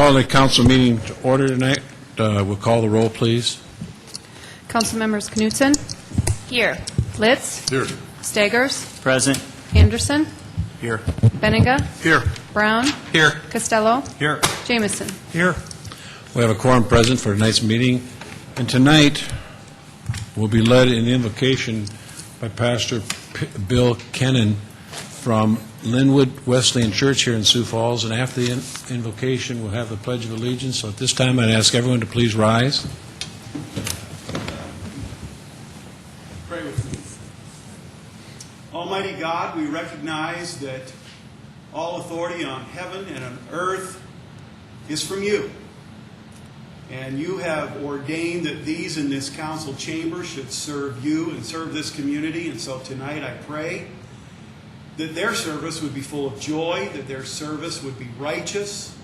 Call the council meeting to order tonight. We'll call the roll, please. Council members Knutson? Here. Litz? Here. Stagers? Present. Anderson? Here. Benninga? Here. Brown? Here. Costello? Here. Jameson? Here. We have a quorum present for tonight's meeting. And tonight, we'll be led in invocation by Pastor Bill Kennan from Linwood Wesleyan Church here in Sioux Falls. And after the invocation, we'll have the Pledge of Allegiance. So at this time, I'd ask everyone to please rise. Pray with me. Almighty God, we recognize that all authority on heaven and on earth is from you. And you have ordained that these in this council chamber should serve you and serve this community. And so tonight I pray that their service would be full of joy, that their service would be righteous,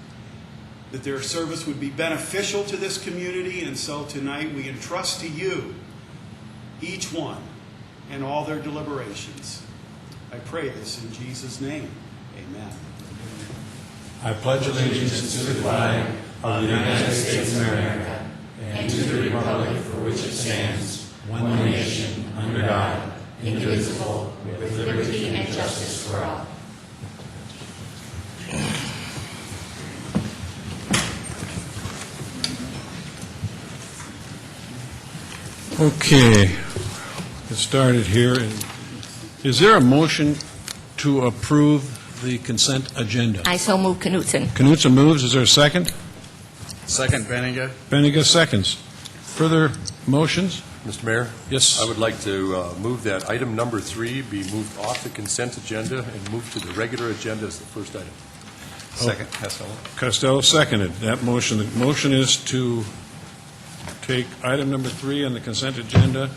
that their service would be beneficial to this community. And so tonight we entrust to you each one and all their deliberations. I pray this in Jesus' name. Amen. I pledge allegiance to the flag of the United States of America and to the republic for which it stands, one nation, under God, indivisible, with liberty and justice for all. Okay, get started here. Is there a motion to approve the consent agenda? I so move Knutson. Knutson moves. Is there a second? Second, Benninga. Benninga seconds. Further motions? Mr. Mayor? Yes. I would like to move that item number 3 be moved off the consent agenda and moved to the regular agenda as the first item. Second, Costello. Costello seconded that motion. The motion is to take item number 3 on the consent agenda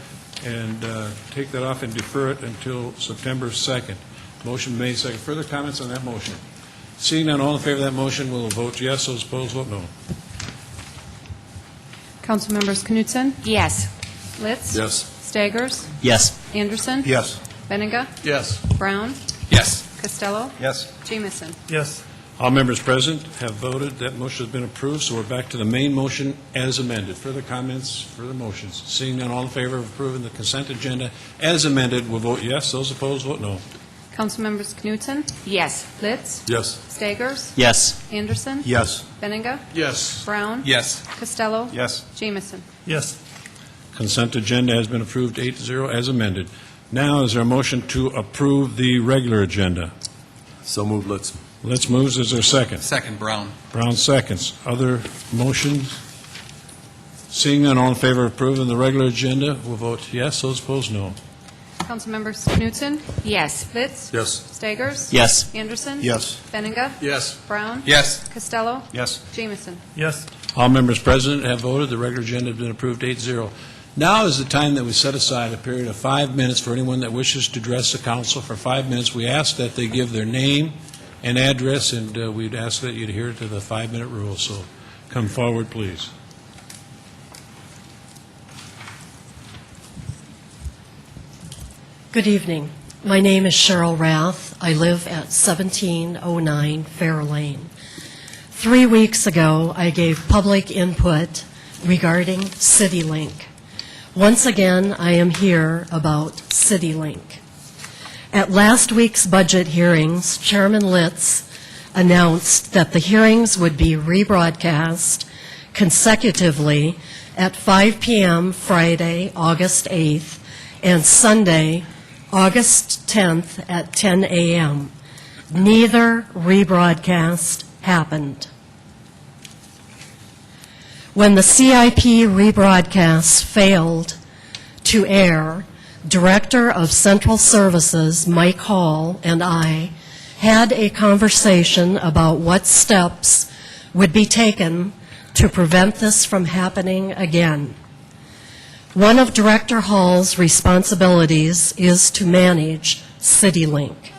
and take that off and defer it until September 2nd. Motion made, second. Further comments on that motion? Seeing none, all in favor of that motion will vote yes. Those opposed, vote no. Council members Knutson? Yes. Litz? Yes. Stagers? Yes. Anderson? Yes. Benninga? Yes. Brown? Yes. Costello? Yes. Jameson? Yes. All members present have voted. That motion has been approved, so we're back to the main motion as amended. Further comments, further motions? Seeing none, all in favor of approving the consent agenda as amended will vote yes. Those opposed, vote no. Council members Knutson? Yes. Litz? Yes. Stagers? Yes. Anderson? Yes. Benninga? Yes. Brown? Yes. Costello? Yes. Jameson? Yes. Consent agenda has been approved 8-0 as amended. Now, is there a motion to approve the regular agenda? So moved, Litz. Let's move. Is there a second? Second, Brown. Brown seconds. Other motions? Seeing none, all in favor of approving the regular agenda will vote yes. Those opposed, no. Council members Knutson? Yes. Litz? Yes. Stagers? Yes. Anderson? Yes. Benninga? Yes. Brown? Yes. Costello? Yes. Jameson? Yes. All members present have voted. The regular agenda has been approved 8-0. Now is the time that we set aside a period of 5 minutes for anyone that wishes to address the council for 5 minutes. We ask that they give their name and address, and we'd ask that you adhere to the 5-minute rule. So come forward, please. Good evening. My name is Cheryl Rath. I live at 1709 Fair Lane. 3 weeks ago, I gave public input regarding CityLink. Once again, I am here about CityLink. At last week's budget hearings, Chairman Litz announced that the hearings would be rebroadcast consecutively at 5 p.m. Friday, August 8th, and Sunday, August 10th at 10 a.m. Neither rebroadcast happened. When the CIP rebroadcast failed to air, Director of Central Services Mike Hall and I had a conversation about what steps would be taken to prevent this from happening again. One of Director Hall's responsibilities is to manage CityLink.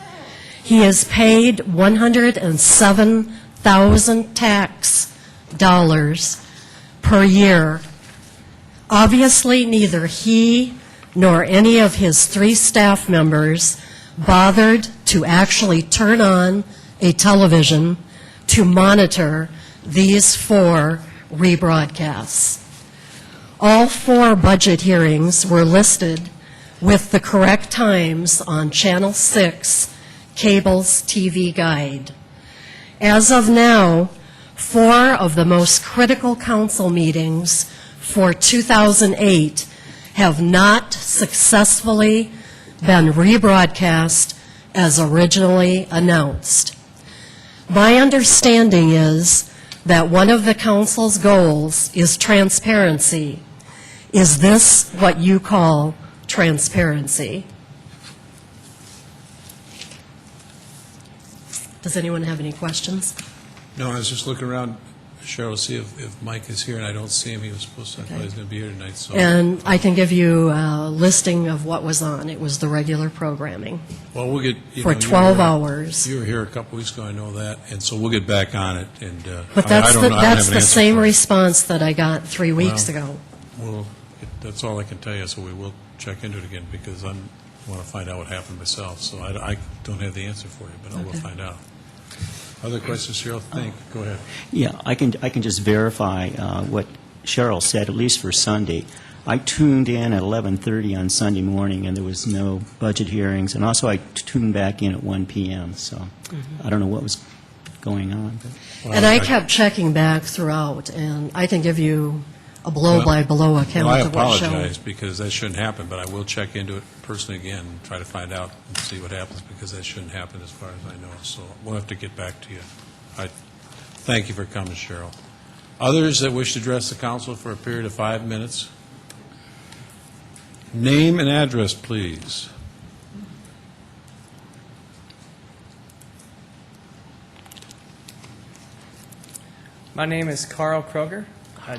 He is paid $107,000 tax dollars per year. Obviously, neither he nor any of his 3 staff members bothered to actually turn on a television to monitor these 4 rebroadcasts. All 4 budget hearings were listed with the correct times on Channel 6, Cable's TV Guide. As of now, 4 of the most critical council meetings for 2008 have not successfully been rebroadcast as originally announced. My understanding is that one of the council's goals is transparency. Is this what you call transparency? Does anyone have any questions? No, I was just looking around, Cheryl, to see if Mike is here, and I don't see him. He was supposed to, I thought he was going to be here tonight, so. And I can give you a listing of what was on. It was the regular programming Well, we'll get, you for know, 12 you were- hours. You were here a couple weeks ago, I know that, and so we'll get back on it, and But I that's don't the, know, I don't have that's an the answer same for you. response that I got 3 weeks Well, ago. Well, that's all I can tell you, so we will check into it again, because I want to find out what happened myself, so I don't have the answer for you, but I will Okay. find out. Other questions, Cheryl? Go ahead. Yeah, I can just verify what Cheryl said, at least for Sunday. I tuned in at 11:30 on Sunday morning, and there was no budget hearings, and also I tuned back in at 1 p.m., so I don't know what was going on. But. And I kept checking back throughout, and I can give you a blow-by-blow account Well, I of what showed. apologize, because that shouldn't happen, but I will check into it personally again and try to find out and see what happens, because that shouldn't happen as far as I know. So we'll have to get back to you. I thank you for coming, Cheryl. Others that wish to address the council for a period of 5 minutes? Name and address, please. My name is Carl Kroger.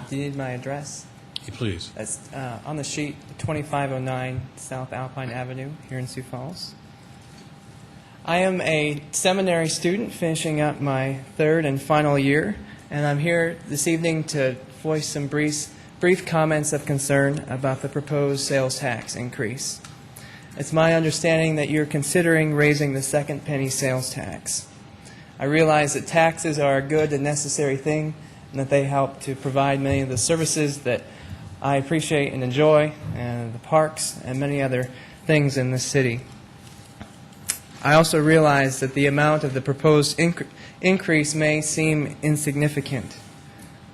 Do you need my address? Please. That's on the sheet, 2509 South Alpine Avenue here in Sioux Falls. I am a seminary student finishing up my 3rd and final year, and I'm here this evening to voice some brief comments of concern about the proposed sales tax increase. It's my understanding that you're considering raising the second penny sales tax. I realize that taxes are a good and necessary thing, and that they help to provide many of the services that I appreciate and enjoy, and the parks and many other things in this city. I also realize that the amount of the proposed increase may seem insignificant,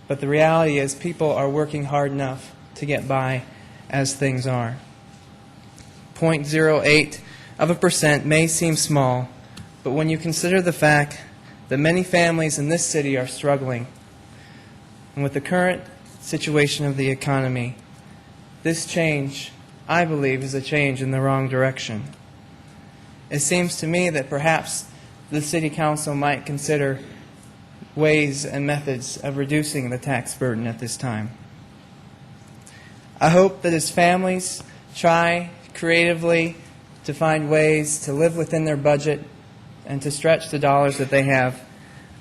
but the reality is people are working hard enough to get by as things are. 0.08% may seem small, but when you consider the fact that many families in this city are struggling, and with the current situation of the economy, this change, I believe, is a change in the wrong direction. It seems to me that perhaps the City Council might consider ways and methods of reducing the tax burden at this time. I hope that as families try creatively to find ways to live within their budget and to stretch the dollars that they have,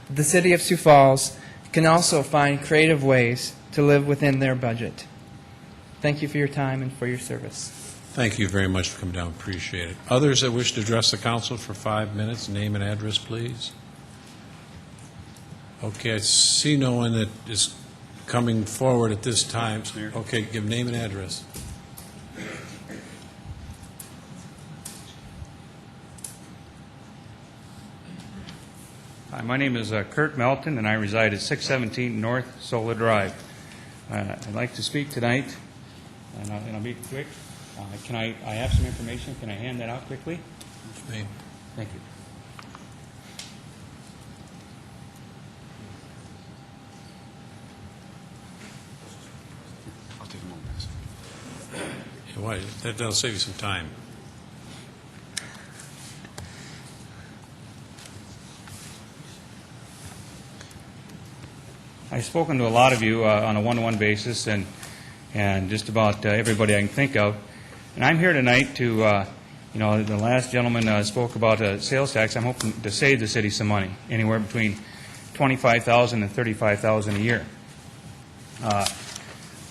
the City of Sioux Falls can also find creative ways to live within their budget. Thank you for your time and for your service. Thank you very much for coming down. Appreciate it. Others that wish to address the council for 5 minutes, name and address, please. Okay, I see no one that is coming forward at this time. Okay, give name and address. Hi, my name is Kurt Melton, and I reside at 617 North Sola Drive. I'd like to speak tonight, and I'll be quick. I have some information. Can I hand that out quickly? Name. Thank you. I'll take a moment. Yeah, why? That'll save you some time. I've spoken to a lot of you on a one-to-one basis, and just about everybody I can think of. And I'm here tonight to, the last gentleman spoke about a sales tax. I'm hoping to save the city some money, anywhere between $25,000 and $35,000 a year.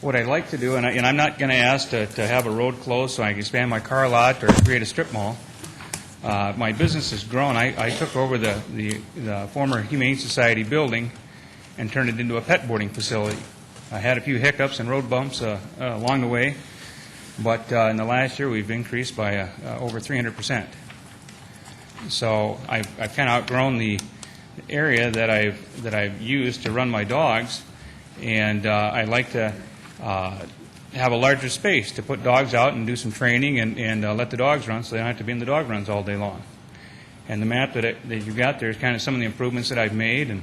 What I'd like to do, and I'm not going to ask to have a road closed so I can expand my car lot or create a strip mall. My business has grown. I took over the former Humane Society building, and turn it into a pet boarding facility. I had a few hiccups and road bumps along the way, but in the last year we've increased by over 300%. So I've kind of outgrown the area that I've used to run my dogs, and I'd like to have a larger space to put dogs out and do some training and let the dogs run so they don't have to be in the dog runs all day long. And the map that you've got there is kind of some of the improvements that I've made,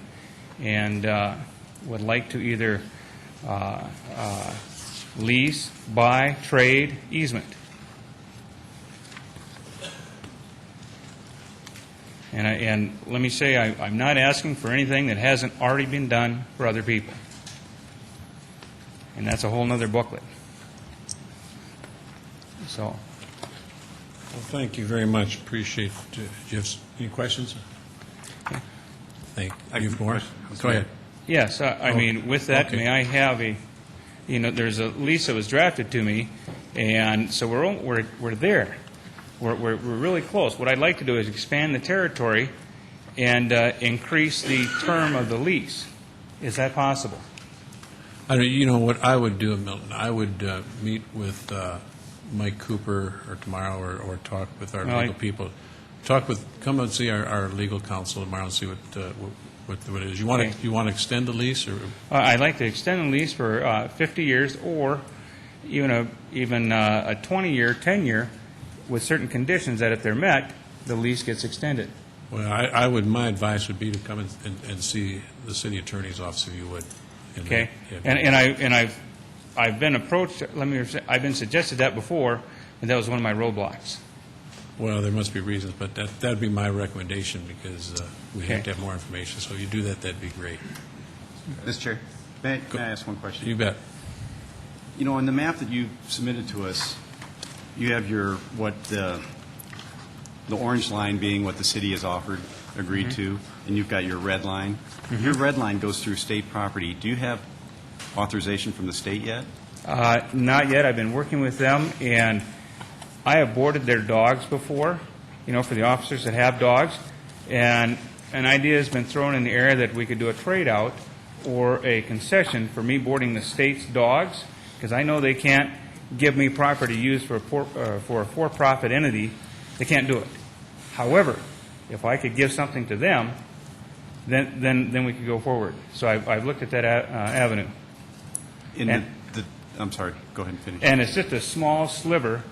and would like to either lease, buy, trade, easement. And let me say, I'm not asking for anything that hasn't already been done for other people. And that's a whole other booklet. So. Well, thank you very much. Appreciate it. Do you have any questions? Thank you. More? Go ahead. Yes, I mean, with that, Okay. may I have there's a lease that was drafted to me, and so we're there. We're really close. What I'd like to do is expand the territory and increase the term of the lease. Is that possible? You know what I would do, Milton? I would meet with Mike Cooper or tomorrow, or talk with our legal people. Come and see our legal counsel tomorrow and see what it is. You want Okay. to extend the lease, or I'd like to extend the lease for 50 years, or even a 20-year, 10-year, with certain conditions that if they're met, the lease gets extended. well, my advice would be to come and see the city attorney's office if you would. And Okay, yeah. I've been approached. I've been suggested that before, and that was one of my roadblocks. Well, there must be reasons, but that'd be my recommendation, because we have Okay. to have more information. So you do that, that'd be great. Mr. Chair, may I ask one question? You bet. You know, on the map that you submitted to us, you have the orange line being what the city has offered, agreed to, and you've got your red line. Your red line goes through state property. Do you have authorization from the state yet? Not yet. I've been working with them, and I have boarded their dogs before, for the officers that have dogs, and an idea has been thrown in the air that we could do a trade-out or a concession for me boarding the state's dogs, because I know they can't give me property used for a for-profit entity. They can't do it. However, if I could give something to them, then we could go forward. So I've looked at that avenue. I'm sorry. Go ahead and finish. And it's just a small sliver,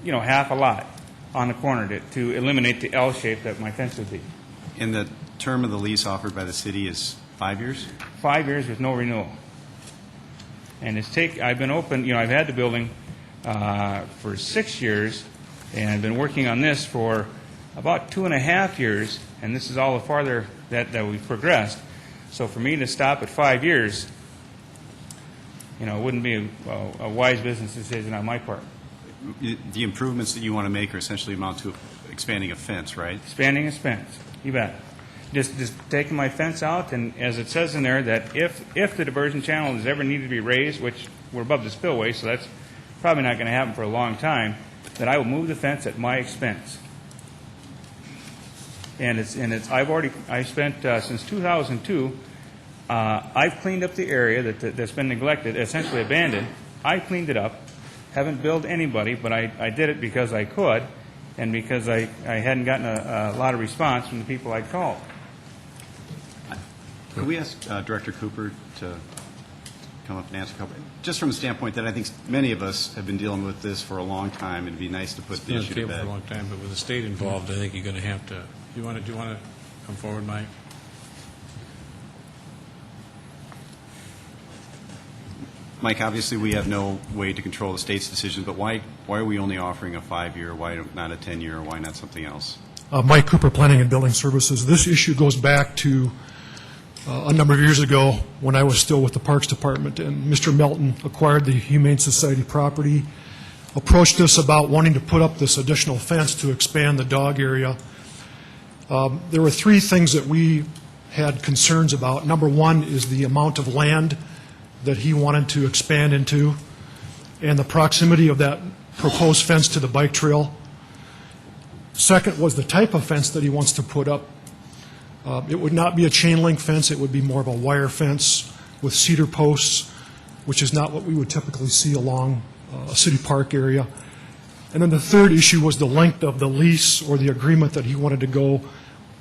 half a lot on the corner to eliminate the L shape that my fence would be. And the term of the lease offered by the city is 5 years? 5 years with no renewal. And I've been open, I've had the building for 6 years, and I've been working on this for about 2.5 years, and this is all the farther that we've progressed. So for me to stop at 5 years, it wouldn't be a wise business decision on my part. The improvements that you want to make are essentially amount to expanding a fence, right? Expanding a fence, you bet. Just taking my fence out, and as it says in there, that if the diversion channel is ever needed to be raised, which we're above the spillway, so that's probably not going to happen for a long time, that I will move the fence at my expense. And I spent since 2002. I've cleaned up the area that's been neglected, essentially abandoned. I cleaned it up. Haven't billed anybody, but I did it because I could, and because I hadn't gotten a lot of response from the people I'd called. Could we ask Director Cooper to come up and answer a couple? Just from the standpoint that I think many of us have been dealing with this for a long time, it'd be nice to put the issue to For a bed. long time, but with the state involved, I think you're going to have to. Do you want to come forward, Mike? Mike, obviously we have no way to control the state's decision, but why are we only offering a 5-year? Why not a 10-year? Or why not something else? Mike Cooper, Planning and Building Services. This issue goes back to a number of years ago when I was still with the Parks Department, and Mr. Melton acquired the Humane Society property, approached us about wanting to put up this additional fence to expand the dog area. There were 3 things that we had concerns about. Number 1 is the amount of land that he wanted to expand into, and the proximity of that proposed fence to the bike trail. Second was the type of fence that he wants to put up. It would not be a chain link fence, it would be more of a wire fence with cedar posts, which is not what we would typically see along a city park area. And then the third issue was the length of the lease or the agreement that he wanted to go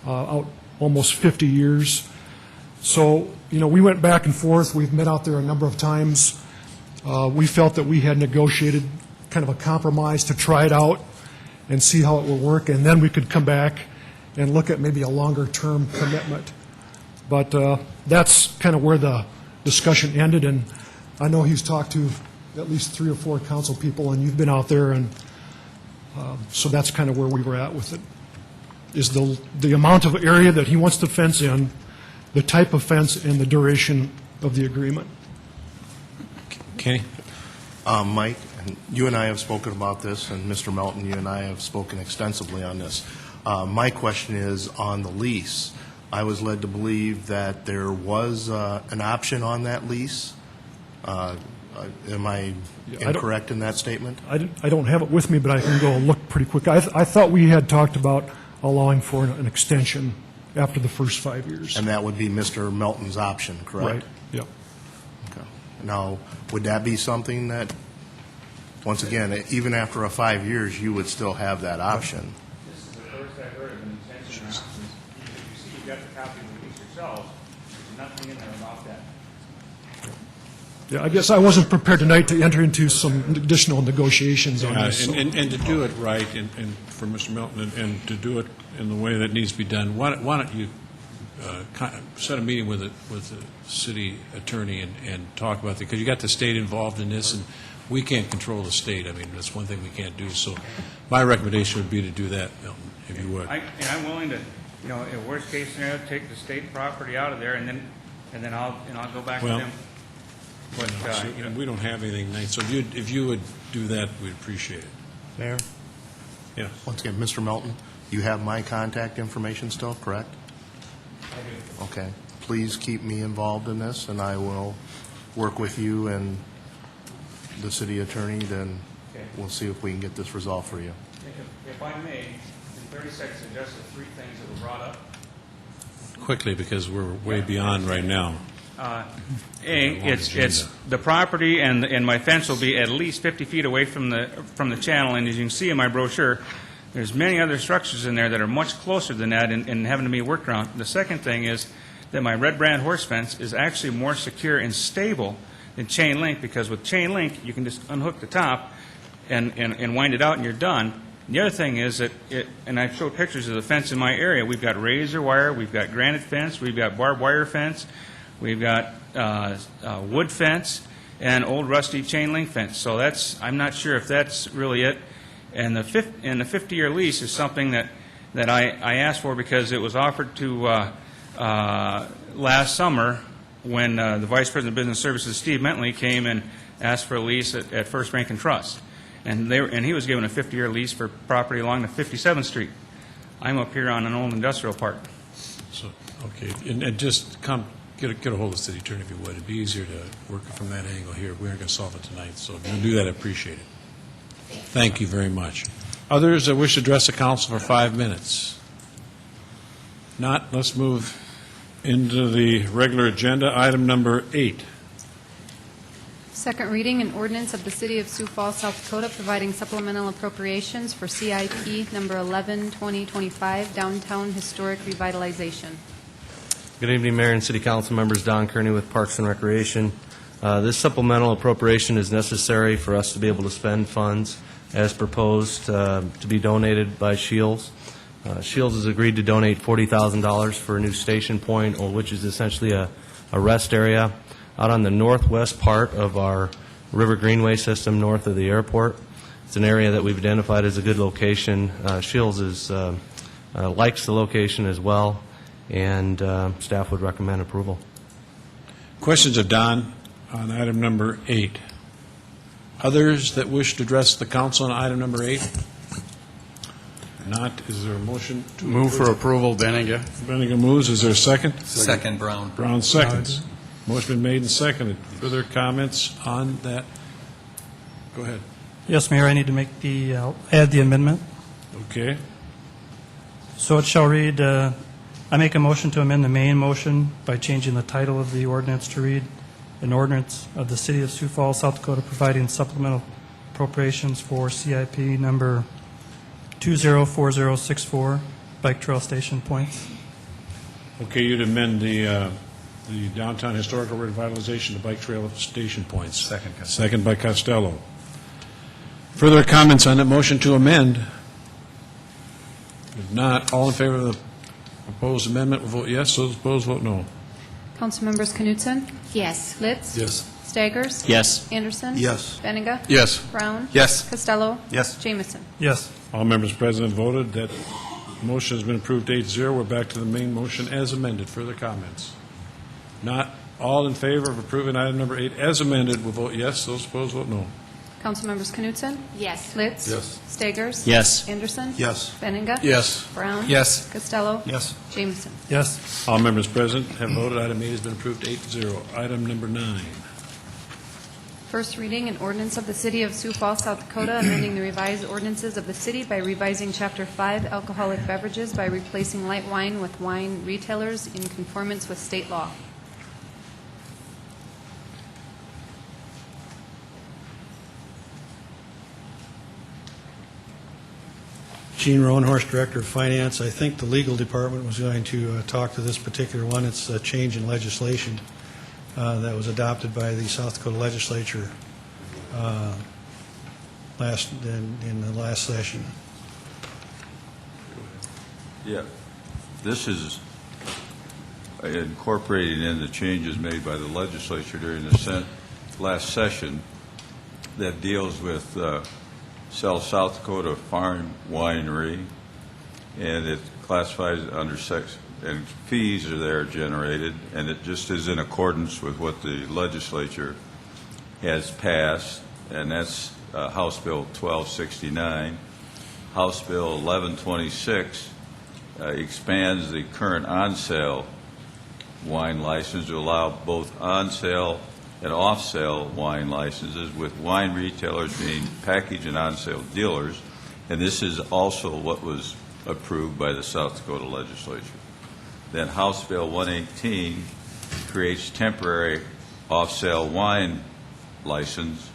out almost 50 years. So, we went back and forth. We've met out there a number of times. We felt that we had negotiated kind of a compromise to try it out and see how it will work, and then we could come back and look at maybe a longer-term commitment. But that's kind of where the discussion ended, and I know he's talked to at least 3 or 4 council people, and you've been out there, and so that's kind of where we were at with it, is the amount of area that he wants to fence in, the type of fence, and the duration of the agreement. Kenny? Mike, and you and I have spoken about this, and Mr. Melton, you and I have spoken extensively on this. My question is on the lease. I was led to believe that there was an option on that lease. Am I incorrect in that statement? I don't have it with me, but I can go look pretty quick. I thought we had talked about allowing for an extension after the first 5 years. And that would be Mr. Melton's option, correct? Right, yep. Okay. Now, would that be something that, once again, even after a 5 years, you would still have that option? This is the first I've heard of an intention and options. If you see you've got the copy of the lease yourselves, there's nothing in there about that. Yeah, I guess I wasn't prepared tonight to enter into some additional negotiations on this. So. And to do it right, and for Mr. Melton, and to do it in the way that needs to be done, why don't you set a meeting with the city attorney and talk about it, because you got the state involved in this, and we can't control the state. I mean, that's one thing we can't do. So my recommendation would be to do that, Milton, if you would. I'm willing to, in worst case scenario, take the state property out of there, and then I'll go back to them. But, we don't have anything tonight, so if you would do that, we'd appreciate it. Mayor? Yeah. Once again, Mr. Melton, you have my contact information still, correct? I do. Okay. Please keep me involved in this, and I will work with you and the city attorney, then we'll see if we can get this resolved for you. If I may, in 30 seconds, address the 3 things that were brought up. Quickly, because we're way beyond right now. It's the property, and my fence will be at least 50 feet away from the channel, and as you can see in my brochure, there's many other structures in there that are much closer than that and having to be worked around. The second thing is that my red brand horse fence is actually more secure and stable than chain link, because with chain link, you can just unhook the top and wind it out and you're done. The other thing is that and I've showed pictures of the fence in my area. We've got razor wire, we've got granite fence, we've got barbed wire fence, we've got wood fence, and old rusty chain link fence. So I'm not sure if that's really it. And the 50-year lease is something that I asked for because it was offered to last summer when the Vice President of Business Services, Steve Mentley, came and asked for a lease at First Bank and Trust. And he was given a 50-year lease for property along the 57th Street. I'm up here on an old industrial park. So, okay, and just get a hold of the city attorney if you would. It'd be easier to work from that angle here. We aren't going to solve it tonight, so if you do that, I appreciate it. Thank you very much. Others that wish to address the council for 5 minutes? Not, let's move into the regular agenda, item number 8. Second reading, an ordinance of the City of Sioux Falls, South Dakota, providing supplemental appropriations for CIP number 11-2025, Downtown Historic Revitalization. Good evening, Mayor and City Council members. Don Kearney with Parks and Recreation. This supplemental appropriation is necessary for us to be able to spend funds as proposed to be donated by Shields. Shields has agreed to donate $40,000 for a new station point, which is essentially a rest area out on the northwest part of our River Greenway system north of the airport. It's an area that we've identified as a good location. Shields likes the location as well, and staff would recommend approval. Questions of Don on item number 8. Others that wish to address the council on item number 8? Not. Is there a motion to move for approval? Benninga. Benninga moves. Is there a second? Second, Brown. Brown seconds. Motion been made and seconded. Further comments on that? Go ahead. Yes, Mayor, I need to make add the amendment. Okay. So it shall read, I make a motion to amend the main motion by changing the title of the ordinance to read, an ordinance of the City of Sioux Falls, South Dakota, providing supplemental appropriations for CIP number 204064, bike trail station points. Okay, you'd amend the downtown historical revitalization to bike trail station points. Second. Second by Costello. Further comments on that motion to amend? If not, all in favor of the proposed amendment will vote yes, those opposed vote no. Councilmembers Knutson? Yes. Litz? Yes. Staggers? Yes. Anderson? Yes. Benega? Yes. Brown? Yes. Costello? Yes. Jamison? Yes. All members present voted. That motion has been approved 8-0. We're back to the main motion as amended. Further comments? Not all in favor of approving item number 8 as amended will vote yes, those opposed vote no. Councilmembers Knutson? Yes. Litz? Yes. Staggers? Yes. Anderson? Yes. Benega? Yes. Brown? Yes. Costello? Yes. Jamison? Yes. All members present have voted. Item 8 has been approved 8-0. Item number 9. First reading, an ordinance of the City of Sioux Falls, South Dakota, amending the revised ordinances of the city by revising Chapter 5, alcoholic beverages, by replacing light wine with wine retailers in conformance with state law. Gene Roanhorse, Director of Finance. I think the legal department was going to talk to this particular one. It's a change in legislation that was adopted by the South Dakota Legislature in the last session. Yeah, this is incorporating in the changes made by the legislature during the last session that deals with South Dakota Farm Winery, and it classifies it under section, and fees are there generated, and it just is in accordance with what the legislature has passed, and that's House Bill 1269. House Bill 1126 expands the current on-sale wine license to allow both on-sale and off-sale wine licenses, with wine retailers being package and on-sale dealers, and this is also what was approved by the South Dakota legislature. Then House Bill 118 creates temporary off-sale wine license,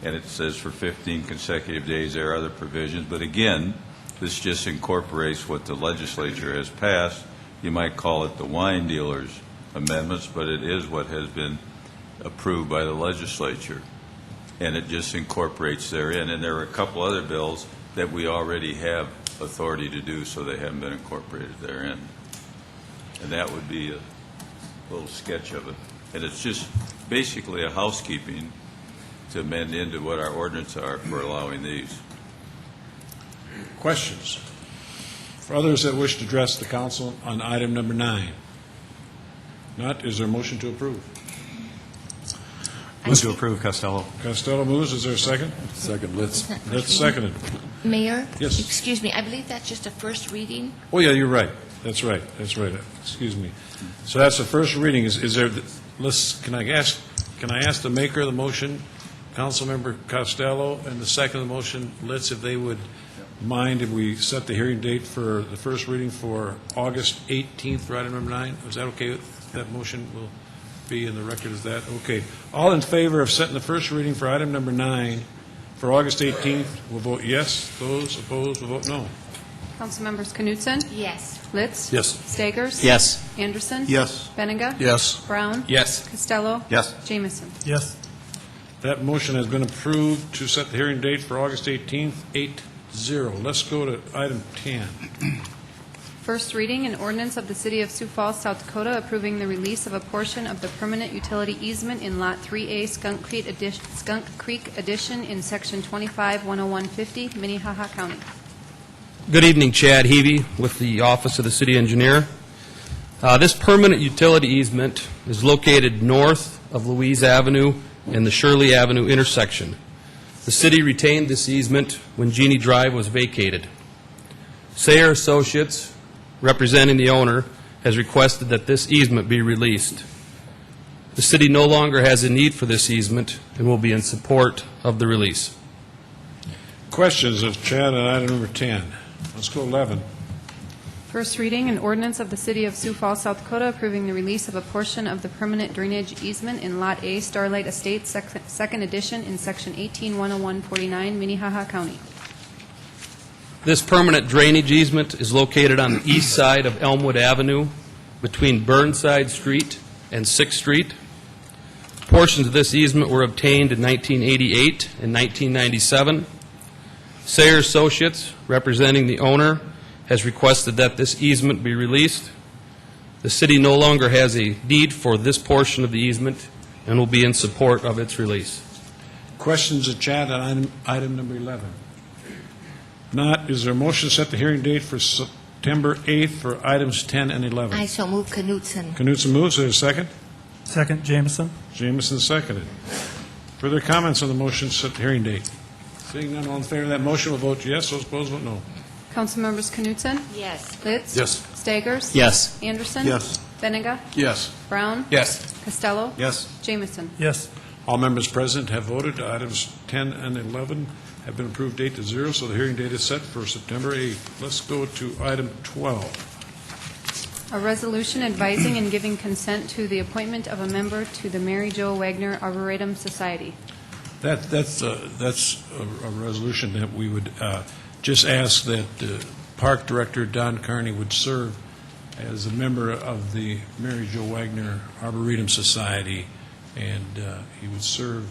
and it says for 15 consecutive days. There are other provisions, but again, this just incorporates what the legislature has passed. You might call it the wine dealers amendments, but it is what has been approved by the legislature, and it just incorporates therein. And there are a couple other bills that we already have authority to do, so they haven't been incorporated therein. And that would be a little sketch of it. And it's just basically a housekeeping to amend into what our ordinance are for allowing these. Questions? For others that wish to address the council on item number 9? Not, is there a motion to approve? Move to approve, Costello. Costello moves. Is there a second? Second, Litz. That's seconded. Mayor? Yes. Excuse me, I believe that's just a first reading. Oh, yeah, you're right. That's right. That's right. Excuse me. So that's the first reading. Is there, can I ask the maker of the motion, Councilmember Costello, and the second of the motion, Litz, if they would mind if we set the hearing date for the first reading for August 18th for item number 9? Is that okay? That motion will be in the record as that? Okay. All in favor of setting the first reading for item number 9 for August 18th will vote yes. Those opposed will vote no. Councilmembers Knutson? Yes. Litz? Yes. Staggers? Yes. Anderson? Yes. Benega? Yes. Brown? Yes. Costello? Yes. Jamison? Yes. That motion has been approved to set the hearing date for August 18th, 8-0. Let's go to item 10. First reading, an ordinance of the City of Sioux Falls, South Dakota, approving the release of a portion of the permanent utility easement in Lot 3A Skunk Creek Addition in Section 25-10150, Minnehaha County. Good evening, Chad Heavey with the Office of the City Engineer. This permanent utility easement is located north of Louise Avenue and the Shirley Avenue intersection. The city retained this easement when Jeannie Drive was vacated. Sayer Associates, representing the owner, has requested that this easement be released. The city no longer has a need for this easement and will be in support of the release. Questions of Chad on item number 10? Let's go 11. First reading, an ordinance of the City of Sioux Falls, South Dakota, approving the release of a portion of the permanent drainage easement in Lot A, Starlight Estates, Second Edition, in Section 18-10149, Minnehaha County. This permanent drainage easement is located on the east side of Elmwood Avenue between Burnside Street and 6th Street. Portions of this easement were obtained in 1988 and 1997. Sayer Associates, representing the owner, has requested that this easement be released. The city no longer has a deed for this portion of the easement and will be in support of its release. Questions of Chad on item number 11? Not, is there a motion to set the hearing date for September 8th for items 10 and 11? I so move Knutson. Knutson moves, is there a second? Second, Jameson. Jameson seconded. Further comments on the motion to set the hearing date? Seeing none, all in favor of that motion will vote yes, those opposed vote no. Councilmembers Knutson? Yes. Litz? Yes. Stagers? Yes. Anderson? Yes. Benega? Yes. Brown? Yes. Costello? Yes. Jameson? Yes. All members present have voted. Items 10 and 11 have been approved 8-0, so the hearing date is set for September 8th. Let's go to item 12. A resolution advising and giving consent to the appointment of a member to the Mary Jo Wagner Arboretum Society. That's a resolution that we would just ask that Park Director Don Carney would serve as a member of the Mary Jo Wagner Arboretum Society, and he would serve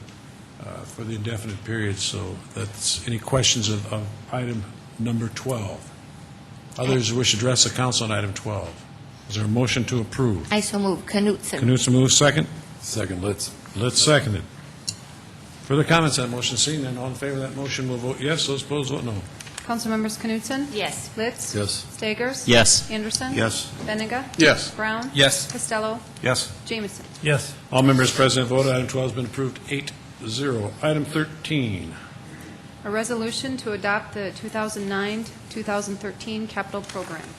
for the indefinite period. So that's any questions of item number 12. Others wish to address the council on item 12. Is there a motion to approve? I so move Knutson. Knutson moves, second. Second, Litz. Let's second it. Further comments on that motion? Seeing none, all in favor of that motion will vote yes. Those opposed vote no. Councilmembers Knutson? Yes. Litz? Yes. Stagers? Yes. Anderson? Yes. Benega? Yes. Brown? Yes. Costello? Yes. Jameson? Yes. All members present have voted. Item 12 has been approved 8-0. Item 13. A resolution to adopt the 2009-2013 capital program.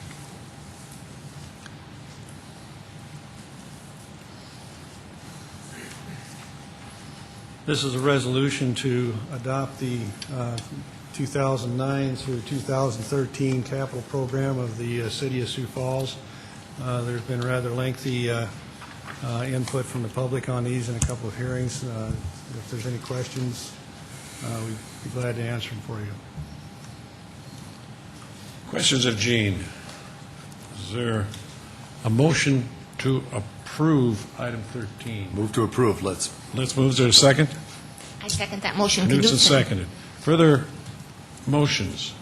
This is a resolution to adopt the 2009 through 2013 capital program of the City of Sioux Falls. There's been rather lengthy input from the public on these in a couple of hearings. If there's any questions, we'd be glad to answer them for you. Questions of Gene. Is there a motion to approve item 13? Move to approve, Litz. Let's move. Is there a second? I second that motion. Knutson seconded. Further motions?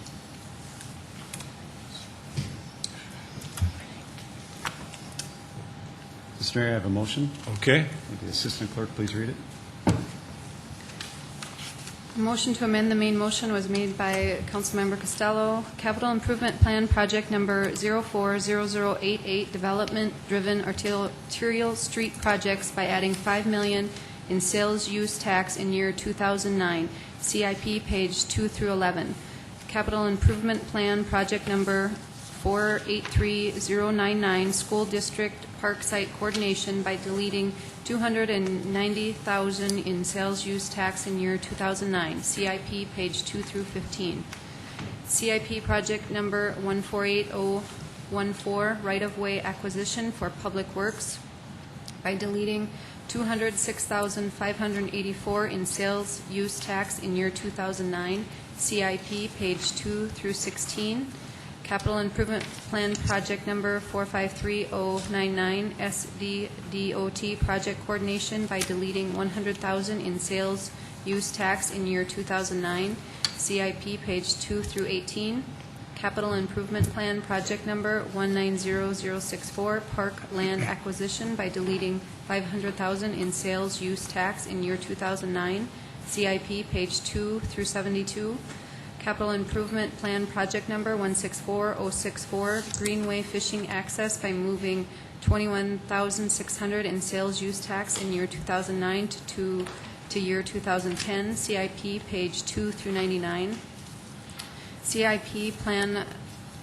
Mr. Mayor, I have a motion. Okay. Would the Assistant Clerk please read it? A motion to amend the main motion was made by Councilmember Costello. Capital Improvement Plan Project Number 040088, Development-Driven Arterial Street Projects by adding $5 million in sales use tax in year 2009, CIP page 2 through 11. Capital Improvement Plan Project Number 483099, School District Park Site Coordination by deleting $290,000 in sales use tax in year 2009, CIP page 2 through 15. CIP Project Number 148014, Right-of-Way Acquisition for Public Works by deleting $206,584 in sales use tax in year 2009, CIP page 2 through 16. Capital Improvement Plan Project Number 453099, SDDOT Project Coordination by deleting $100,000 in sales use tax in year 2009, CIP page 2 through 18. Capital Improvement Plan Project Number 190064, Park Land Acquisition by deleting $500,000 in sales use tax in year 2009, CIP page 2 through 72. Capital Improvement Plan Project Number 164064, Greenway Fishing Access by moving $21,600 in sales use tax in year 2009 to year 2010, CIP page 2 through 99. CIP Plan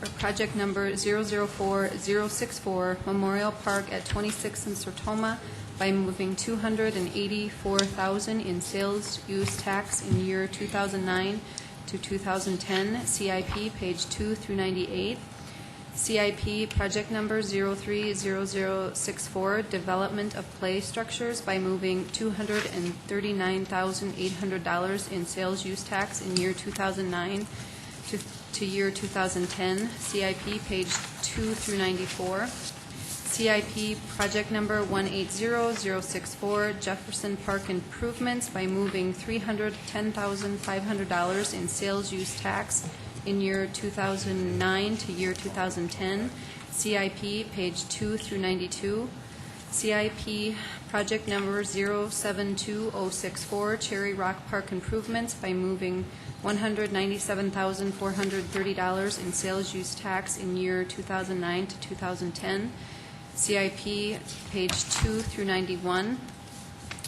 or Project Number 004064, Memorial Park at 26 in Sertoma by moving $284,000 in sales use tax in year 2009 to 2010, CIP page 2 through 98. CIP project number 030064, development of play structures by moving $239,800 in sales use tax in year 2009 to year 2010. CIP page 2 through 94. CIP project number 180064, Jefferson Park improvements by moving $310,500 in sales use tax in year 2009 to year 2010. CIP page 2 through 92. CIP project number 072064, Cherry Rock Park improvements by moving $197,430 in sales use tax in year 2009 to 2010. CIP page 2 through 91.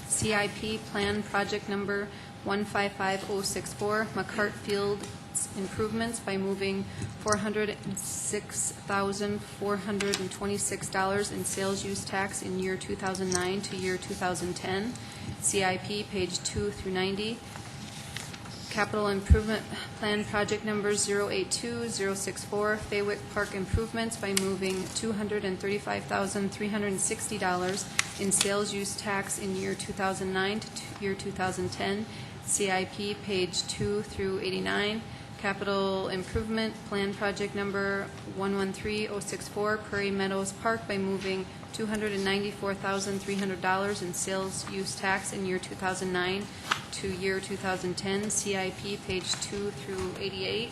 CIP plan project number 155064, McCart Field improvements by moving $406,426 in sales use tax in year 2009 to year 2010. CIP page 2 through 90. Capital Improvement Plan Project Number 082064, Faywick Park improvements by moving $235,360 in sales use tax in year 2009 to year 2010. CIP page 2 through 89. Capital Improvement Plan Project Number 113064, Prairie Meadows Park by moving $294,300 in sales use tax in year 2009 to year 2010. CIP page 2 through 88.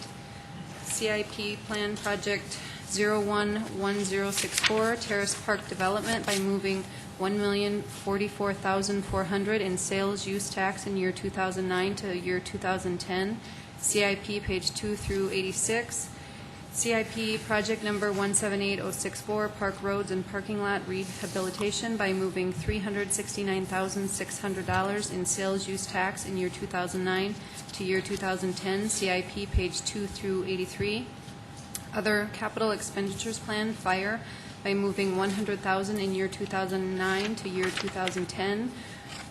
CIP Plan Project 011064, Terrace Park Development by moving $1,044,400 in sales use tax in year 2009 to year 2010. CIP page 2 through 86. CIP project number 178064, Park Roads and Parking Lot Rehabilitation by moving $369,600 in sales use tax in year 2009 to year 2010. CIP page 2 through 83. Other capital expenditures plan, fire, by moving $100,000 in year 2009 to year 2010.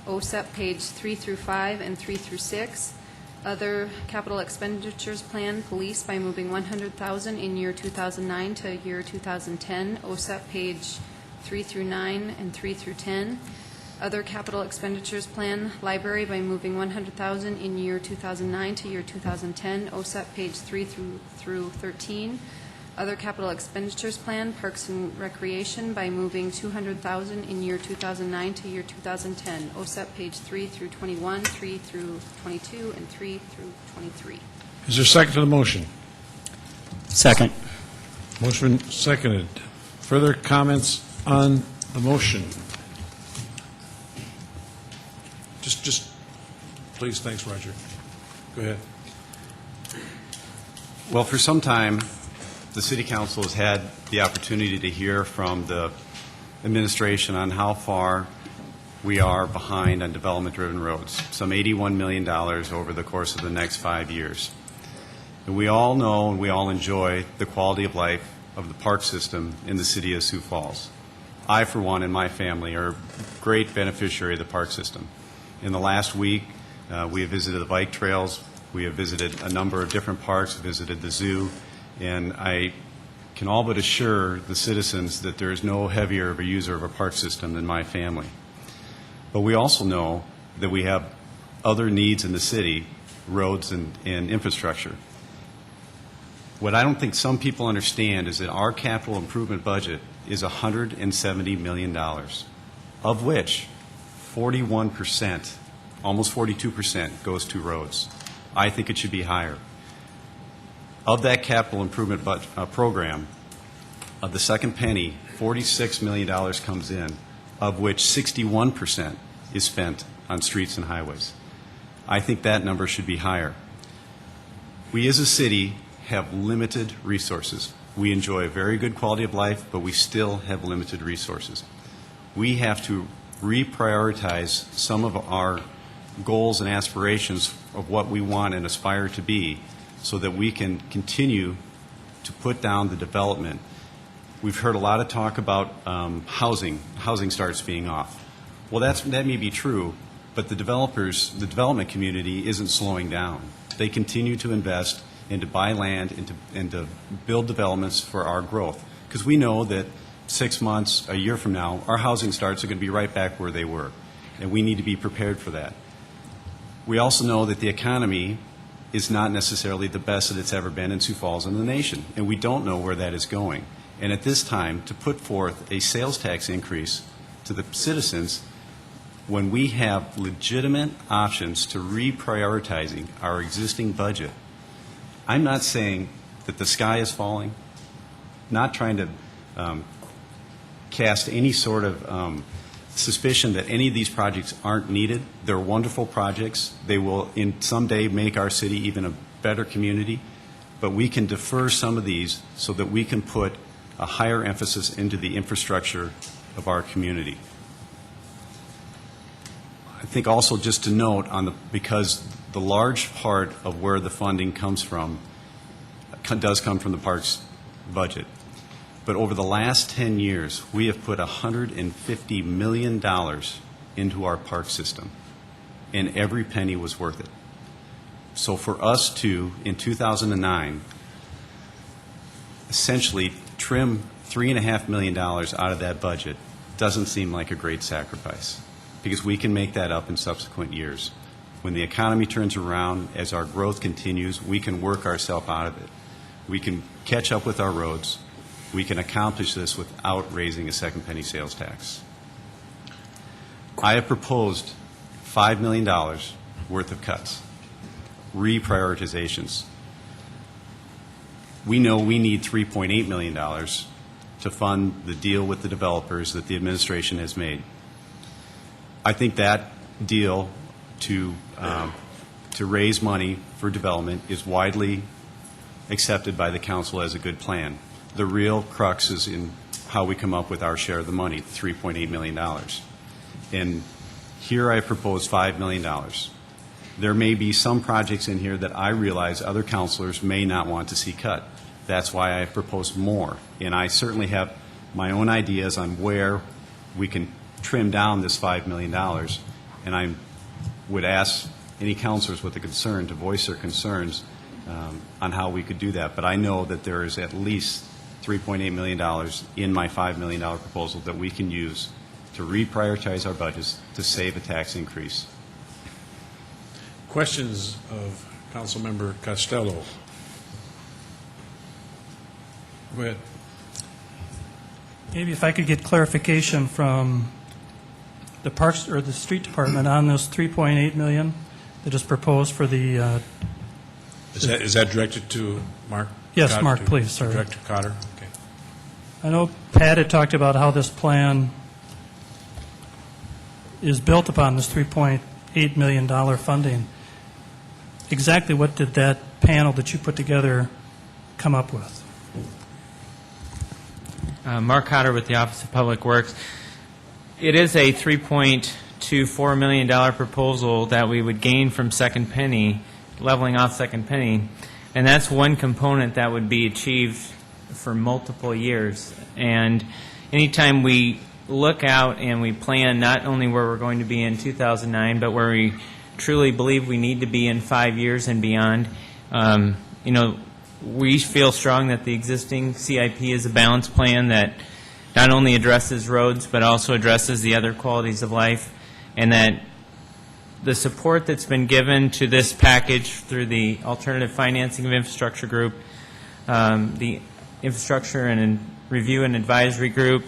OSEP page 3 through 5 and 3 through 6. Other capital expenditures plan, police, by moving $100,000 in year 2009 to year 2010. OSEP page 3 through 9 and 3 through 10. Other capital expenditures plan, library, by moving $100,000 in year 2009 to year 2010. OSEP page 3 through 13. Other capital expenditures plan, Parks and Recreation, by moving $200,000 in year 2009 to year 2010. OSEP page 3 through 21, 3 through 22, and 3 through 23. Is there a second to the motion? Second. Motion been seconded. Further comments on the motion? Just, please, thanks, Roger. Go ahead. Well, for some time, the City Council has had the opportunity to hear from the administration on how far we are behind on development-driven roads, some $81 million over the course of the next 5 years. And we all know and we all enjoy the quality of life of the park system in the city of Sioux Falls. I, for one, and my family are a great beneficiary of the park system. In the last week, we have visited the bike trails, we have visited a number of different parks, visited the zoo, and I can all but assure the citizens that there is no heavier of a user of a park system than my family. But we also know that we have other needs in the city, roads and infrastructure. What I don't think some people understand is that our capital improvement budget is $170 million, of which 41%, almost 42%, goes to roads. I think it should be higher. Of that capital improvement program, of the second penny, $46 million comes in, of which 61% is spent on streets and highways. I think that number should be higher. We as a city have limited resources. We enjoy a very good quality of life, but we still have limited resources. We have to reprioritize some of our goals and aspirations of what we want and aspire to be, so that we can continue to put down the development. We've heard a lot of talk about housing starts being off. Well, that may be true, but the development community isn't slowing down. They continue to invest and to buy land and to build developments for our growth. Because we know that 6 months, a year from now, our housing starts are going to be right back where they were, and we need to be prepared for that. We also know that the economy is not necessarily the best that it's ever been in Sioux Falls and the nation, and we don't know where that is going. And at this time, to put forth a sales tax increase to the citizens when we have legitimate options to reprioritizing our existing budget, I'm not saying that the sky is falling, not trying to cast any sort of suspicion that any of these projects aren't needed. They're wonderful projects. They will someday make our city even a better community. But we can defer some of these so that we can put a higher emphasis into the infrastructure of our community. I think also just to note, because the large part of where the funding comes from does come from the parks budget. But over the last 10 years, we have put $150 million into our park system, and every penny was worth it. So for us to, in 2009, essentially trim $3.5 million out of that budget doesn't seem like a great sacrifice, because we can make that up in subsequent years. When the economy turns around, as our growth continues, we can work ourselves out of it. We can catch up with our roads. We can accomplish this without raising a second penny sales tax. I have proposed $5 million worth of cuts, reprioritizations. We know we need $3.8 million to fund the deal with the developers that the administration has made. I think that deal to raise money for development is widely accepted by the council as a good plan. The real crux is in how we come up with our share of the money, $3.8 million. And here I propose $5 million. There may be some projects in here that I realize other councilors may not want to see cut. That's why I propose more. And I certainly have my own ideas on where we can trim down this $5 million. And I would ask any councilors with a concern to voice their concerns on how we could do that. But I know that there is at least $3.8 million in my $5 million proposal that we can use to reprioritize our budgets to save a tax increase. Questions of Councilmember Costello? Go ahead. Maybe if I could get clarification from the Parks or the Street Department on this $3.8 million that is proposed for the. Is that directed to Mark? Yes, Cotter, Mark, please. Sorry. Director Cotter. Okay. I know Pat had talked about how this plan is built upon this $3.8 million funding. Exactly what did that panel that you put together come up with? Mark Cotter with the Office of Public Works. It is a $3.24 million proposal that we would gain from Second Penny, leveling off Second Penny, and that's one component that would be achieved for multiple years. And anytime we look out and we plan not only where we're going to be in 2009, but where we truly believe we need to be in 5 years and beyond, we feel strong that the existing CIP is a balanced plan that not only addresses roads but also addresses the other qualities of life, and that the support that's been given to this package through the Alternative Financing of Infrastructure Group, the Infrastructure and Review and Advisory Group,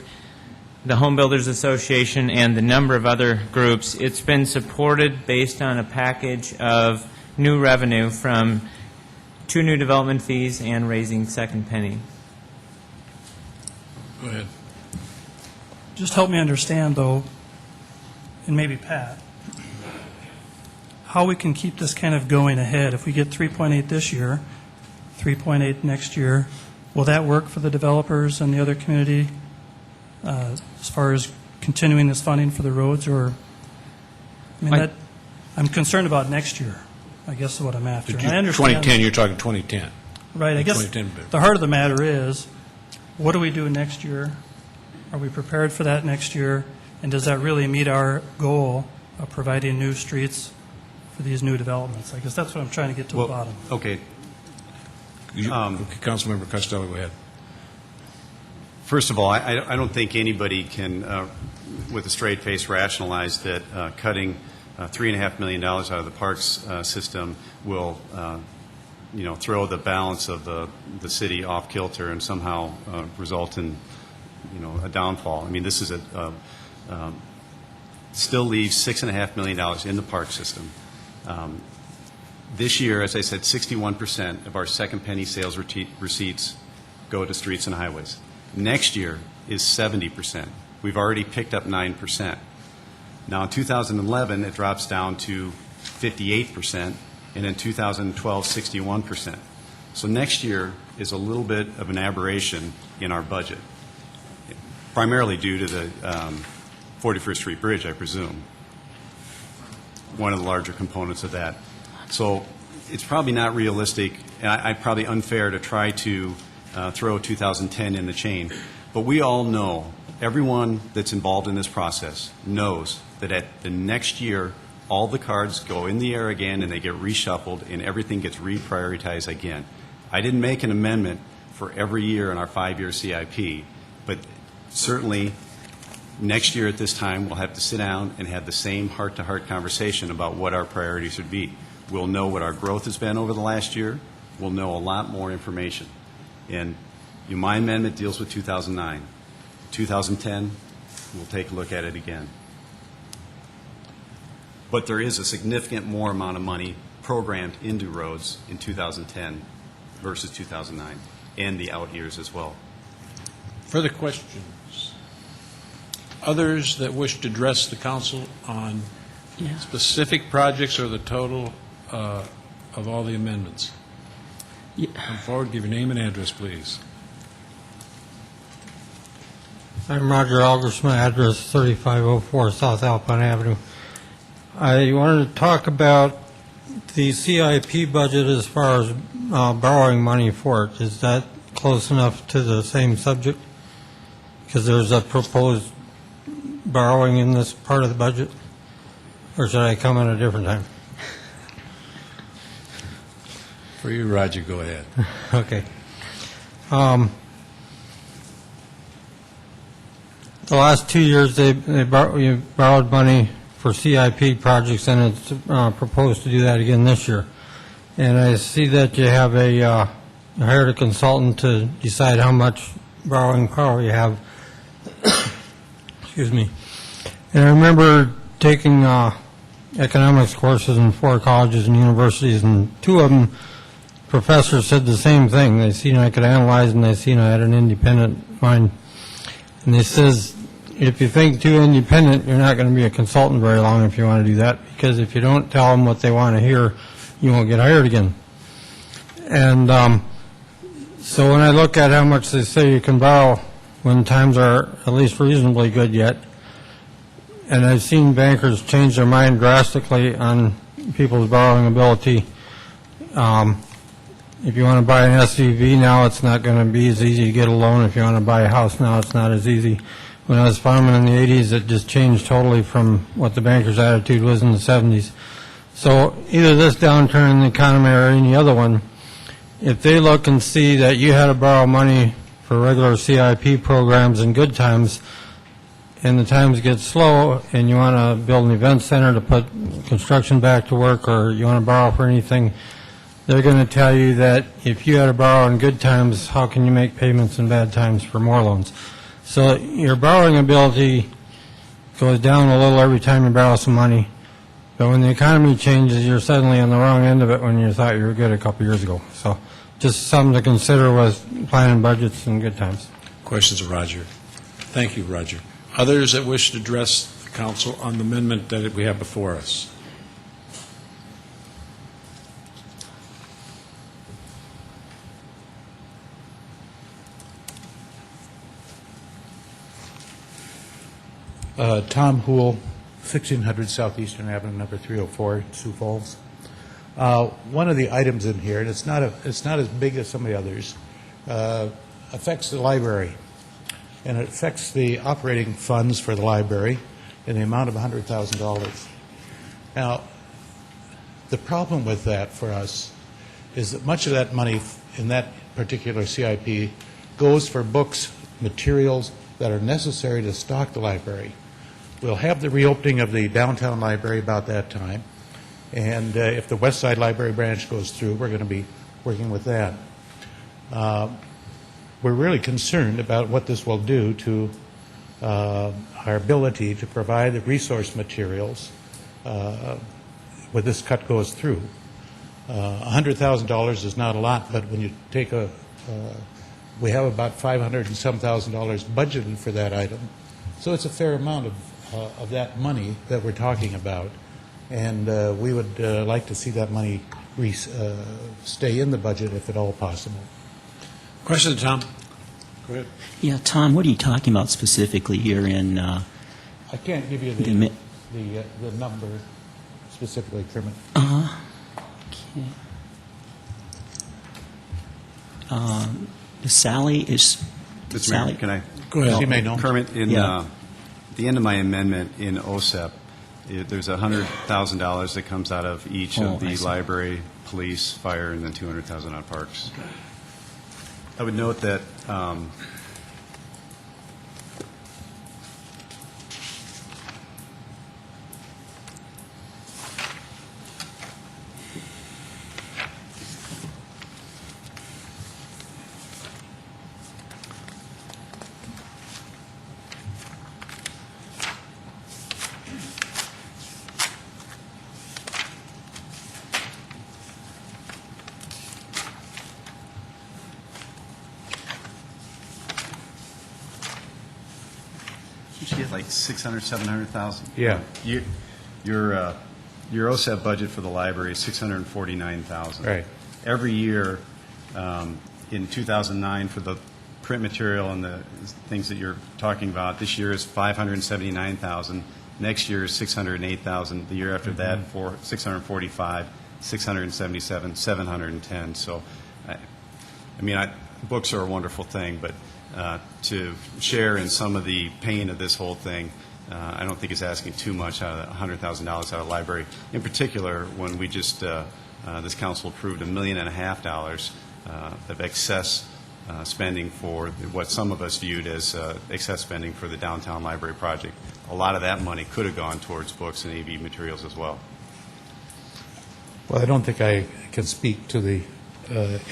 the Home Builders Association, and the number of other groups, it's been supported based on a package of new revenue from 2 new development fees and raising Second Penny. Go ahead. Just help me understand, though, and maybe Pat, how we can keep this kind of going ahead. If we get 3.8 this year, 3.8 next year, will that work for the developers and the other community as far as continuing this funding for the roads? Or, I'm concerned about next year, I guess is what I'm after. I understand 2010, you're talking 2010. Right. I guess the heart of the matter is, what do we do next year? Are we prepared for that next year? And does that really meet our goal of providing new streets for these new developments? I guess that's what I'm trying to get to the bottom. Okay. Councilmember Costello, go ahead. First of all, I don't think anybody can, with a straight face, rationalize that cutting $3.5 million out of the parks system will, throw the balance of the city off kilter and somehow result in, a downfall. I mean, this is still leaves $6.5 million in the park system. This year, as I said, 61% of our second penny sales receipts go to streets and highways. Next year is 70%. We've already picked up 9%. Now, in 2011, it drops down to 58%, and in 2012, 61%. So next year is a little bit of an aberration in our budget, primarily due to the 41st Street Bridge, I presume, one of the larger components of that. So it's probably not realistic, and probably unfair to try to throw 2010 in the chain. But we all know, everyone that's involved in this process knows that at the next year, all the cards go in the air again and they get reshuffled and everything gets reprioritized again. I didn't make an amendment for every year in our 5-year CIP, but certainly next year at this time, we'll have to sit down and have the same heart-to-heart conversation about what our priorities should be. We'll know what our growth has been over the last year. We'll know a lot more information. And my amendment deals with 2009. 2010, we'll take a look at it again. But there is a significant more amount of money programmed into roads in 2010 versus 2009, and the out years as well. Further questions? Others that wish to address the council on specific projects or the total of all the amendments? Come forward, give your name and address, please. I'm Roger Algers, my address 3504 South Alpine Avenue. I wanted to talk about the CIP budget as far as borrowing money for it. Is that close enough to the same subject? Because there's a proposed borrowing in this part of the budget? Or should I come at a different time? For you, Roger, go ahead. Okay. The last 2 years, we borrowed money for CIP projects, and it's proposed to do that again this year. And I see that you have you hired a consultant to decide how much borrowing power you have. Excuse me. And I remember taking economics courses in 4 colleges and universities, and 2 of them, professors said the same thing. They seen I could analyze, and they seen I had an independent mind. And they says, if you think too independent, you're not going to be a consultant very long if you want to do that, because if you don't tell them what they want to hear, you won't get hired again. And so when I look at how much they say you can borrow when times are at least reasonably good yet, and I've seen bankers change their mind drastically on people's borrowing ability. If you want to buy an SUV now, it's not going to be as easy to get a loan. If you want to buy a house now, it's not as easy. When I was farming in the 80s, it just changed totally from what the bankers' attitude was in the 70s. So either this downturn in the economy or any other one, if they look and see that you had to borrow money for regular CIP programs in good times, and the times get slow, and you want to build an event center to put construction back to work, or you want to borrow for anything, they're going to tell you that if you had to borrow in good times, how can you make payments in bad times for more loans? So your borrowing ability goes down a little every time you borrow some money. But when the economy changes, you're suddenly on the wrong end of it when you thought you were good a couple years ago. So just something to consider with planning budgets in good times. Questions of Roger? Thank you, Roger. Others that wish to address the council on the amendment that we have before us? Tom Hool, 1600 Southeastern Avenue, number 304, Sioux Falls. One of the items in here, and it's not as big as some of the others, affects the library, and it affects the operating funds for the library in the amount of $100,000. Now, the problem with that for us is that much of that money in that particular CIP goes for books, materials that are necessary to stock the library. We'll have the reopening of the downtown library about that time, and if the West Side Library branch goes through, we're going to be working with that. We're really concerned about what this will do to our ability to provide the resource materials when this cut goes through. $100,000 is not a lot, but when you take we have about $500,000 and some budgeted for that item, so it's a fair amount of that money that we're talking about, and we would like to see that money stay in the budget if at all possible. Question, Tom? Go ahead. Yeah, Tom, what are you talking about specifically here in... I can't give you the number specifically, Kermit. Okay. Sally is... Mr. Mayor, can I? Go ahead. You may know. Kermit, the end of my amendment in OSEP, there's $100,000 that comes out of each of the library, police, fire, and then $200,000 on parks. I would note that you get like 600, 700,000. Yeah. Your OSEP budget for the library is 649,000. Right. Every year, in 2009, for the print material and the things that you're talking about, this year is 579,000. Next year is 608,000. The year after that, 645, 677, 710. So, books are a wonderful thing, but to share in some of the pain of this whole thing, I don't think it's asking too much out of $100,000 out of the library. In particular, when we just, this council approved $1.5 million of excess spending for what some of us viewed as excess spending for the downtown library project. A lot of that money could have gone towards books and AV materials as well. Well, I don't think I can speak to the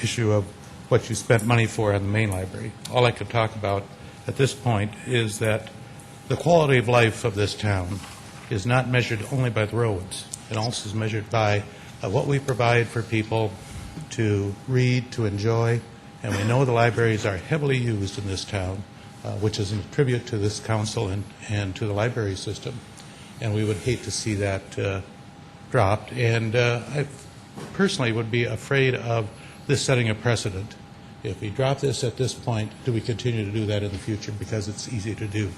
issue of what you spent money for in the main library. All I could talk about at this point is that the quality of life of this town is not measured only by the roads. It also is measured by what we provide for people to read, to enjoy, and we know the libraries are heavily used in this town, which is a tribute to this council and to the library system, and we would hate to see that dropped. And I personally would be afraid of this setting a precedent. If we drop this at this point, do we continue to do that in the future? Because it's easy to do.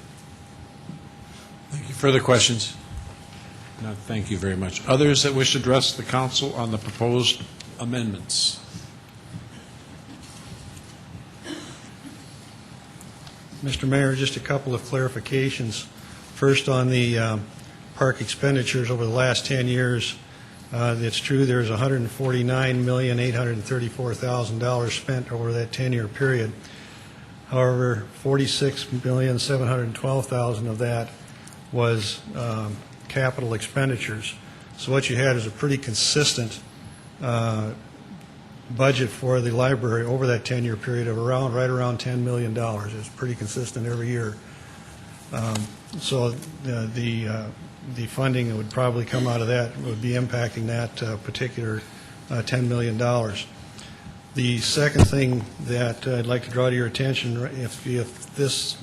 Thank you. Further questions? No, thank you very much. Others that wish to address the council on the proposed amendments? Mr. Mayor, just a couple of clarifications. First, on the park expenditures over the last 10 years, it's true there's $149,834,000 spent over that 10-year period. However, $46,712,000 of that was capital expenditures. So what you had is a pretty consistent budget for the library over that 10-year period of right around $10 million. It's pretty consistent every year. So the funding that would probably come out of that would be impacting that particular $10 million. The second thing that I'd like to draw to your attention, if this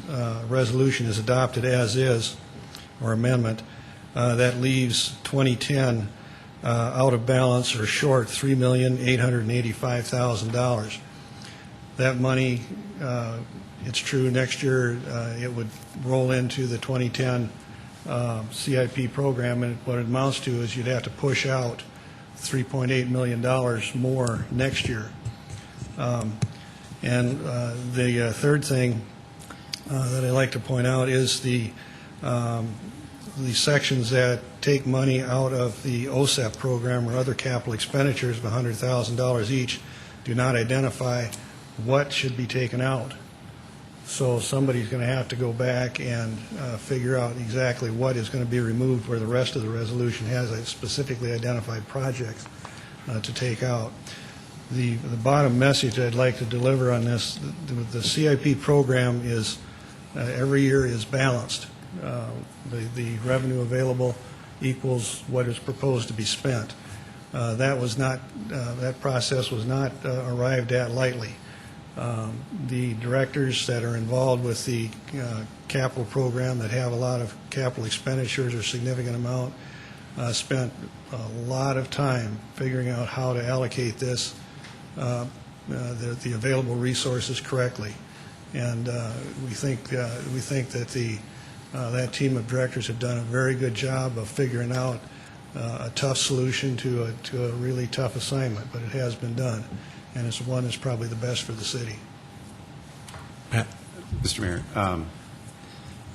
resolution is adopted as is, or amendment, that leaves 2010 out of balance or short $3,885,000. That money, it's true, next year it would roll into the 2010 CIP program, and what it amounts to is you'd have to push out $3.8 million more next year. And the third thing that I'd like to point out is the the sections that take money out of the OSEP program or other capital expenditures of $100,000 each do not identify what should be taken out. So somebody's going to have to go back and figure out exactly what is going to be removed, where the rest of the resolution has specifically identified projects to take out. The bottom message I'd like to deliver on this, the CIP program is, every year is balanced. The revenue available equals what is proposed to be spent. That process was not arrived at lightly. The directors that are involved with the capital program that have a lot of capital expenditures or significant amount spent a lot of time figuring out how to allocate this, the available resources correctly. And we think that that team of directors have done a very good job of figuring out a tough solution to a really tough assignment, but it has been done, and it's one that's probably the best for the city. Pat? Mr. Mayor,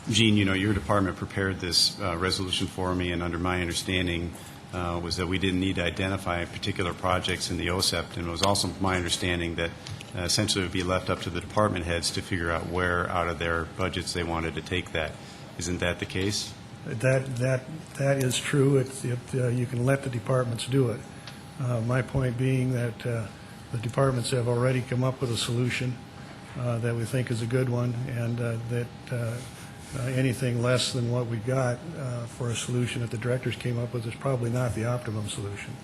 Gene, your department prepared this resolution for me, and under my understanding was that we didn't need to identify particular projects in the OSEP, and it was also my understanding that essentially it would be left up to the department heads to figure out where out of their budgets they wanted to take that. Isn't that the case? That is true. You can let the departments do it. My point being that the departments have already come up with a solution that we think is a good one, and that anything less than what we got for a solution that the directors came up with is probably not the optimum solution.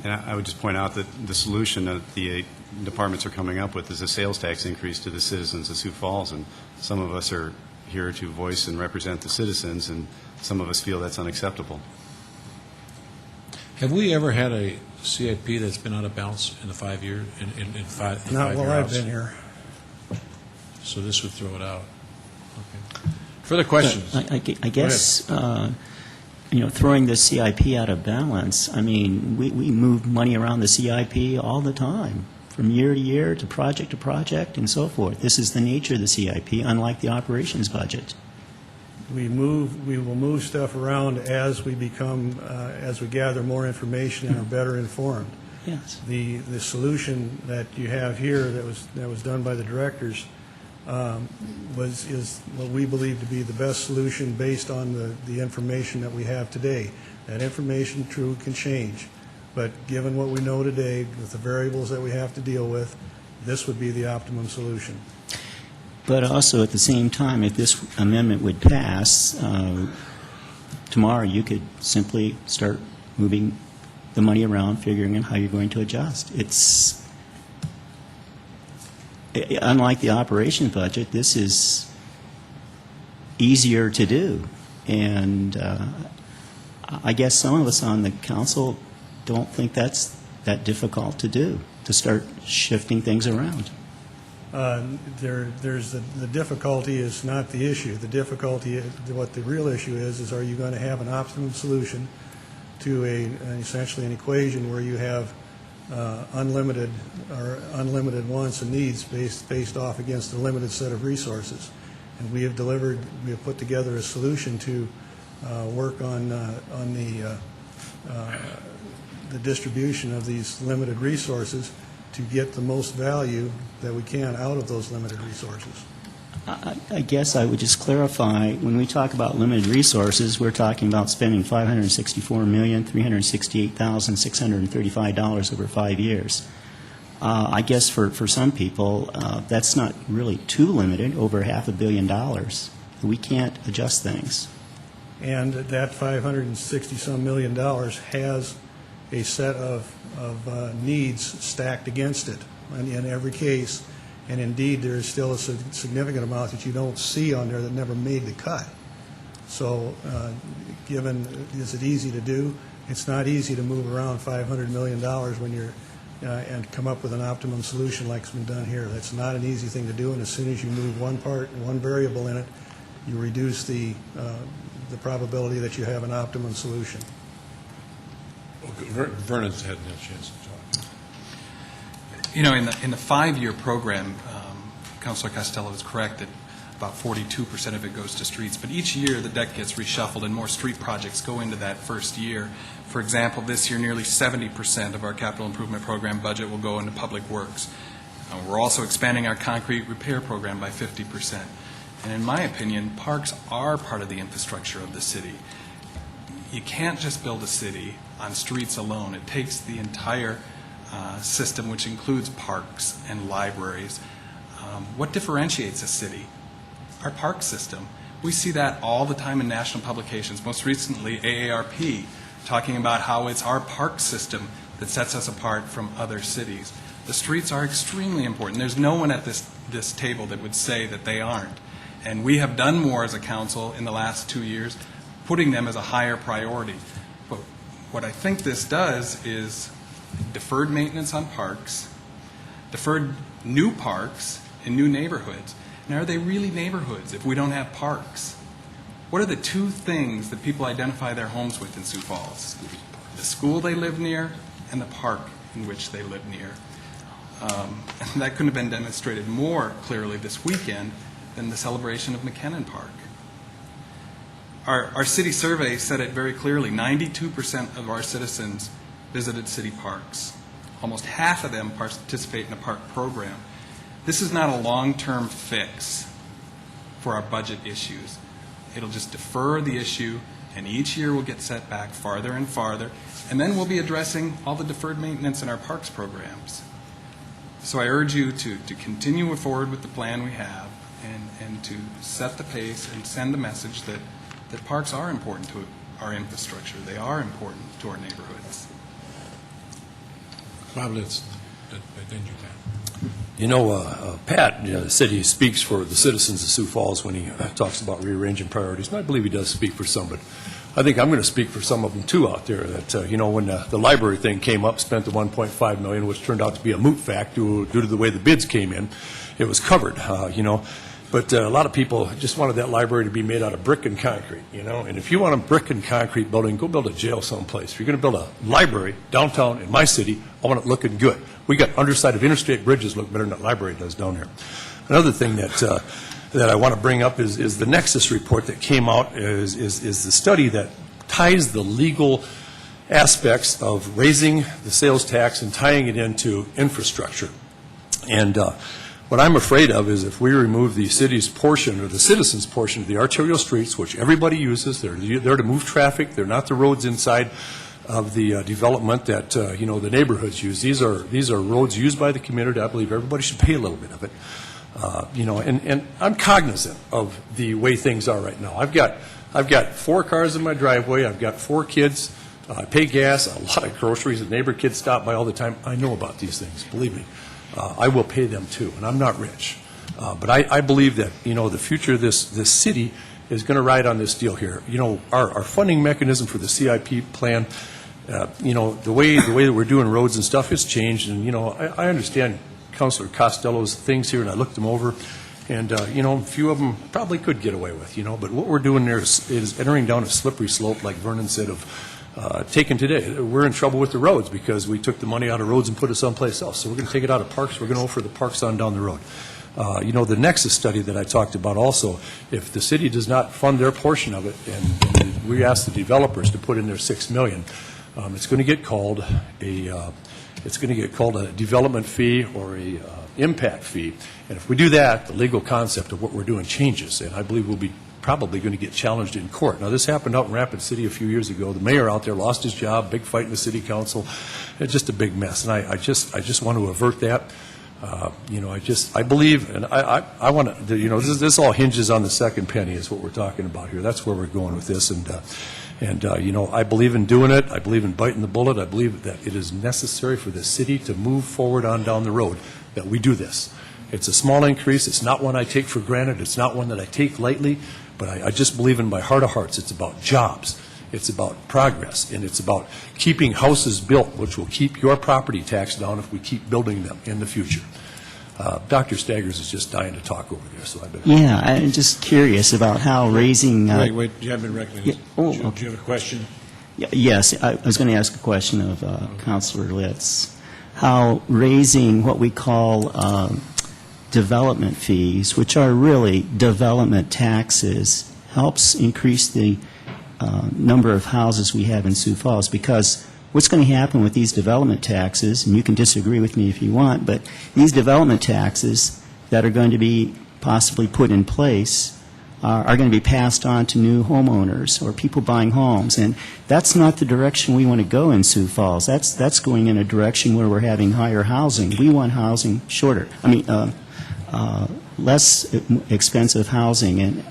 And I would just point out that the solution that the departments are coming up with is a sales tax increase to the citizens of Sioux Falls, and some of us are here to voice and represent the citizens, and some of us feel that's unacceptable. Have we ever had a CIP that's been out of balance in the 5 year, in five Not while I've house? been here. So this would throw it out. Okay. Further questions? I guess, throwing the CIP out of balance, I mean, we move money around the CIP all the time, from year to year, to project, and so forth. This is the nature of the CIP, unlike the operations budget. We will move stuff around as we as we gather more information and are better informed. Yes. The solution that you have here that was done by the directors is what we believe to be the best solution based on the information that we have today. That information, true, can change, but given what we know today, with the variables that we have to deal with, this would be the optimum solution. But also, at the same time, if this amendment would pass, tomorrow you could simply start moving the money around, figuring out how you're going to adjust. It's unlike the operations budget, this is easier to do. And I guess some of us on the council don't think that's that difficult to do, to start shifting things around. The difficulty is not the issue. The difficulty, what the real issue is are you going to have an optimum solution to essentially an equation where you have unlimited wants and needs based off against a limited set of resources. And we have put together a solution to work on the distribution of these limited resources to get the most value that we can out of those limited resources. I guess I would just clarify, when we talk about limited resources, we're talking about spending $564,368,635 over 5 years. I guess for some people, that's not really too limited, over $500 million. We can't adjust things. And that $560-some million has a set of needs stacked against it in every case. And indeed, there is still a significant amount that you don't see on there that never made the cut. So is it easy to do? It's not easy to move around $500 million when you're and come up with an optimum solution like it's been done here. That's not an easy thing to do, and as soon as you move one part, one variable in it, you reduce the probability that you have an optimum solution. Vernon's had no chance to talk. In the 5-year program, Councilor Costello is correct that about 42% of it goes to streets. But each year, the deck gets reshuffled, and more street projects go into that first year. For example, this year, nearly 70% of our capital improvement program budget will go into public works. We're also expanding our concrete repair program by 50%. And in my opinion, parks are part of the infrastructure of the city. You can't just build a city on streets alone. It takes the entire system, which includes parks and libraries. What differentiates a city? Our park system. We see that all the time in national publications, most recently AARP, talking about how it's our park system that sets us apart from other cities. The streets are extremely important. There's no one at this table that would say that they aren't. And we have done more as a council in the last 2 years, putting them as a higher priority. But what I think this does is deferred maintenance on parks, deferred new parks in new neighborhoods. And are they really neighborhoods if we don't have parks? What are the two things that people identify their homes with in Sioux Falls? The school they live near and the park in which they live near. And that couldn't have been demonstrated more clearly this weekend than the celebration of McKinnon Park. Our city survey said it very clearly. 92% of our citizens visited city parks. Almost half of them participate in a park program. This is not a long-term fix for our budget issues. It'll just defer the issue, and each year we'll get set back farther and farther, and then we'll be addressing all the deferred maintenance in our parks programs. So I urge you to continue forward with the plan we have and to set the pace and send the message that parks are important to our infrastructure. They are important to our neighborhoods. Bob, then you can. You know, Pat, the city speaks for the citizens of Sioux Falls when he talks about rearranging priorities, and I believe he does speak for some, but I think I'm going to speak for some of them too out there that, when the library thing came up, spent the $1.5 million, which turned out to be a moot fact due to the way the bids came in. It was covered, But a lot of people just wanted that library to be made out of brick and concrete, And if you want a brick and concrete building, go build a jail someplace. If you're going to build a library downtown in my city, I want it looking good. We got underside of interstate bridges look better than that library does down here. Another thing that I want to bring up is the Nexus report that came out is the study that ties the legal aspects of raising the sales tax and tying it into infrastructure. And what I'm afraid of is if we remove the city's portion or the citizens' portion of the arterial streets, which everybody uses, they're there to move traffic, they're not the roads inside of the development that, the neighborhoods use. These are roads used by the community. I believe everybody should pay a little bit of it. And I'm cognizant of the way things are right now. I've got 4 cars in my driveway. I've got 4 kids. I pay gas, a lot of groceries. The neighbor kids stop by all the time. I know about these things, believe me. I will pay them too, and I'm not rich. But I believe that, the future of this city is going to ride on this deal here. Our funding mechanism for the CIP plan, the way that we're doing roads and stuff has changed. And, I understand Councilor Costello's things here, and I looked them over. And, a few of them probably could get away with, But what we're doing there is entering down a slippery slope, like Vernon said, of taken today. We're in trouble with the roads because we took the money out of roads and put it someplace else. So we're going to take it out of parks. We're going to offer the parks on down the road. The Nexus study that I talked about also, if the city does not fund their portion of it, and we ask the developers to put in their $6 million, it's going to get called a development fee or a impact fee. And if we do that, the legal concept of what we're doing changes, and I believe we'll be probably going to get challenged in court. Now, this happened out in Rapid City a few years ago. The mayor out there lost his job, big fight in the city council. It's just a big mess, and I just want to avert that. I believe, and I want to, this all hinges on the second penny is what we're talking about here. That's where we're going with this, and I believe in doing it. I believe in biting the bullet. I believe that it is necessary for the city to move forward on down the road, that we do this. It's a small increase. It's not one I take for granted. It's not one that I take lightly. But I just believe in my heart of hearts it's about jobs, it's about progress, and it's about keeping houses built, which will keep your property tax down if we keep building them in the future. Dr. Staggers is just dying to talk over there, so I better. Yeah, I'm just curious about how raising... Wait, you haven't been recognized. Do you have a question? Yes, I was going to ask a question of Councilor Litz. How raising what we call development fees, which are really development taxes, helps increase the number of houses we have in Sioux Falls, because what's going to happen with these development taxes, and you can disagree with me if you want, but these development taxes that are going to be possibly put in place are going to be passed on to new homeowners or people buying homes, and that's not the direction we want to go in Sioux Falls. That's going in a direction where we're having higher housing. We want housing less expensive housing, and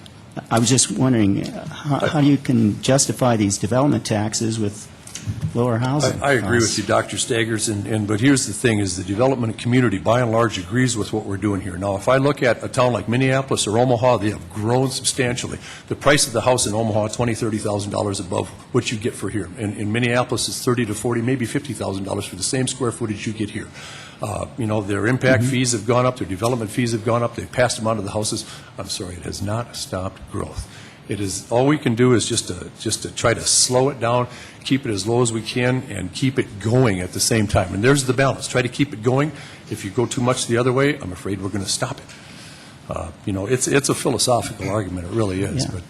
I was just wondering how you can justify these development taxes with lower housing I agree costs. with you, Dr. Staggers, but here's the thing, is the development community, by and large, agrees with what we're doing here. Now, if I look at a town like Minneapolis or Omaha, they have grown substantially. The price of the house in Omaha, $20,000, $30,000 above what you get for here. In Minneapolis, it's $30,000 to $40,000, maybe $50,000 for the same square footage you get here. Their impact fees have gone up, their development fees have gone up, they've passed them on to the houses. I'm sorry, it has not stopped growth. It is, all we can do is just to try to slow it down, keep it as low as we can, and keep it going at the same time. And there's the balance. Try to keep it going. If you go too much the other way, I'm afraid we're going to stop it. It's a philosophical argument. It really is. Yeah.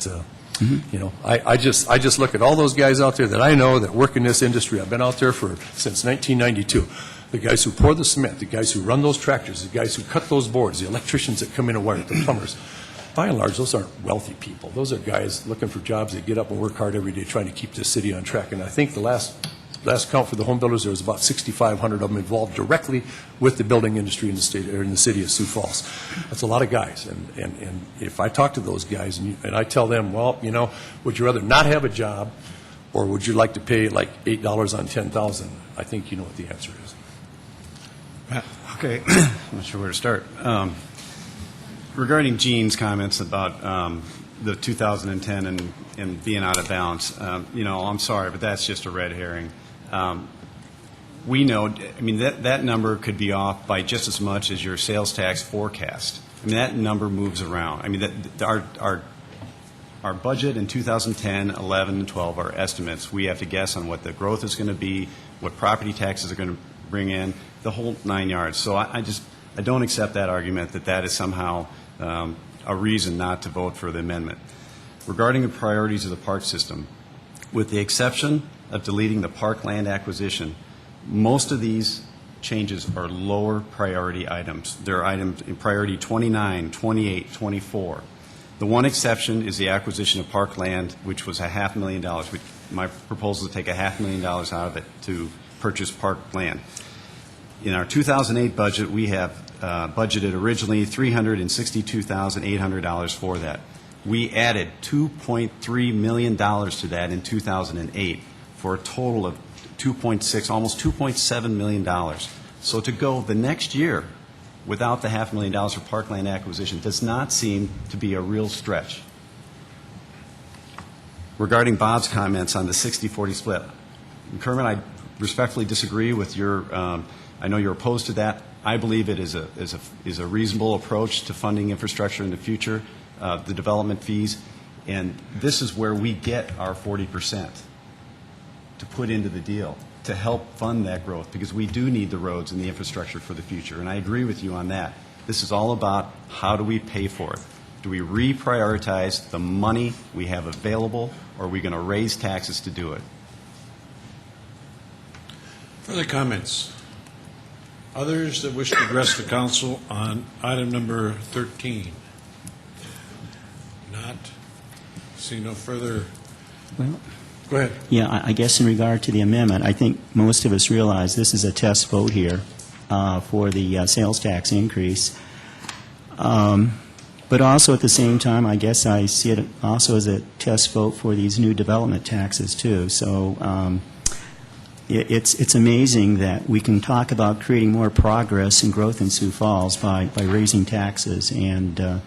But I just look at all those guys out there that I know that work in this industry. I've been out there since 1992. The guys who pour the cement, the guys who run those tractors, the guys who cut those boards, the electricians that come in and wire it, the plumbers. By and large, those aren't wealthy people. Those are guys looking for jobs that get up and work hard every day trying to keep this city on track. And I think the last count for the home builders, there was about 6,500 of them involved directly with the building industry in the state or in the city of Sioux Falls. That's a lot of guys. And if I talk to those guys and I tell them, well, would you rather not have a job, or would you like to pay like $8 on 10,000? I think you know what the answer is. Okay, I'm not sure where to start. Regarding Gene's comments about the 2010 and being out of balance, I'm sorry, but that's just a red herring. We know, that number could be off by just as much as your sales tax forecast. That number moves around. Our budget in 2010, 11, and 12 are estimates. We have to guess on what the growth is going to be, what property taxes are going to bring in, the whole 9 yards. So I don't accept that argument that is somehow a reason not to vote for the amendment. Regarding the priorities of the park system, with the exception of deleting the parkland acquisition, most of these changes are lower priority items. They're items in priority 29, 28, 24. The one exception is the acquisition of parkland, which was $500,000. My proposal is to take $500,000 out of it to purchase parkland. In our 2008 budget, we have budgeted originally $362,800 for that. We added $2.3 million to that in 2008 for a total of almost $2.7 million. So to go the next year without the $500,000 for parkland acquisition does not seem to be a real stretch. Regarding Bob's comments on the 60-40 split, Kermit, I respectfully disagree with your. I know you're opposed to that. I believe it is a reasonable approach to funding infrastructure in the future, the development fees, and this is where we get our 40% to put into the deal to help fund that growth, because we do need the roads and the infrastructure for the future, and I agree with you on that. This is all about how do we pay for it. Do we reprioritize the money we have available, or are we going to raise taxes to do it? Further comments? Others that wish to address the council on item number 13? Not? See no further. Well, go ahead. Yeah, I guess in regard to the amendment, I think most of us realize this is a test vote here for the sales tax increase. But also at the same time, I guess I see it also as a test vote for these new development taxes too. So it's amazing that we can talk about creating more progress and growth in Sioux Falls by raising taxes. And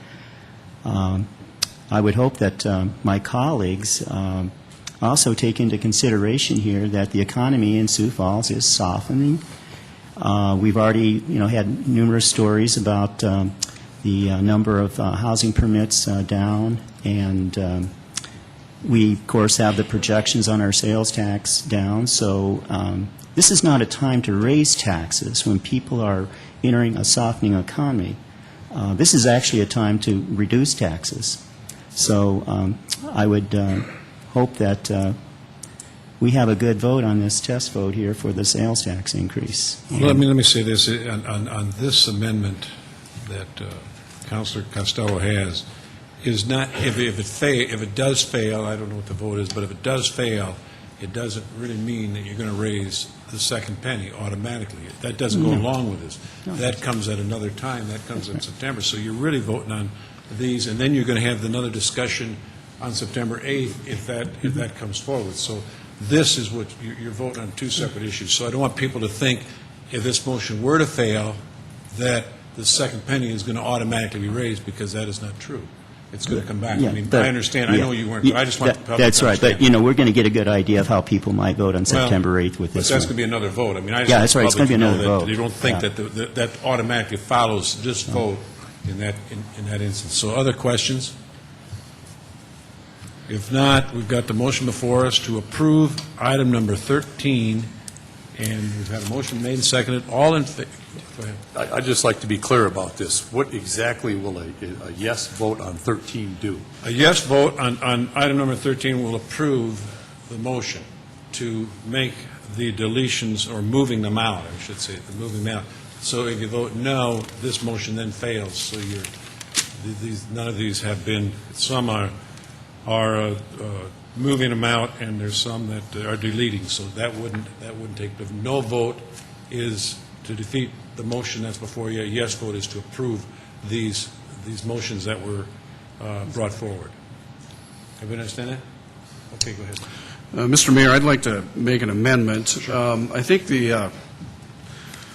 I would hope that my colleagues also take into consideration here that the economy in Sioux Falls is softening. We've already, had numerous stories about the number of housing permits down, and we, of course, have the projections on our sales tax down. So this is not a time to raise taxes when people are entering a softening economy. This is actually a time to reduce taxes. So I would hope that we have a good vote on this test vote here for the sales tax increase. Let me say this, on this amendment that Councilor Costello has, is not, if it does fail, I don't know what the vote is, but if it does fail, it doesn't really mean that you're going to raise the second penny automatically. That doesn't go along with this. No. That comes at another time. That comes in September. So you're really voting on these, and then you're going to have another discussion on September 8th if that comes forward. So this is what you're voting on, two separate issues. So I don't want people to think if this motion were to fail that the second penny is going to automatically be raised, because that is not true. It's going to come back. Yeah, I mean, but- I understand. I know you weren't, but I just want the public That's to right, understand. but, we're going to get a good idea of how people might vote on September 8th with this But that's one. going to be another vote. I mean, I just Yeah, want that's the right. It's public gonna be to know another that vote. you don't think Yeah. that automatically follows this vote in that instance. So other questions? If not, we've got the motion before us to approve item number 13, and we've had a motion made and seconded. All in favor? Go ahead. I'd just like to be clear about this. What exactly will a yes vote on 13 do? A yes vote on item number 13 will approve the motion to make the deletions, or moving them out, I should say, moving them out. So if you vote no, this motion then fails. So none of these have been, some are moving them out, and there's some that are deleting. So that wouldn't take, the no vote is to defeat the motion that's before you. A yes vote is to approve these motions that were brought forward. Everybody understand that? Okay, go ahead. Mr. Mayor, I'd like to make an amendment. I think the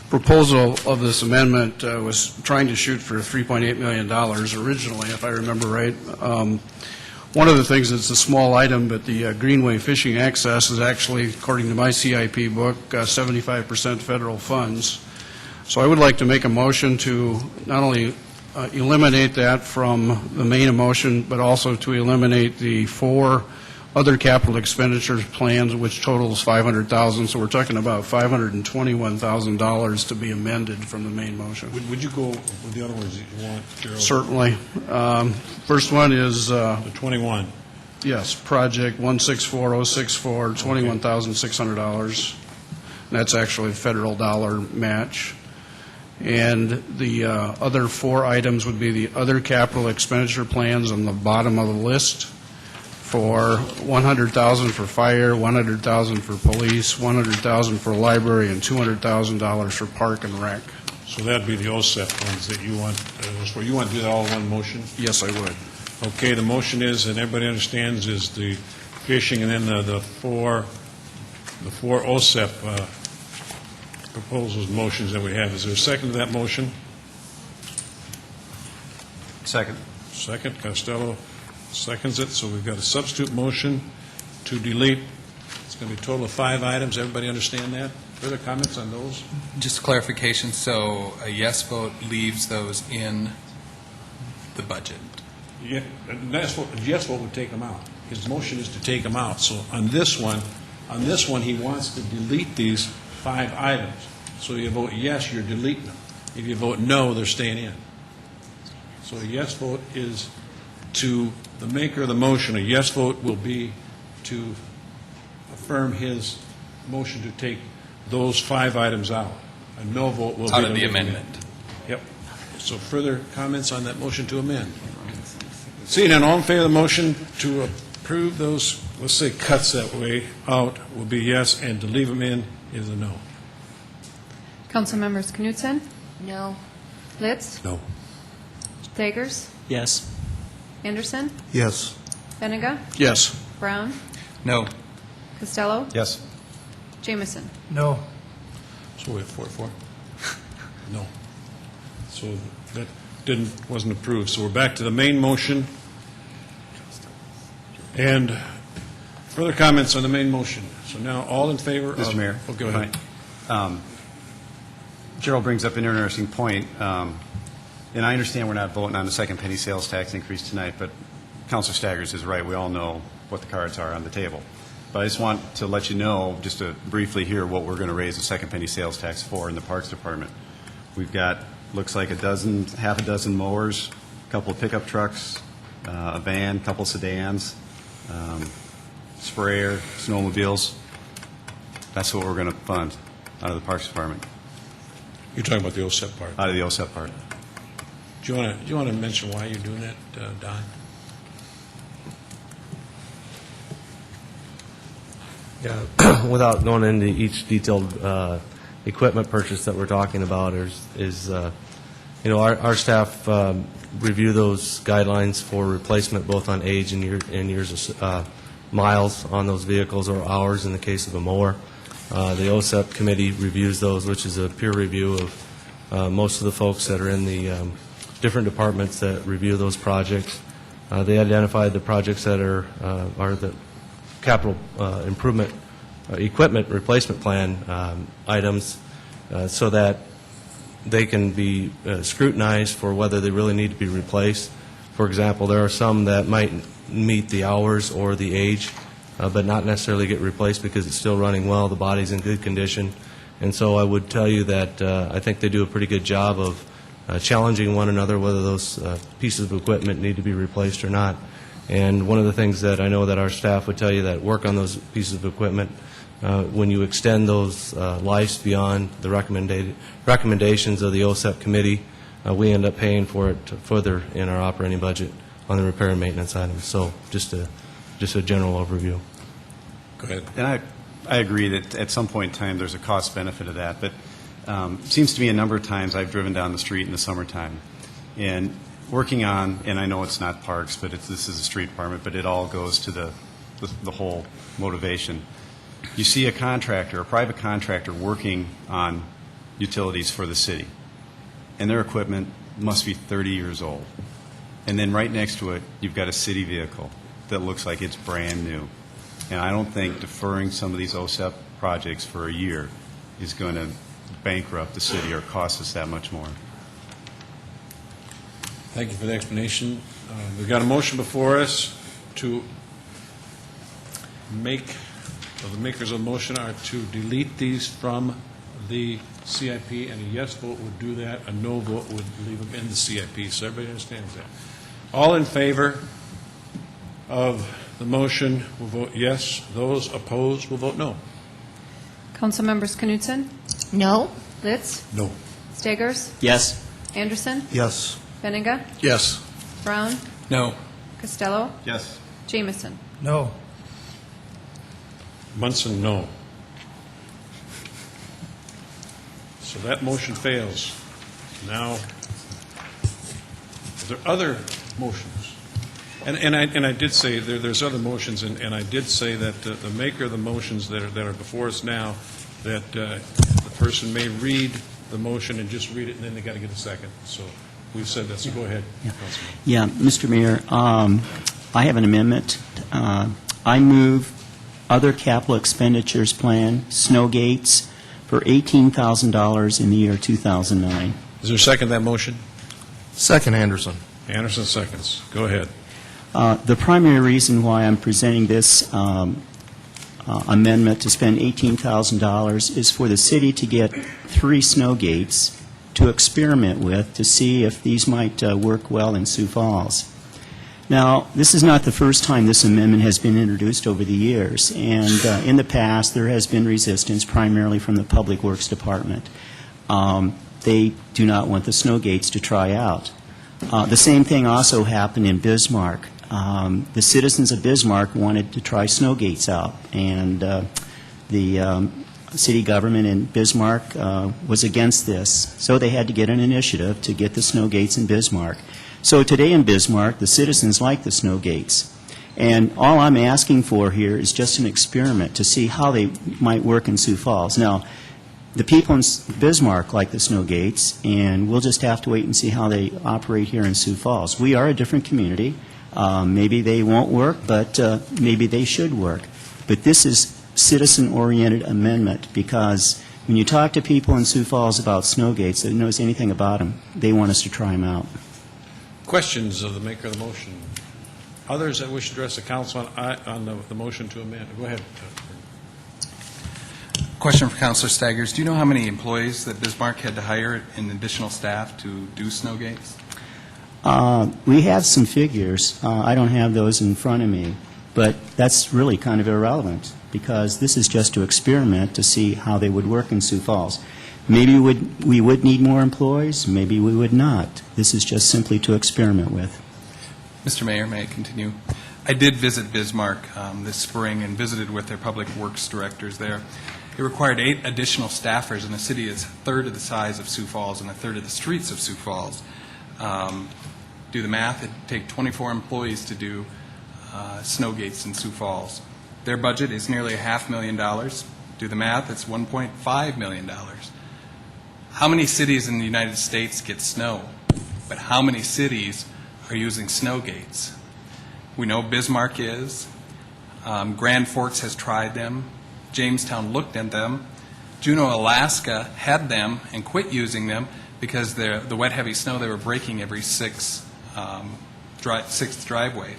proposal of this amendment was trying to shoot for $3.8 million originally, if I remember right. One of the things, it's a small item, but the Greenway fishing access is actually, according to my CIP book, 75% federal funds. So I would like to make a motion to not only eliminate that from the main motion, but also to eliminate the 4 other capital expenditures plans, which totals $500,000. So we're talking about $521,000 to be amended from the main motion. Would you go with the other ones that you want, Gerald? Certainly. First one is The 21. yes, project 164064, $21,600. That's actually a federal dollar match. And the other 4 items would be the other capital expenditure plans on the bottom of the list, for $100,000 for fire, $100,000 for police, $100,000 for library, and $200,000 for park and rec. So that'd be the OSEP ones that you want, you want to do that all in one motion? Yes, I would. Okay, the motion is, and everybody understands, is the fishing, and then the four OSEP proposals, motions that we have. Is there a second to that motion? Second. Second, Costello seconds it, so we've got a substitute motion to delete. It's going to be a total of 5 items. Everybody understand that? Further comments on those? Just clarification, so a yes vote leaves those in the budget? Yeah, yes vote would take them out. His motion is to take them out. So on this one, he wants to delete these 5 items. So you vote yes, you're deleting them. If you vote no, they're staying in. So a yes vote is to the maker of the motion. A yes vote will be to affirm his motion to take those 5 items out. A no vote will be Out of to the leave them in. amendment. Yep. So further comments on that motion to amend? Seeing none, all in favor of the motion to approve those, let's say cuts that way out, will be yes, and to leave them in is a no. Council members Knutson? No. Litz? No. Thagers? Yes. Anderson? Yes. Benega? Yes. Brown? No. Costello? Yes. Jamison? No. So we have 4-4? No. So that wasn't approved. So we're back to the main motion. And further comments on the main motion. So now, all in favor of... Mr. Mayor? Oh, go ahead. Gerald brings up an interesting point, and I understand we're not voting on the second penny sales tax increase tonight, but Councilor Staggers is right. We all know what the cards are on the table. But I just want to let you know, just to briefly hear what we're going to raise the second penny sales tax for in the Parks Department. We've got Looks like half a dozen mowers, a couple of pickup trucks, a van, a couple sedans, sprayer, snowmobiles. That's what we're going to fund out of the Parks Department. You're talking about the OSEP part. Out of the OSEP part. Do you want to mention why you're doing that, Don? Yeah, without going into each detailed equipment purchase that we're talking about, our staff review those guidelines for replacement both on age and years of miles on those vehicles or hours in the case of a mower. The OSEP committee reviews those, which is a peer review of most of the folks that are in the different departments that review those projects. They identified the projects that are the capital improvement equipment replacement plan items so that they can be scrutinized for whether they really need to be replaced. For example, there are some that might meet the hours or the age, but not necessarily get replaced because it's still running well, the body's in good condition. And so I would tell you that I think they do a pretty good job of challenging one another whether those pieces of equipment need to be replaced or not. And one of the things that I know that our staff would tell you that work on those pieces of equipment, when you extend those lives beyond the recommendations of the OSEP committee, we end up paying for it further in our operating budget on the repair and maintenance items. So just a general overview. Go ahead. And I agree that at some point in time there's a cost benefit of that, but it seems to me a number of times I've driven down the street in the summertime and working on, and I know it's not parks, but this is a street department, but it all goes to the whole motivation. You see a contractor, a private contractor working on utilities for the city, and their equipment must be 30 years old. And then right next to it, you've got a city vehicle that looks like it's brand new. And I don't think deferring some of these OSEP projects for a year is going to bankrupt the city or cost us that much more. Thank you for the explanation. We've got a motion before us to the makers of the motion are to delete these from the CIP, and a yes vote would do that, a no vote would leave them in the CIP. So everybody understands that. All in favor of the motion will vote yes. Those opposed will vote no. Council members Knutson? No. Litz? No. Stegers? Yes. Anderson? Yes. Benninga? Yes. Brown? No. Costello? Yes. Jameson? No. Munson, no. So that motion fails. Now, are there other motions? And I did say there's other motions, and I did say that the maker of the motions that are before us now, that the person may read the motion and just read it, and then they got to get a second. So we've said that. So go ahead, Councilman. Yeah, Mr. Mayor, I have an amendment. I move other capital expenditures plan, snow gates, for $18,000 in the year 2009. Is there a second to that motion? Second, Anderson. Anderson seconds. Go ahead. The primary reason why I'm presenting this amendment to spend $18,000 is for the city to get 3 snow gates to experiment with to see if these might work well in Sioux Falls. Now, this is not the first time this amendment has been introduced over the years, and in the past there has been resistance primarily from the Public Works Department. They do not want the snow gates to try out. The same thing also happened in Bismarck. The citizens of Bismarck wanted to try snow gates out, and the city government in Bismarck was against this, so they had to get an initiative to get the snow gates in Bismarck. So today in Bismarck, the citizens like the snow gates. And all I'm asking for here is just an experiment to see how they might work in Sioux Falls. Now, the people in Bismarck like the snow gates, and we'll just have to wait and see how they operate here in Sioux Falls. We are a different community. Maybe they won't work, but maybe they should work. But this is citizen-oriented amendment, because when you talk to people in Sioux Falls about snow gates that knows anything about them, they want us to try them out. Questions of the maker of the motion? Others that wish to address the council on the motion to amend? Go ahead. Question for Councilor Staggers. Do you know how many employees that Bismarck had to hire in additional staff to do snow gates? We have some figures. I don't have those in front of me, but that's really kind of irrelevant because this is just to experiment to see how they would work in Sioux Falls. Maybe we would need more employees, maybe we would not. This is just simply to experiment with. Mr. Mayor, may I continue? I did visit Bismarck this spring and visited with their public works directors there. It required 8 additional staffers, and the city is a third of the size of Sioux Falls and a third of the streets of Sioux Falls. Do the math, it'd take 24 employees to do snow gates in Sioux Falls. Their budget is nearly $500,000. Do the math, it's $1.5 million. How many cities in the United States get snow? But how many cities are using snow gates? We know Bismarck is. Grand Forks has tried them. Jamestown looked at them. Juneau, Alaska had them and quit using them because the wet, heavy snow they were breaking every sixth driveway.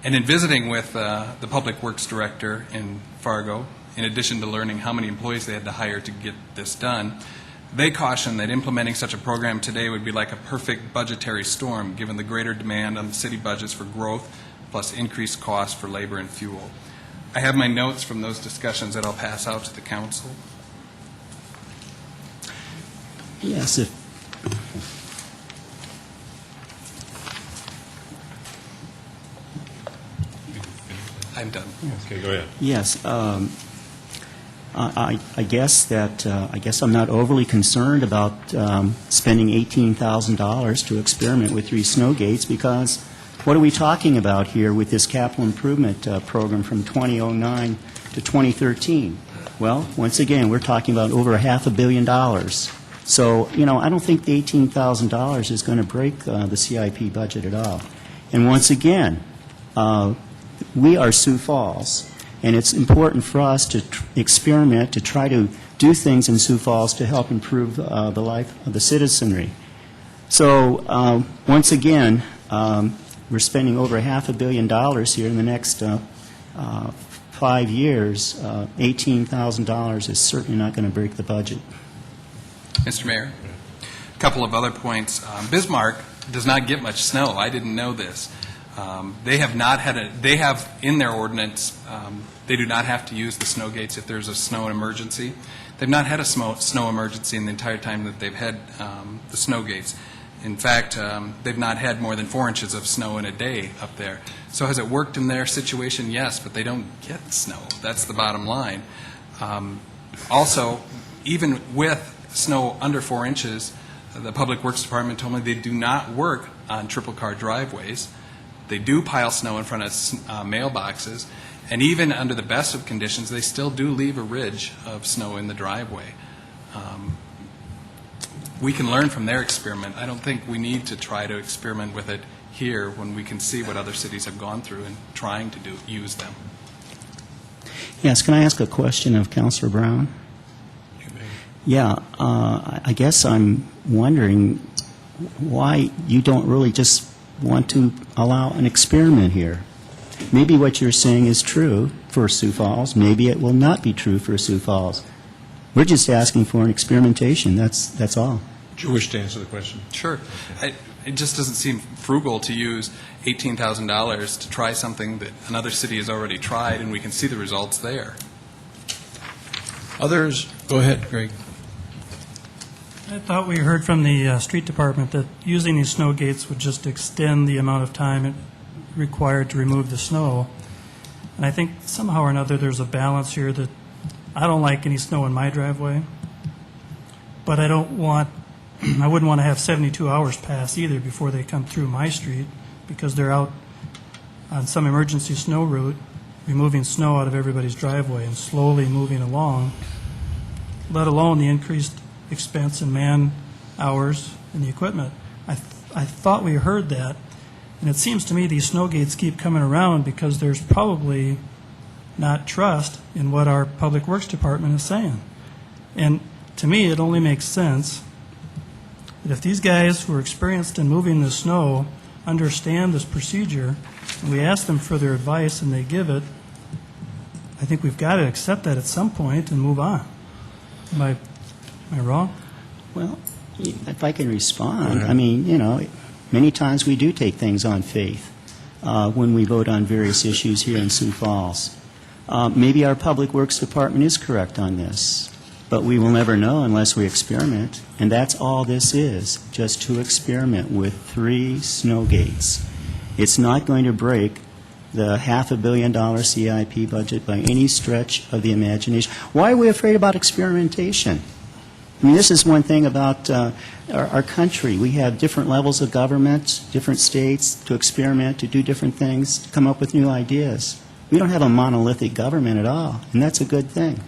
And in visiting with the Public Works Director in Fargo, in addition to learning how many employees they had to hire to get this done, they cautioned that implementing such a program today would be like a perfect budgetary storm, given the greater demand on the city budgets for growth, plus increased costs for labor and fuel. I have my notes from those discussions that I'll pass out to the council. Yes, I'm done. Okay, go ahead. Yes. I guess that I guess I'm not overly concerned about spending $18,000 to experiment with 3 snow gates because what are we talking about here with this capital improvement program from 2009 to 2013? Well, once again, we're talking about over $500 million. So, I don't think the $18,000 is going to break the CIP budget at all. And once again, we are Sioux Falls, and it's important for us to experiment, to try to do things in Sioux Falls to help improve the life of the citizenry. So, once again, we're spending over $500 million here in the next 5 years. $18,000 is certainly not going to break the budget. Mr. Mayor, a couple of other points. Bismarck does not get much snow. I didn't know this. They have not had they have in their ordinance, they do not have to use the snow gates if there's a snow emergency. They've not had a snow emergency in the entire time that they've had the snow gates. In fact, they've not had more than 4 inches of snow in a day up there. So has it worked in their situation? Yes, but they don't get snow. That's the bottom line. Also, even with snow under 4 inches, the Public Works Department told me they do not work on triple-car driveways. They do pile snow in front of mailboxes, and even under the best of conditions, they still do leave a ridge of snow in the driveway. We can learn from their experiment. I don't think we need to try to experiment with it here when we can see what other cities have gone through in trying to use them. Yes, can I ask a question of Councilor Brown? Yeah, I guess I'm wondering why you don't really just want to allow an experiment here. Maybe what you're saying is true for Sioux Falls. Maybe it will not be true for Sioux Falls. We're just asking for an experimentation. That's all. Do you wish to answer the question? Sure. It just doesn't seem frugal to use $18,000 to try something that another city has already tried, and we can see the results there. Others? Go ahead, Greg. I thought we heard from the street department that using these snow gates would just extend the amount of time it required to remove the snow. And I think somehow or another there's a balance here that I don't like any snow in my driveway, but I wouldn't want to have 72 hours pass either before they come through my street because they're out on some emergency snow route removing snow out of everybody's driveway and slowly moving along, let alone the increased expense in man hours and the equipment. I thought we heard that, and it seems to me these snow gates keep coming around because there's probably not trust in what our Public Works Department is saying. And to me, it only makes sense that if these guys who are experienced in moving the snow understand this procedure, and we ask them for their advice and they give it, I think we've got to accept that at some point and move on. Am I wrong? Well, if I can respond, I mean, many times we do take things on faith when we vote on various issues here in Sioux Falls. Maybe our Public Works Department is correct on this, but we will never know unless we experiment, and that's all this is, just to experiment with 3 snow gates. It's not going to break the $500 million CIP budget by any stretch of the imagination. Why are we afraid about experimentation? I mean, this is one thing about our country. We have different levels of government, different states to experiment, to do different things, to come up with new ideas. We don't have a monolithic government at all, and that's a good thing.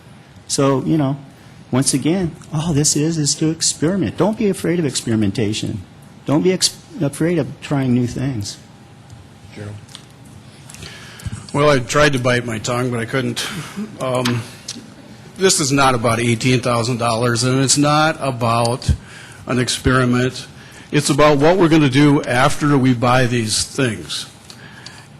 So, once again, all this is to experiment. Don't be afraid of experimentation. Don't be afraid of trying new things. Gerald? Well, I tried to bite my tongue, but I couldn't. This is not about $18,000, and it's not about an experiment. It's about what we're going to do after we buy these things.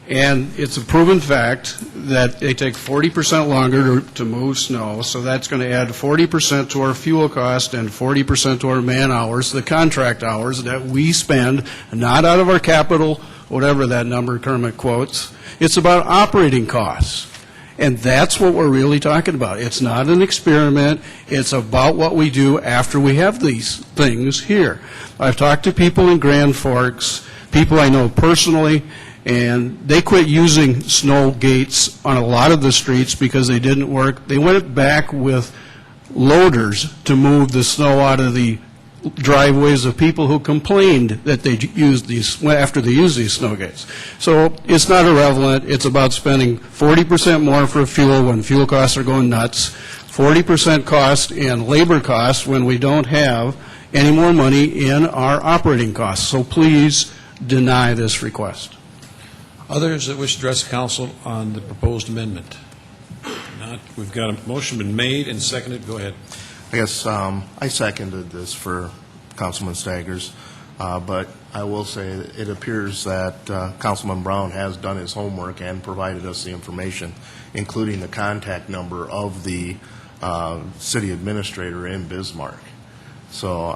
And it's a proven fact that they take 40% longer to move snow, so that's going to add 40% to our fuel cost and 40% to our man hours, the contract hours that we spend, not out of our capital, whatever that number Kermit quotes. It's about operating costs. And that's what we're really talking about. It's not an experiment. It's about what we do after we have these things here. I've talked to people in Grand Forks, people I know personally, and they quit using snow gates on a lot of the streets because they didn't work. They went back with loaders to move the snow out of the driveways of people who complained that they used these after they used these snow gates. So it's not irrelevant. It's about spending 40% more for fuel when fuel costs are going nuts, 40% cost in labor costs when we don't have any more money in our operating costs. So please deny this request. Others that wish to address the council on the proposed amendment? Not. We've got a motion been made and seconded. Go ahead. I guess I seconded this for Councilman Staggers, but I will say that it appears that Councilman Brown has done his homework and provided us the information, including the contact number of the city administrator in Bismarck. So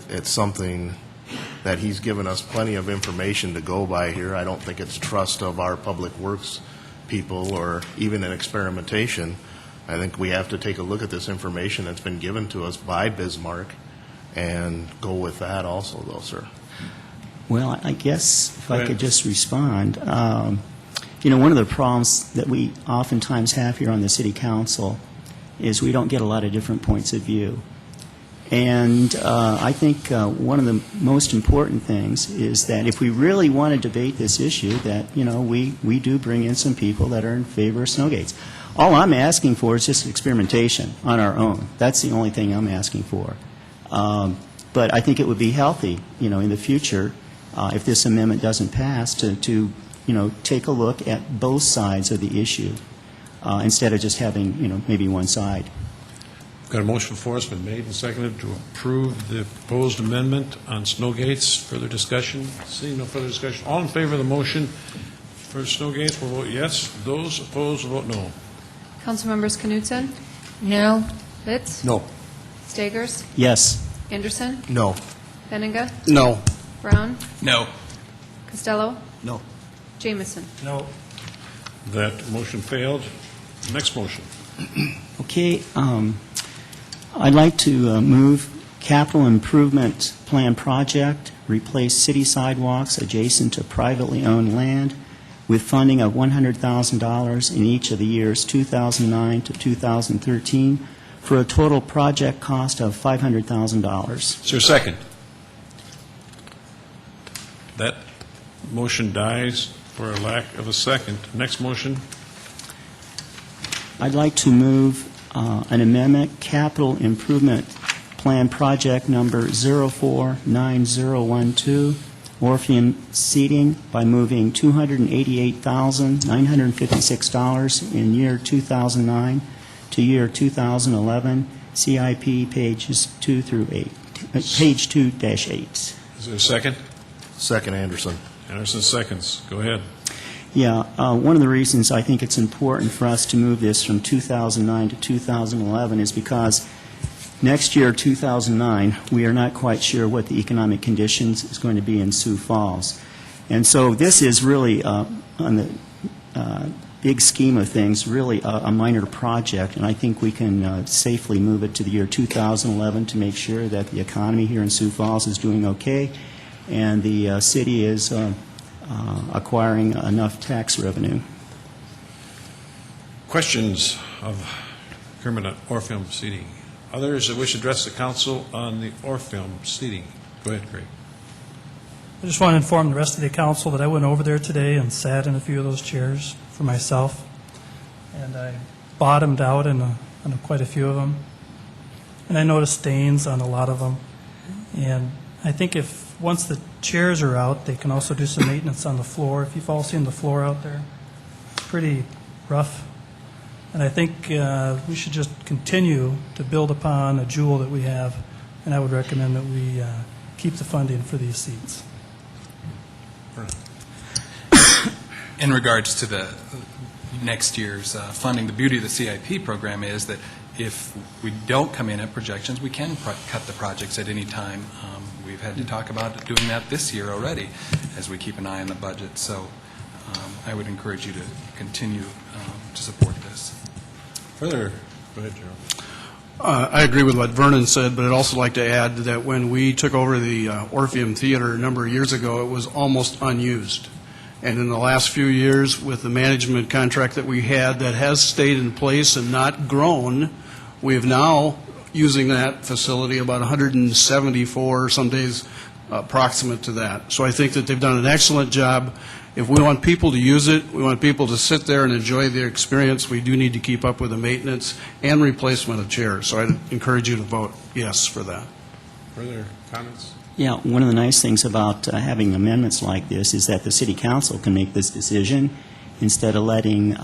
it's something that he's given us plenty of information to go by here. I don't think it's trust of our public works people or even an experimentation. I think we have to take a look at this information that's been given to us by Bismarck and go with that also, though, sir. Well, I guess if I could just respond. One of the problems that we oftentimes have here on the City Council is we don't get a lot of different points of view. And I think one of the most important things is that if we really want to debate this issue, that, we do bring in some people that are in favor of snow gates. All I'm asking for is just experimentation on our own. That's the only thing I'm asking for. But I think it would be healthy, in the future, if this amendment doesn't pass, to take a look at both sides of the issue instead of just having, maybe one side. We've got a motion before us, been made and seconded to approve the proposed amendment on snow gates. Further discussion? Seeing no further discussion. All in favor of the motion for snow gates will vote yes. Those opposed will vote no. Councilmembers Knutson? No. Litz? No. Stagers? Yes. Anderson? No. Benninga? No. Brown? No. Costello? No. Jamison? No. That motion failed. Next motion. Okay. I'd like to move capital improvement plan project, replace city sidewalks adjacent to privately owned land with funding of $100,000 in each of the years 2009 to 2013 for a total project cost of $500,000. Is there a second? That motion dies for a lack of a second. Next motion. I'd like to move an amendment, capital improvement plan project number 049012, Orpheum Seating, by moving $288,956 in year 2009 to year 2011, CIP pages 2 through 8, page 2-8. Is there a second? Second, Anderson. Anderson seconds. Go ahead. Yeah, one of the reasons I think it's important for us to move this from 2009 to 2011 is because next year, 2009, we are not quite sure what the economic conditions is going to be in Sioux Falls. And so this is really, on the big scheme of things, really a minor project, and I think we can safely move it to the year 2011 to make sure that the economy here in Sioux Falls is doing okay, and the city is acquiring enough tax revenue. Questions of permanent Orpheum seating? Others that wish to address the council on the Orpheum seating? Go ahead, Craig. I just want to inform the rest of the council that I went over there today and sat in a few of those chairs for myself, and I bottomed out on quite a few of them, and I noticed stains on a lot of them. And I think if once the chairs are out, they can also do some maintenance on the floor. If you've all seen the floor out there, it's pretty rough. And I think we should just continue to build upon a jewel that we have, and I would recommend that we keep the funding for these seats. In regards to the next year's funding, the beauty of the CIP program is that if we don't come in at projections, we can cut the projects at any time. We've had to talk about doing that this year already as we keep an eye on the budget. So I would encourage you to continue to support this. Further, go ahead, Gerald. I agree with what Vernon said, but I'd also like to add that when we took over the Orpheum Theater a number of years ago, it was almost unused. And in the last few years, with the management contract that we had that has stayed in place and not grown, we have now, using that facility, about 174, some days approximate to that. So I think that they've done an excellent job. If we want people to use it, we want people to sit there and enjoy their experience, we do need to keep up with the maintenance and replacement of chairs. So I'd encourage you to vote yes for that. Further comments? Yeah, one of the nice things about having amendments like this is that the city council can make this decision instead of letting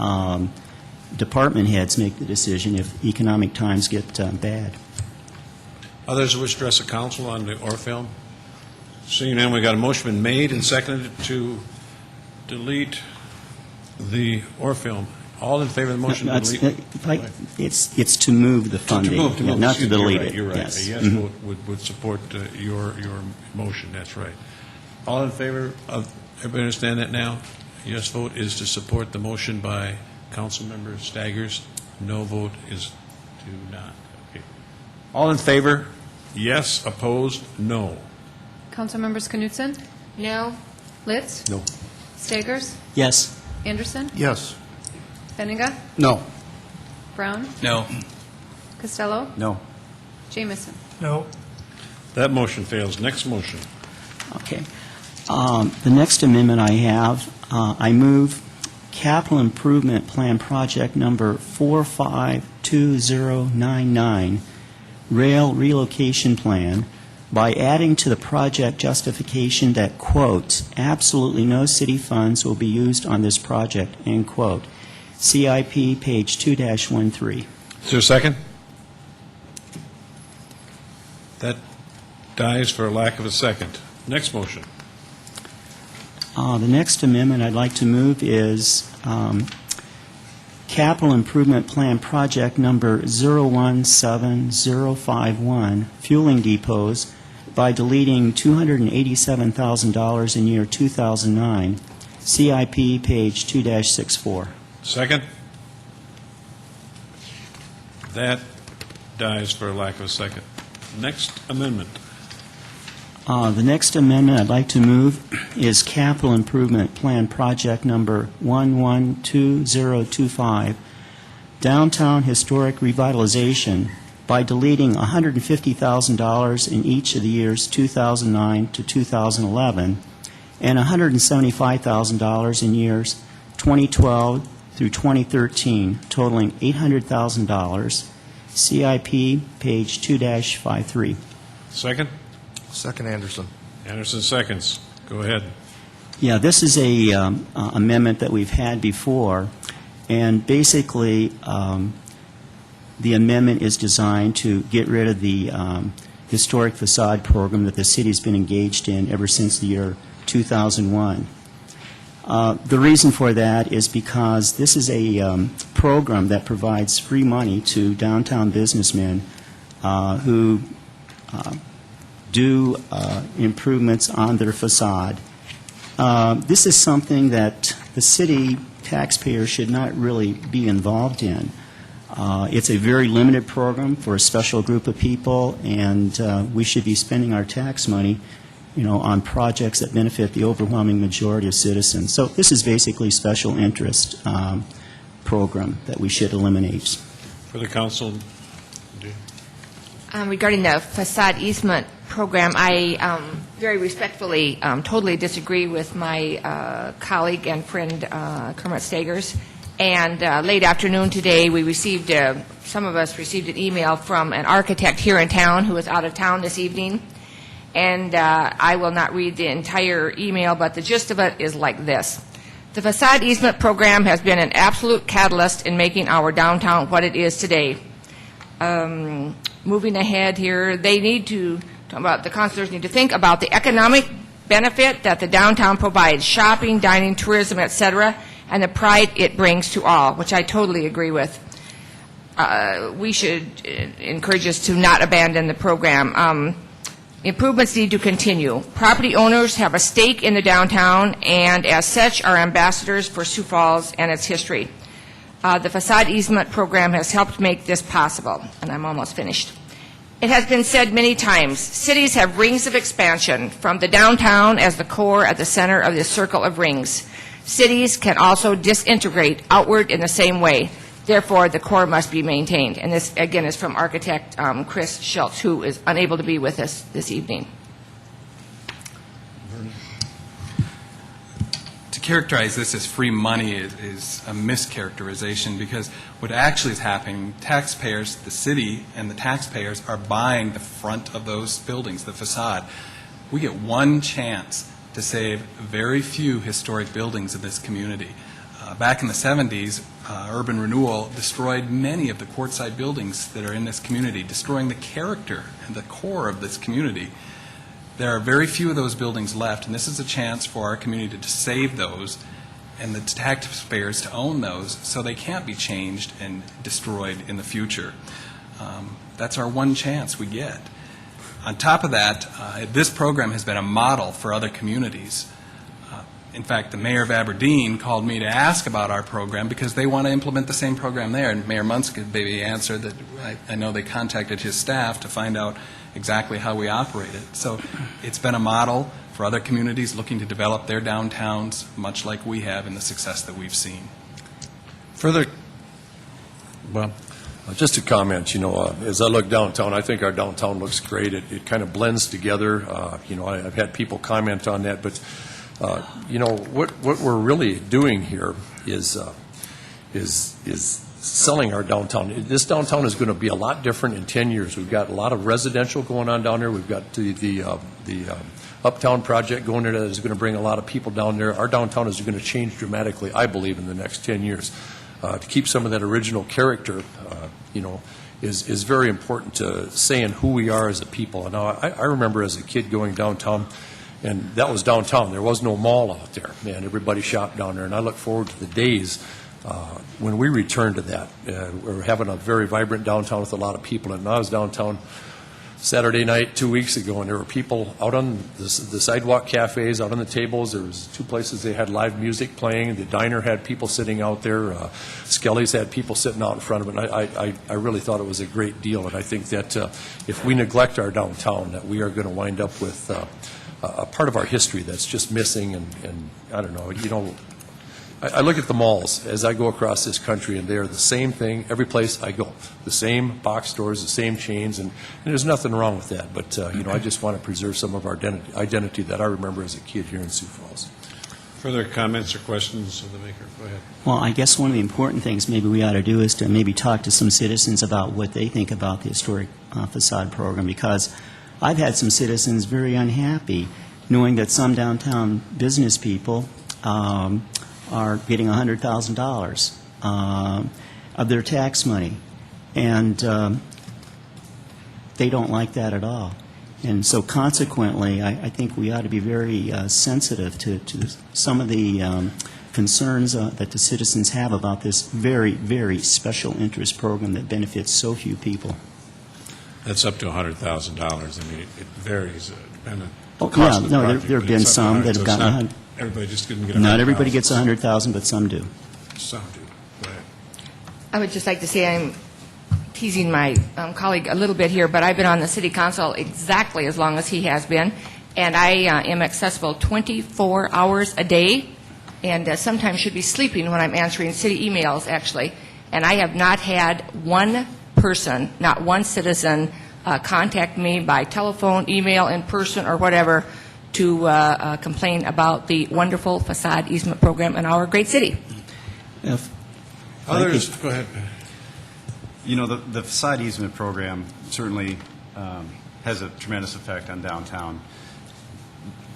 department heads make the decision if economic times get bad. Others wish to address the council on the Orpheum? Seeing none, we got a motion been made and seconded to delete the Orpheum. All in favor of the motion to delete? It's to move the funding, not to delete it. You're right. Yes. A yes vote would support your motion. That's right. All in favor of, everybody understand that now? Yes vote is to support the motion by Councilmember Staggers. No vote is to not. Okay. All in favor? Yes. Opposed? No. Councilmembers Knutson? No. Litz? No. Stagers? Yes. Anderson? Yes. Benninga? No. Brown? No. Costello? No. Jamison? No. That motion fails. Next motion. Okay. The next amendment I have, I move Capital Improvement Plan Project number 452099, Rail Relocation Plan, by adding to the project justification that, quote, absolutely no city funds will be used on this project, end quote. CIP, page 2-13. Is there a second? That dies for lack of a second. Next motion. The next amendment I'd like to move is Capital Improvement Plan Project number 017051, Fueling Depots, by deleting $287,000 in year 2009, CIP, page 2-64. Second? That dies for lack of a second. Next amendment. The next amendment I'd like to move is Capital Improvement Plan Project number 112025, Downtown Historic Revitalization, by deleting $150,000 in each of the years 2009 to 2011 and $175,000 in years 2012 through 2013, totaling $800,000. CIP, page 2-53. Second? Second, Anderson. Anderson seconds. Go ahead. Yeah, this is a amendment that we've had before, and basically the amendment is designed to get rid of the historic facade program that the city's been engaged in ever since the year 2001. The reason for that is because this is a program that provides free money to downtown businessmen who do improvements on their facade. This is something that the city taxpayers should not really be involved in. It's a very limited program for a special group of people, and we should be spending our tax money, on projects that benefit the overwhelming majority of citizens. So this is basically special interest program that we should eliminate. For the council. Regarding the facade easement program, I very respectfully totally disagree with my colleague and friend Kermit Stagers. And late afternoon today, we received, some of us received an email from an architect here in town who is out of town this evening. And I will not read the entire email, but the gist of it is like this. The facade easement program has been an absolute catalyst in making our downtown what it is today. Moving ahead here, the councilors need to think about the economic benefit that the downtown provides, shopping, dining, tourism, etc., and the pride it brings to all, which I totally agree with. We should encourage us to not abandon the program. Improvements need to continue. Property owners have a stake in the downtown, and as such are ambassadors for Sioux Falls and its history. The facade easement program has helped make this possible, and I'm almost finished. It has been said many times, cities have rings of expansion, from the downtown as the core at the center of this circle of rings. Cities can also disintegrate outward in the same way. Therefore, the core must be maintained. And this, again, is from architect Chris Schultz, who is unable to be with us this evening. To characterize this as free money is a mischaracterization, because what actually is happening, taxpayers, the city and the taxpayers are buying the front of those buildings, the facade. We get one chance to save very few historic buildings in this community. Back in the 70s, urban renewal destroyed many of the courtside buildings that are in this community, destroying the character and the core of this community. There are very few of those buildings left, and this is a chance for our community to save those and the taxpayers to own those, so they can't be changed and destroyed in the future. That's our one chance we get. On top of that, this program has been a model for other communities. In fact, the mayor of Aberdeen called me to ask about our program because they want to implement the same program there. And Mayor Munsk maybe answered that I know they contacted his staff to find out exactly how we operate it. So it's been a model for other communities looking to develop their downtowns, much like we have in the success that we've seen. Further, well, just a comment, as I look downtown, I think our downtown looks great. It kind of blends together. I've had people comment on that, but what we're really doing here is selling our downtown. This downtown is going to be a lot different in 10 years. We've got a lot of residential going on down there. We've got the Uptown project going there that is going to bring a lot of people down there. Our downtown is going to change dramatically, I believe, in the next 10 years. To keep some of that original character, is very important to saying who we are as a people. And I remember as a kid going downtown, and that was downtown. There was no mall out there. Man, everybody shopped down there. And I look forward to the days when we return to that. We're having a very vibrant downtown with a lot of people. And I was downtown Saturday night 2 weeks ago, and there were people out on the sidewalk cafes, out on the tables. There was 2 places they had live music playing. The diner had people sitting out there. Skelly's had people sitting out in front of it. I really thought it was a great deal, and I think that if we neglect our downtown, that we are going to wind up with a part of our history that's just missing. And I don't know, I look at the malls as I go across this country, and they are the same thing every place I go. The same box stores, the same chains, and there's nothing wrong with that. But, I just want to preserve some of our identity that I remember as a kid here in Sioux Falls. Further comments or questions of the maker? Go ahead. Well, I guess one of the important things maybe we ought to do is to maybe talk to some citizens about what they think about the historic facade program, because I've had some citizens very unhappy knowing that some downtown business people are getting $100,000 of their tax money, and they don't like that at all. And so consequently, I think we ought to be very sensitive to some of the concerns that the citizens have about this very, very special interest program that benefits so few people. That's up to $100,000. I mean, it varies depending Oh, on the cost yeah, of the no, project. there have but been it's up to some 100, that so have it's gotten not- Everybody just didn't get Not everybody 100,000. gets 100,000, but some do. Some do. Go ahead. I would just like to say I'm teasing my colleague a little bit here, but I've been on the city council exactly as long as he has been, and I am accessible 24 hours a day, and sometimes should be sleeping when I'm answering city emails, actually. And I have not had one person, not one citizen, contact me by telephone, email, in person, or whatever, to complain about the wonderful facade easement program in our great city. Others, go ahead. You know, the facade easement program certainly has a tremendous effect on downtown.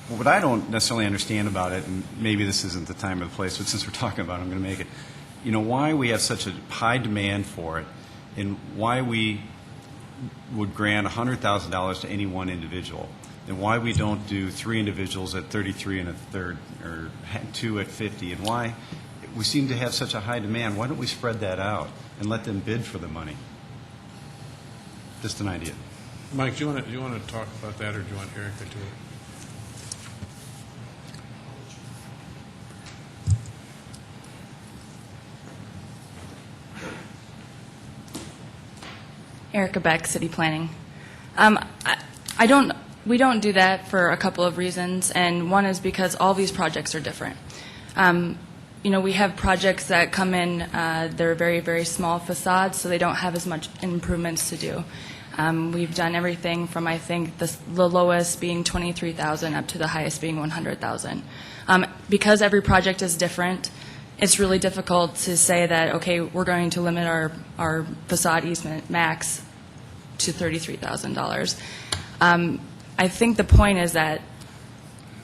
What I don't necessarily understand about it, and maybe this isn't the time or the place, but since we're talking about it, I'm going to make it, you know, why we have such a high demand for it, and why we would grant $100,000 to any one individual, and why we don't do 3 individuals at 33 and a third, or 2 at 50, and why we seem to have such a high demand. Why don't we spread that out and let them bid for the money? Just an idea. Mike, do you want to talk about that, or do you want Erica to? Erica Beck, City Planning. We don't do that for a couple of reasons, and one is because all these projects are different. You know, we have projects that come in, they're very, very small facades, so they don't have as much improvements to do. We've done everything from, I think, the lowest being $23,000 up to the highest being $100,000. Because every project is different, it's really difficult to say that, okay, we're going to limit our facade easement max to $33,000. I think the point is that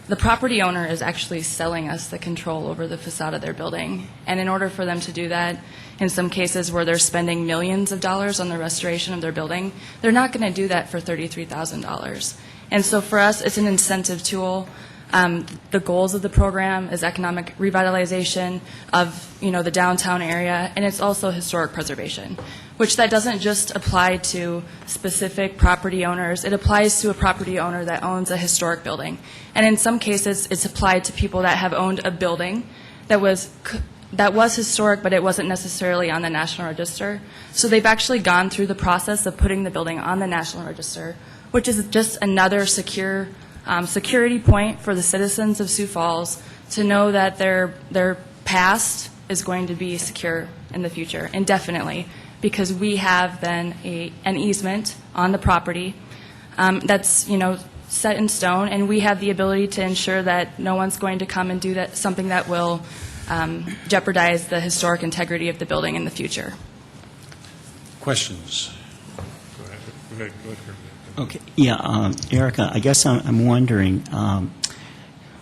the property owner is actually selling us the control over the facade of their building. And in order for them to do that, in some cases where they're spending millions of dollars on the restoration of their building, they're not going to do that for $33,000. And so for us, it's an incentive tool. The goals of the program is economic revitalization of, you know, the downtown area, and it's also historic preservation, which that doesn't just apply to specific property owners. It applies to a property owner that owns a historic building. And in some cases, it's applied to people that have owned a building that was historic, but it wasn't necessarily on the National Register. So they've actually gone through the process of putting the building on the National Register, which is just another security point for the citizens of Sioux Falls to know that their past is going to be secure in the future, indefinitely, because we have then an easement on the property that's, you know, set in stone, and we have the ability to ensure that no one's going to come and do something that will jeopardize the historic integrity of the building in the future. Questions? Go ahead. Okay, yeah, Erica, I guess I'm wondering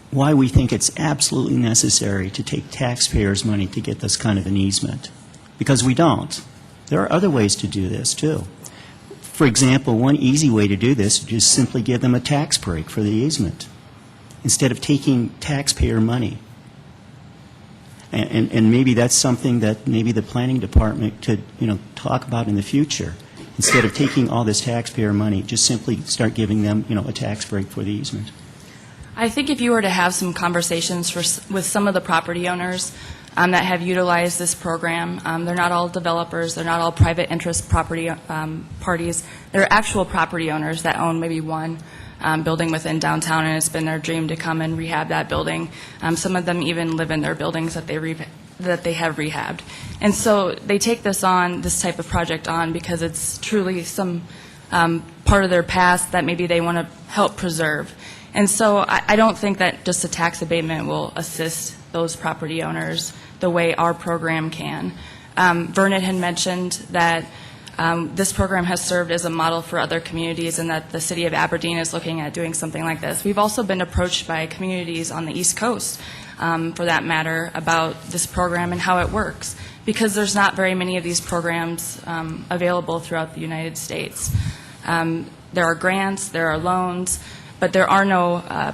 why we think it's absolutely necessary to take taxpayers' money to get this kind of an easement, because we don't. There are other ways to do this, too. For example, one easy way to do this is just simply give them a tax break for the easement instead of taking taxpayer money. And maybe that's something that maybe the planning department could, you know, talk about in the future. Instead of taking all this taxpayer money, just simply start giving them, you know, a tax break for the easement. I think if you were to have some conversations with some of the property owners that have utilized this program, they're not all developers, they're not all private interest property parties. They're actual property owners that own maybe one building within downtown, and it's been their dream to come and rehab that building. Some of them even live in their buildings that they have rehabbed. And so they take this type of project on because it's truly some part of their past that maybe they want to help preserve. And so I don't think that just a tax abatement will assist those property owners the way our program can. Vernon had mentioned that this program has served as a model for other communities and that the city of Aberdeen is looking at doing something like this. We've also been approached by communities on the East Coast, for that matter, about this program and how it works, because there's not very many of these programs available throughout the United States. There are grants, there are loans, but there are no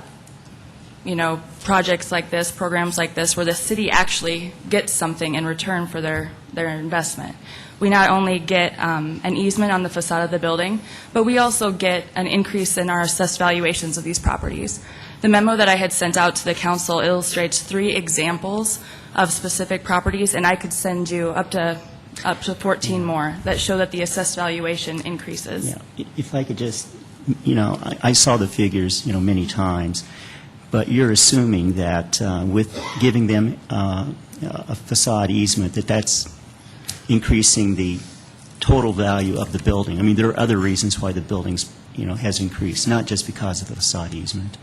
projects like this, programs like this, where the city actually gets something in return for their investment. We not only get an easement on the facade of the building, but we also get an increase in our assessed valuations of these properties. The memo that I had sent out to the council illustrates 3 examples of specific properties, and I could send you up to 14 more that show that the assessed valuation increases. Yeah. If I could just, I saw the figures, many times, but you're assuming that with giving them a facade easement, that's increasing the total value of the building. I mean, there are other reasons why the building's, has increased, not just because of the facade easement.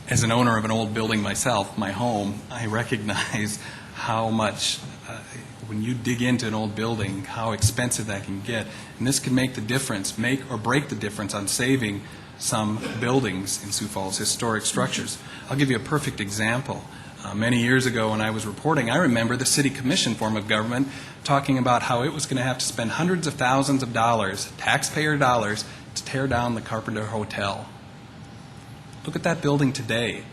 As an owner of an old building myself, my home, I recognize how much, when you dig into an old building, how expensive that can get. And this can make the difference, make or break the difference on saving some buildings in Sioux Falls, historic structures. I'll give you a perfect example. Many years ago when I was reporting, I remember the city commission form of government talking about how it was going to have to spend hundreds of thousands of dollars, taxpayer dollars, to tear down the Carpenter Hotel. Look at that building today,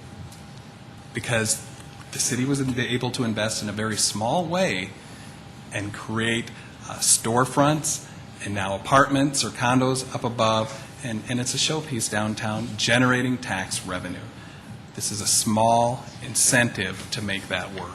because the city was able to invest in a very small way and create storefronts and now apartments or condos up above, and it's a showpiece downtown generating tax revenue. This is a small incentive to make that work.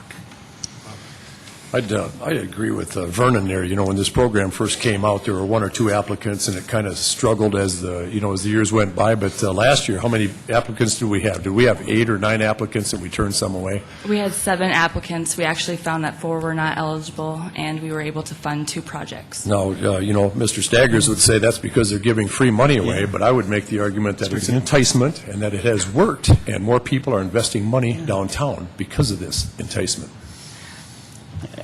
I agree with Vernon there. When this program first came out, there were 1 or 2 applicants, and it kind of struggled as the years went by. But last year, how many applicants did we have? Did we have 8 or 9 applicants, and we turned some away? We had 7 applicants. We actually found that 4 were not eligible, and we were able to fund 2 projects. Now, Mr. Staggers would say that's because they're giving free money away, but I would make the argument that it's an enticement and that it has worked, and more people are investing money downtown because of this enticement.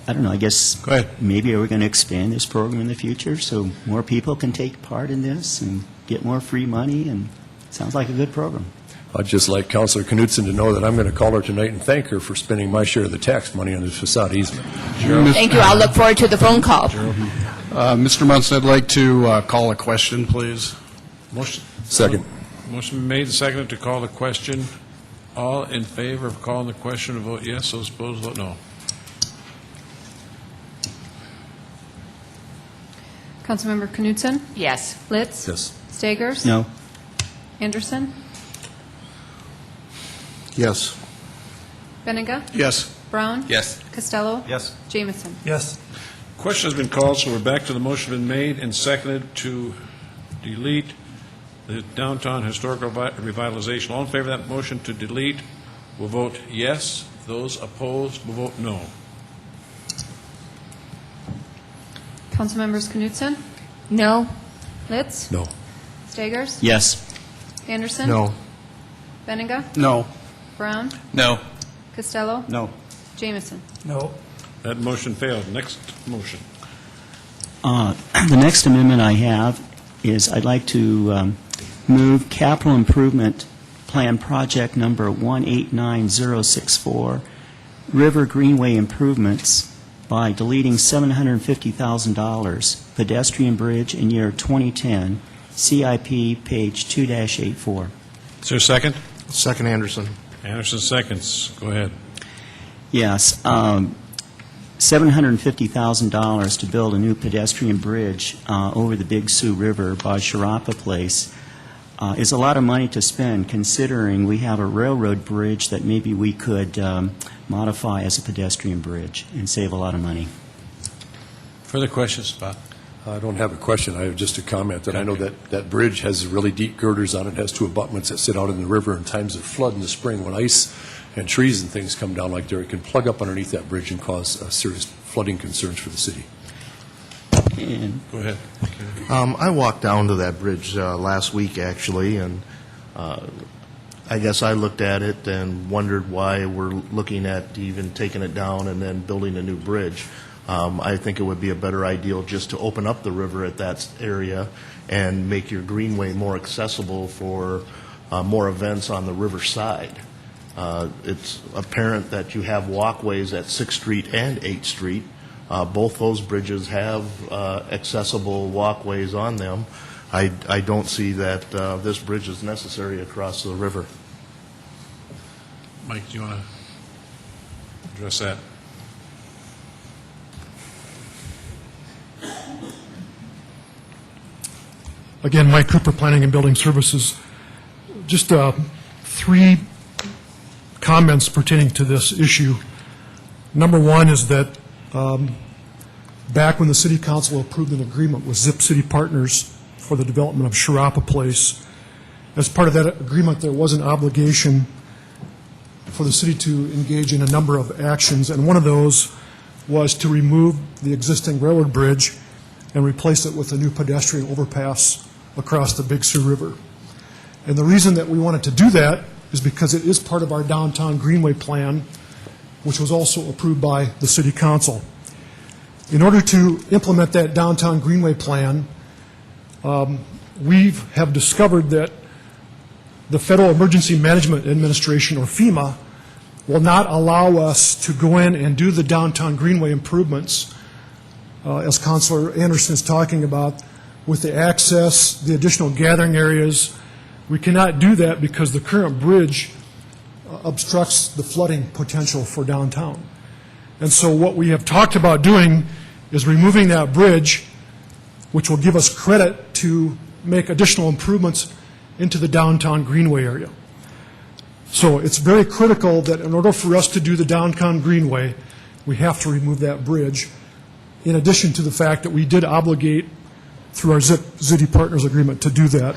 I don't know, I guess Go ahead. maybe we're going to expand this program in the future so more people can take part in this and get more free money, and it sounds like a good program. I'd just like Councilor Knutson to know that I'm going to call her tonight and thank her for spending my share of the tax money on this facade easement. Thank you. I'll look forward to the phone call. Mr. Munson, I'd like to call a question, please. Motion. Second. Motion made and seconded to call the question. All in favor of calling the question, vote yes. Those opposed, vote no. Councilmember Knutson? Yes. Litz? Yes. Stagers? No. Anderson? Yes. Benega? Yes. Brown? Yes. Costello? Yes. Jamison? Yes. Question has been called, so we're back to the motion been made and seconded to delete the downtown historical revitalization. All in favor of that motion to delete will vote yes. Those opposed will vote no. Councilmembers Knutson? No. Litz? No. Stagers? Yes. Anderson? No. Benega? No. Brown? No. Costello? No. Jamison? No. That motion failed. Next motion. The next amendment I have is I'd like to move capital improvement plan project number 189064, River Greenway improvements, by deleting $750,000 pedestrian bridge in year 2010, CIP page 2-84. Is there a second? Second, Anderson. Anderson seconds. Go ahead. Yes, $750,000 to build a new pedestrian bridge over the Big Sioux River by Sharapa Place is a lot of money to spend, considering we have a railroad bridge that maybe we could modify as a pedestrian bridge and save a lot of money. Further questions, Bob? I don't have a question. I have just a comment that I know that bridge has really deep girders on it. It has 2 abutments that sit out in the river in times of flood in the spring. When ice and trees and things come down like there, it can plug up underneath that bridge and cause serious flooding concerns for the city. And Go ahead. I walked down to that bridge last week, actually, and I guess I looked at it and wondered why we're looking at even taking it down and then building a new bridge. I think it would be a better idea just to open up the river at that area and make your greenway more accessible for more events on the river side. It's apparent that you have walkways at 6th Street and 8th Street. Both those bridges have accessible walkways on them. I don't see that this bridge is necessary across the river. Mike, do you want to address that? Again, Mike Cooper, Planning and Building Services. Just 3 comments pertaining to this issue. Number one is that back when the City Council approved an agreement with Zip City Partners for the development of Sharapa Place, as part of that agreement, there was an obligation for the city to engage in a number of actions, and one of those was to remove the existing railroad bridge and replace it with a new pedestrian overpass across the Big Sioux River. And the reason that we wanted to do that is because it is part of our downtown greenway plan, which was also approved by the City Council. In order to implement that downtown greenway plan, we have discovered that the Federal Emergency Management Administration, or FEMA, will not allow us to go in and do the downtown greenway improvements, as Councilor Anderson is talking about, with the access, the additional gathering areas. We cannot do that because the current bridge obstructs the flooding potential for downtown. And so what we have talked about doing is removing that bridge, which will give us credit to make additional improvements into the downtown greenway area. So it's very critical that in order for us to do the downtown greenway, we have to remove that bridge, in addition to the fact that we did obligate through our Zip City Partners agreement to do that.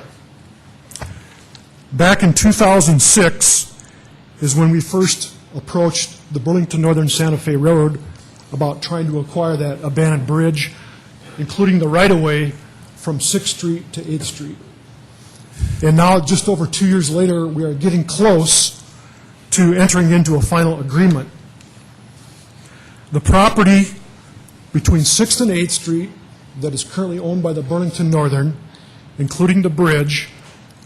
Back in 2006 is when we first approached the Burlington Northern Santa Fe Railroad about trying to acquire that abandoned bridge, including the right-of-way from 6th Street to 8th Street. And now, just over 2 years later, we are getting close to entering into a final agreement. The property between 6th and 8th Street that is currently owned by the Burlington Northern, including the bridge,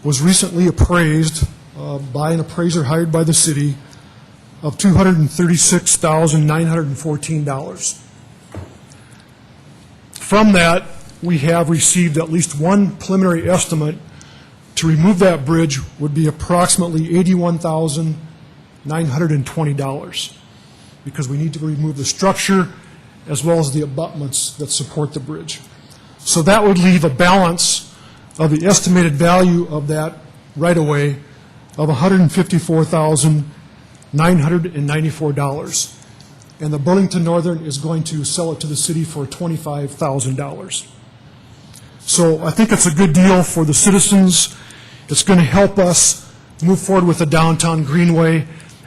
was recently appraised by an appraiser hired by the city of $236,914. From that, we have received at least one preliminary estimate to remove that bridge would be approximately $81,920, because we need to remove the structure as well as the abutments that support the bridge. So that would leave a balance of the estimated value of that right-of-way of $154,994. And the Burlington Northern is going to sell it to the city for $25,000. So I think it's a good deal for the citizens. It's going to help us move forward with the downtown greenway,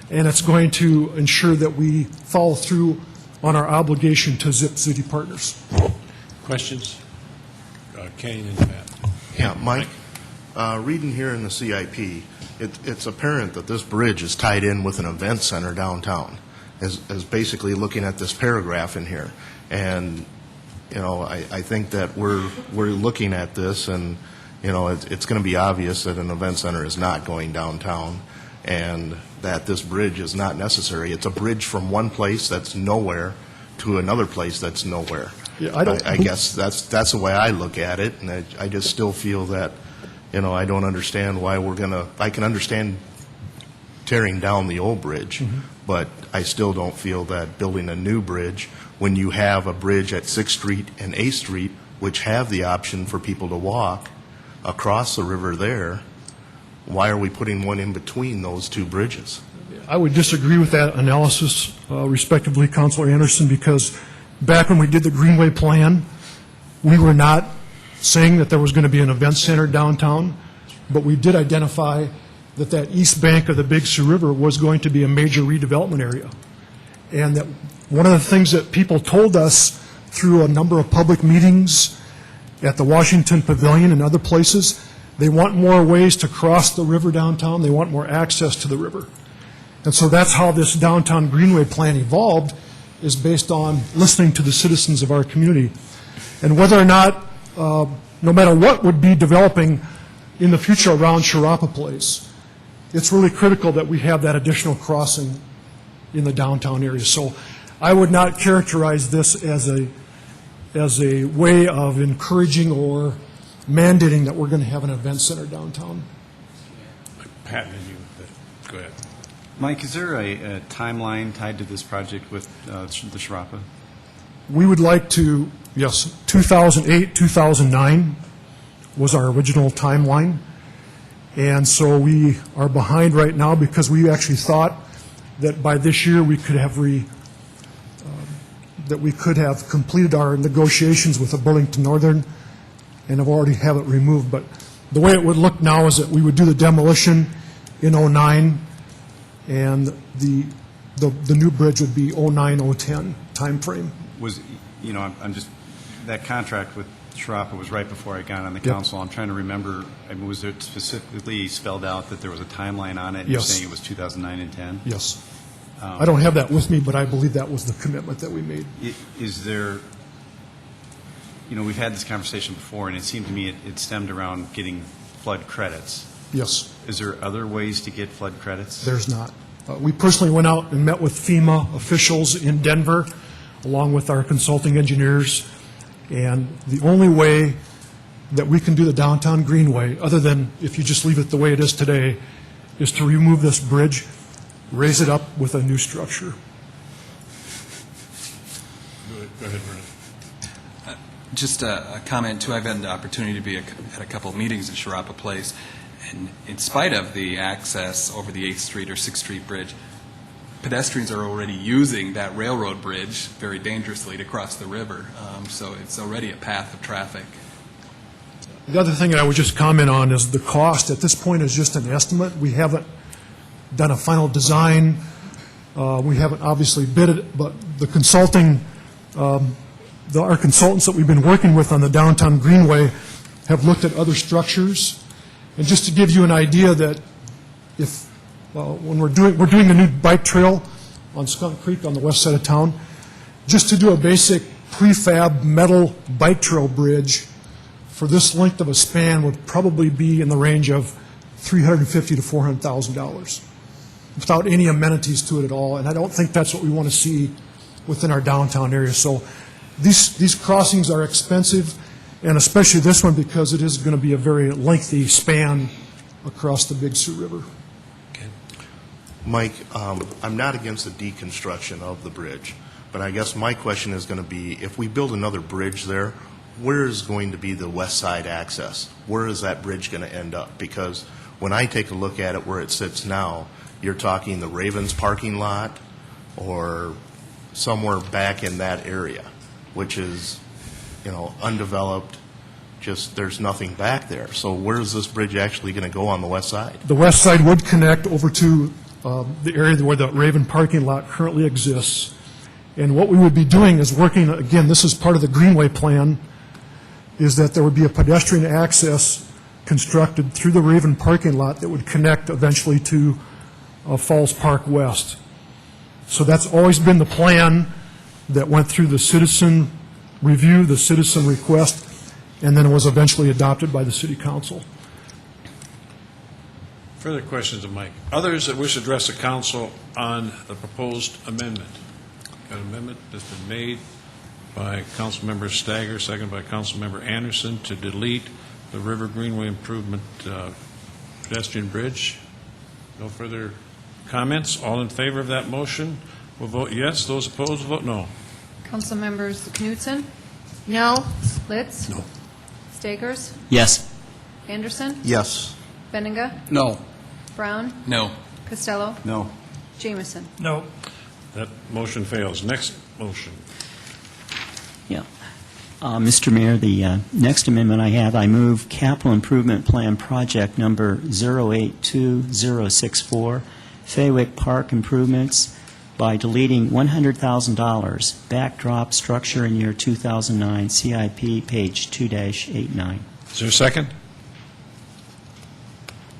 and it's going to ensure that we follow through on our obligation to Zip City Partners. Questions? Kenny and Pat. Yeah, Mike, reading here in the CIP, it's apparent that this bridge is tied in with an event center downtown, as basically looking at this paragraph in here. And, you know, I think that we're looking at this, and, you know, it's going to be obvious that an event center is not going downtown, and that this bridge is not necessary. It's a bridge from one place that's nowhere to another place that's nowhere. Yeah, I guess that's the way I look at it, and I just still feel that, you know, I don't understand why we're going to, I can understand tearing down the old bridge, but I still don't feel that building a new bridge, when you have a bridge at 6th Street and 8th Street, which have the option for people to walk across the river there, why are we putting one in between those two bridges? I would disagree with that analysis, respectively, Councilor Anderson, because back when we did the Greenway plan, we were not saying that there was going to be an event center downtown, but we did identify that that east bank of the Big Sioux River was going to be a major redevelopment area. And that one of the things that people told us through a number of public meetings at the Washington Pavilion and other places, they want more ways to cross the river downtown. They want more access to the river. And so that's how this downtown Greenway plan evolved, is based on listening to the citizens of our community. And whether or not, no matter what would be developing in the future around Sharapa Place, it's really critical that we have that additional crossing in the downtown area. So I would not characterize this as a way of encouraging or mandating that we're going to have an event center downtown. Pat, go ahead. Mike, is there a timeline tied to this project with the Sharapa? We would like to, yes, 2008, 2009 was our original timeline. And so we are behind right now because we actually thought that by this year we could have completed our negotiations with the Burlington Northern and have already have it removed. But the way it would look now is that we would do the demolition in 09 and the new bridge would be 09, 010 timeframe. I'm just, that contract with Sharapa was right before I got on the council. I'm trying to remember, was it specifically spelled out that there was a timeline on it? Yes. You're saying it was 2009 and 10? Yes. I don't have that with me, but I believe that was the commitment that we made. Is there, we've had this conversation before, and it seemed to me it stemmed around getting flood credits. Yes. Is there other ways to get flood credits? There's not. We personally went out and met with FEMA officials in Denver, along with our consulting engineers, and the only way that we can do the downtown greenway, other than if you just leave it the way it is today, is to remove this bridge, raise it up with a new structure. Go ahead, Vernon. Just a comment, too. I've had the opportunity to be at a couple of meetings at Sharapa Place, and in spite of the access over the 8th Street or 6th Street Bridge, pedestrians are already using that railroad bridge very dangerously to cross the river, so it's already a path of traffic. The other thing I would just comment on is the cost. At this point is just an estimate. We haven't done a final design. We haven't obviously bid it, but the consulting, our consultants that we've been working with on the downtown greenway have looked at other structures. And just to give you an idea that if when we're doing a new bike trail on Skunk Creek on the west side of town, just to do a basic prefab metal bike trail bridge for this length of a span would probably be in the range of $350,000 to $400,000 without any amenities to it at all. And I don't think that's what we want to see within our downtown area. So these crossings are expensive, and especially this one because it is going to be a very lengthy span across the Big Sioux River. Mike, I'm not against the deconstruction of the bridge, but I guess my question is going to be, if we build another bridge there, where is going to be the west side access? Where is that bridge going to end up? Because when I take a look at it where it sits now, you're talking the Ravens parking lot or somewhere back in that area, which is, undeveloped, just there's nothing back there. So where is this bridge actually going to go on the west side? The west side would connect over to the area where the Raven parking lot currently exists. And what we would be doing is working, again, this is part of the Greenway plan, is that there would be a pedestrian access constructed through the Raven parking lot that would connect eventually to Falls Park West. So that's always been the plan that went through the citizen review, the citizen request, and then it was eventually adopted by the City Council. Further questions of Mike? Others that wish to address the council on the proposed amendment? Got an amendment that's been made by Councilmember Stagger, second by Councilmember Anderson, to delete the River Greenway Improvement pedestrian bridge. No further comments? All in favor of that motion will vote yes. Those opposed will vote no. Council members Knutson? No. Litz? No. Stegers? Yes. Anderson? Yes. Benninga? No. Brown? No. Costello? No. Jameson? No. That motion fails. Next motion. Yeah. Mr. Mayor, the next amendment I have, I move Capital Improvement Plan Project Number 082064, Faywick Park Improvements, by deleting $100,000, backdrop structure in year 2009, CIP, page 2-89. Is there a second?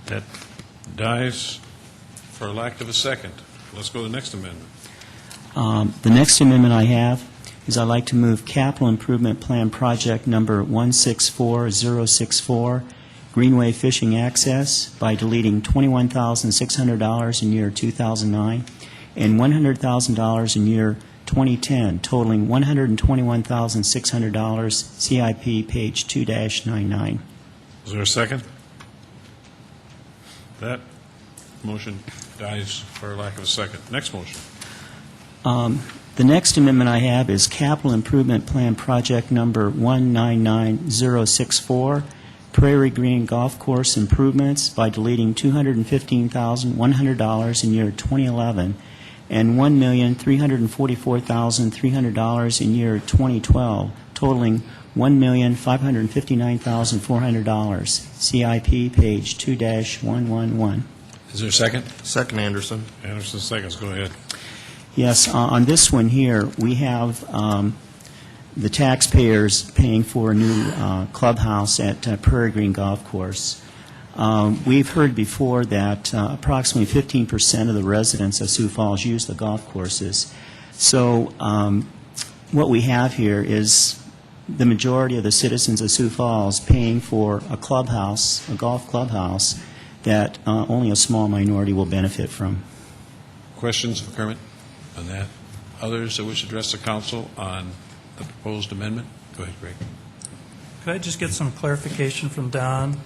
That dies for lack of a second. Let's go to the next amendment. The next amendment I have is I'd like to move Capital Improvement Plan Project Number 164064, Greenway Fishing Access, by deleting $21,600 in year 2009 and $100,000 in year 2010, totaling $121,600, CIP page 2-99. Is there a second? That motion dies for lack of a second. Next motion. The next amendment I have is Capital Improvement Plan Project Number 199064, Prairie Green Golf Course Improvements, by deleting $215,100 in year 2011 and $1,344,300 in year 2012, totaling $1,559,400, CIP page 2-111. Is there a second? Second, Anderson. Anderson seconds. Go ahead. Yes, on this one here, we have the taxpayers paying for a new clubhouse at Prairie Green Golf Course. We've heard before that approximately 15% of the residents of Sioux Falls use the golf courses. So what we have here is the majority of the citizens of Sioux Falls paying for a clubhouse, a golf clubhouse, that only a small minority will benefit from. Questions for Kermit on that? Others that wish to address the council on the proposed amendment? Go ahead, Greg. Could I just get some clarification from Don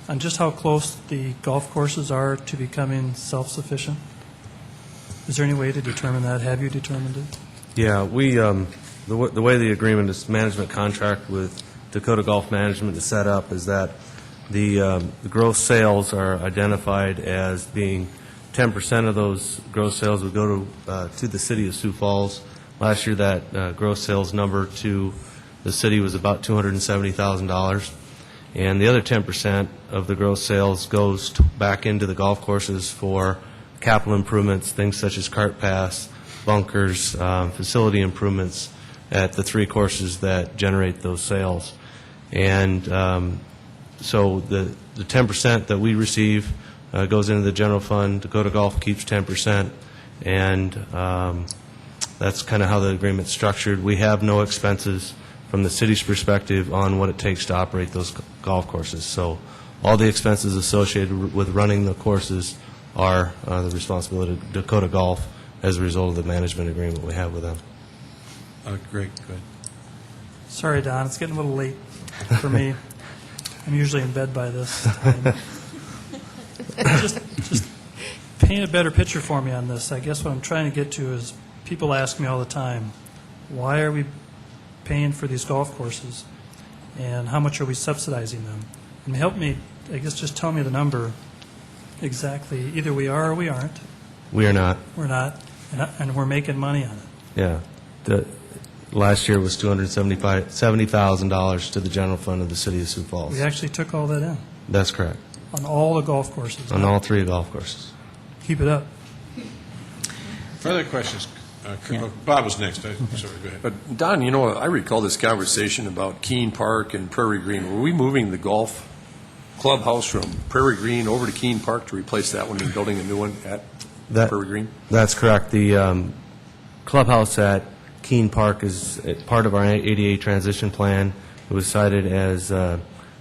on just how close the golf courses are to becoming self-sufficient? Is there any way to determine that? Have you determined it? Yeah, we, the way the agreement, this management contract with Dakota Golf Management is set up is that the gross sales are identified as being 10% of those gross sales would go to the city of Sioux Falls. Last year, that gross sales number to the city was about $270,000. And the other 10% of the gross sales goes back into the golf courses for capital improvements, things such as cart paths, bunkers, facility improvements at the three courses that generate those sales. And so the 10% that we receive goes into the general fund. Dakota Golf keeps 10%, and that's kind of how the agreement's structured. We have no expenses from the city's perspective on what it takes to operate those golf courses. So all the expenses associated with running the courses are the responsibility of Dakota Golf as a result of the management agreement we have with them. Great, good. Sorry, Don, it's getting a little late for me. I'm usually in bed by this time. Just paint a better picture for me on this. I guess what I'm trying to get to is people ask me all the time, why are we paying for these golf courses, and how much are we subsidizing them? And help me, I guess just tell me the number exactly. Either we are or we aren't. We are not. We're not, and we're making money on it. Yeah. Last year was $270,000 to the general fund of the city of Sioux Falls. We actually took all that in. That's correct. On all the golf courses. On all three golf courses. Keep it up. Further questions? Bob was next. Sorry, go ahead. But Don, you know, I recall this conversation about Keene Park and Prairie Green. Were we moving the golf clubhouse from Prairie Green over to Keene Park to replace that one and building a new one at Prairie Green? That's correct. The clubhouse at Keene Park is part of our ADA transition plan. It was cited as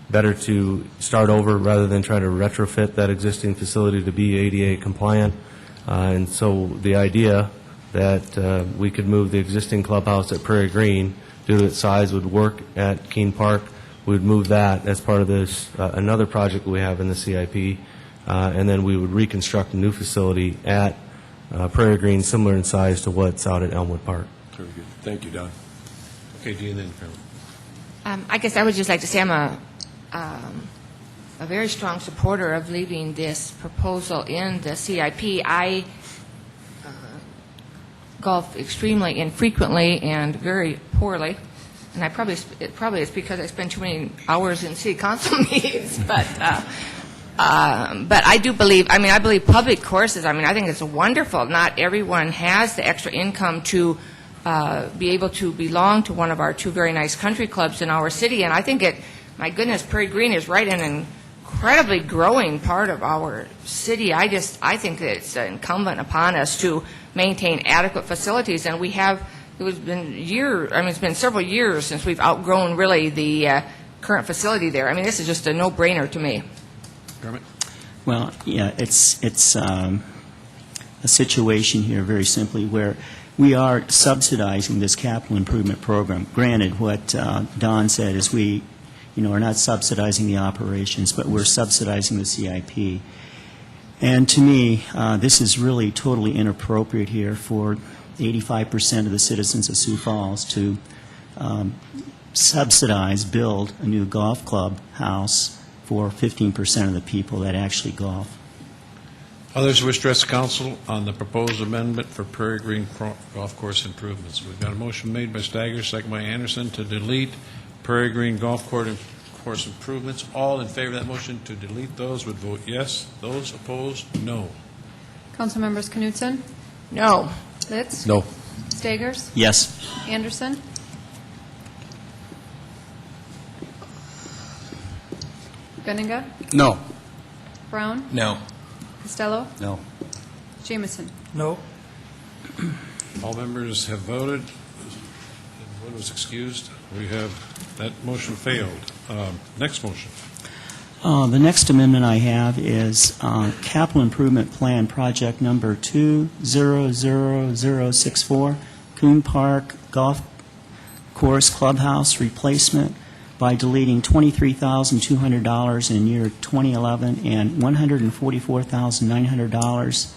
better to start over rather than try to retrofit that existing facility to be ADA compliant. And so the idea that we could move the existing clubhouse at Prairie Green due to its size would work at Keene Park. We would move that as part of this another project we have in the CIP, and then we would reconstruct a new facility at Prairie Green similar in size to what's out at Elmwood Park. Very good. Thank you, Don. Okay, Dean, then Carol. I guess I would just like to say I'm a very strong supporter of leaving this proposal in the CIP. I golf extremely infrequently and very poorly, and probably it's because I spend too many hours in city council meetings. But I do believe. I believe public courses. I think it's wonderful. Not everyone has the extra income to be able to belong to one of our two very nice country clubs in our city, and I think my goodness, Prairie Green is right in an incredibly growing part of our city. I think that it's incumbent upon us to maintain adequate facilities, and we have. It's been several years since we've outgrown really the current facility there. This is just a no-brainer to me. Kermit? Well, yeah, it's a situation here very simply where we are subsidizing this capital improvement program. Granted, what Don said is we, are not subsidizing the operations, but we're subsidizing the CIP. And to me, this is really totally inappropriate here for 85% of the citizens of Sioux Falls to build a new golf club house for 15% of the people that actually golf. Others wish to address the council on the proposed amendment for Prairie Green Golf Course improvements. We've got a motion made by Staggers, second by Anderson, to delete Prairie Green Golf Course improvements. All in favor of that motion to delete those would vote yes. Those opposed, no. Council members Knutson? No. Litz? No. Staggers? Yes. Anderson? Benninga? No. Brown? No. Costello? No. Jameson? No. All members have voted. One was excused. We have, that motion failed. Next motion. The next amendment I have is Capital Improvement Plan Project Number 200064, Coon Park Golf Course Clubhouse Replacement, by deleting $23,200 in year 2011 and $144,900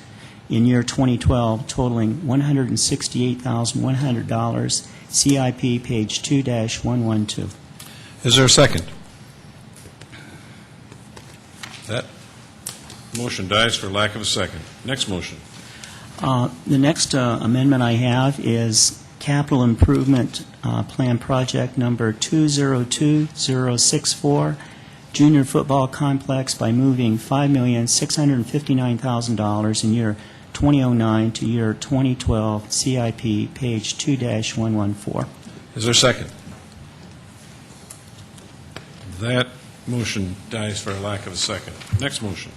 in year 2012, totaling $168,100, CIP page 2-112. Is there a second? That motion dies for lack of a second. Next motion. The next amendment I have is Capital Improvement Plan Project Number 202064, Junior Football Complex, by moving $5,659,000 in year 2009 to year 2012, CIP page 2-114. Is there a second? That motion dies for lack of a second. Next motion.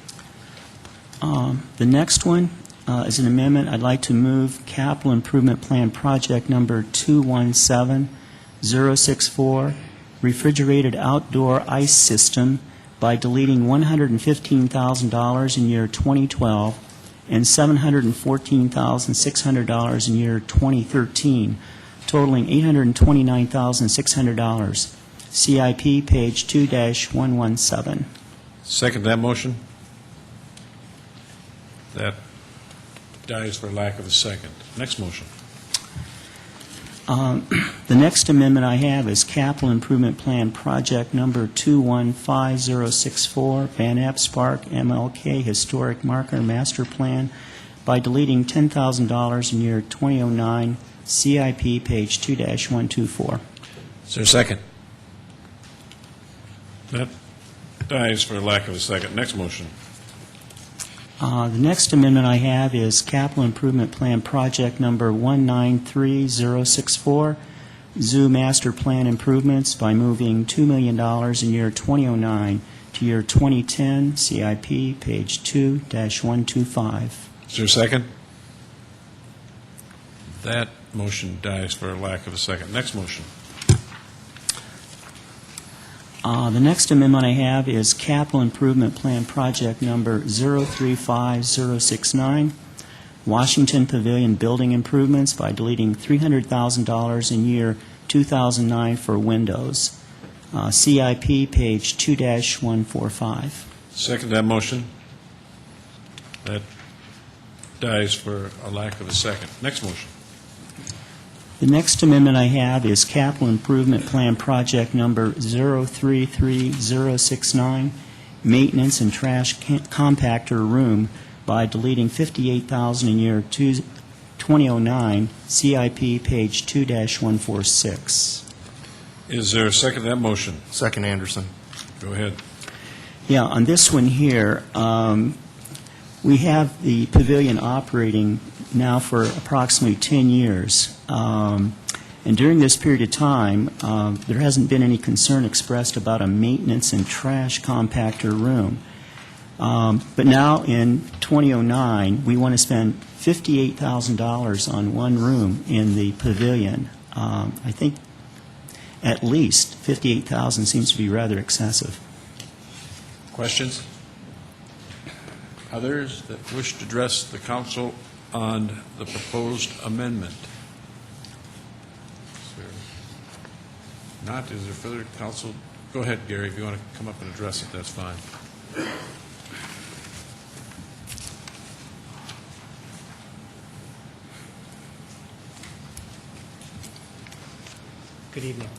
The next one is an amendment. I'd like to move Capital Improvement Plan Project Number 217064, Refrigerated Outdoor Ice System, by deleting $115,000 in year 2012 and $714,600 in year 2013, totaling $829,600. CIP page 2-117. Second that motion. That dies for lack of a second. Next motion. The next amendment I have is Capital Improvement Plan Project Number 215064, Van Epps Park MLK Historic Marker Master Plan, by deleting $10,000 in year 2009, CIP page 2-124. Is there a second? That dies for lack of a second. Next motion. The next amendment I have is Capital Improvement Plan Project Number 193064, Zoo Master Plan Improvements, by moving $2 million in year 2009 to year 2010, CIP page 2-125. Is there a second? That motion dies for lack of a second. Next motion. The next amendment I have is Capital Improvement Plan Project Number 035069, Washington Pavilion Building Improvements, by deleting $300,000 in year 2009 for windows. CIP page 2-145. Second that motion. That dies for a lack of a second. Next motion. The next amendment I have is Capital Improvement Plan Project Number 033069, Maintenance and Trash Compactor Room, by deleting $58,000 in year 2009, CIP page 2-146. Is there a second to that motion? Second, Anderson. Go ahead. Yeah, on this one here, we have the pavilion operating now for approximately 10 years. And during this period of time, there hasn't been any concern expressed about a maintenance and trash compactor room. But now in 2009, we want to spend $58,000 on one room in the pavilion. I think at least $58,000 seems to be rather excessive. Questions? Others that wish to address the council on the proposed amendment? Not, is there further council? Go ahead, Gary, if you want to come up and address it, that's fine. Good evening.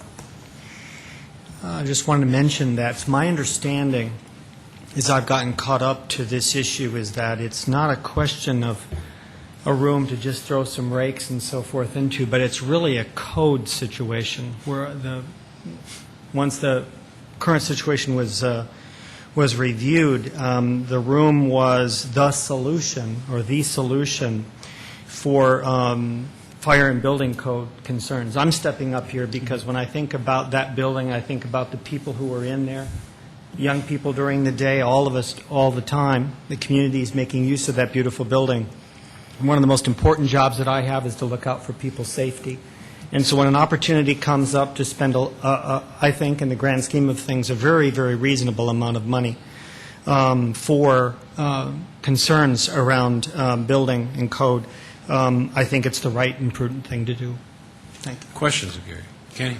I just wanted to mention that my understanding, as I've gotten caught up to this issue, is that it's not a question of a room to just throw some rakes and so forth into, but it's really a code situation where once the current situation was reviewed, the room was the solution for fire and building code concerns. I'm stepping up here because when I think about that building, I think about the people who were in there, young people during the day, all of us all the time. The community is making use of that beautiful building. And one of the most important jobs that I have is to look out for people's safety. And so when an opportunity comes up to spend, I think, in the grand scheme of things, a very, very reasonable amount of money for concerns around building and code, I think it's the right and prudent thing to do. Thank you. Questions of Gary? Kenny?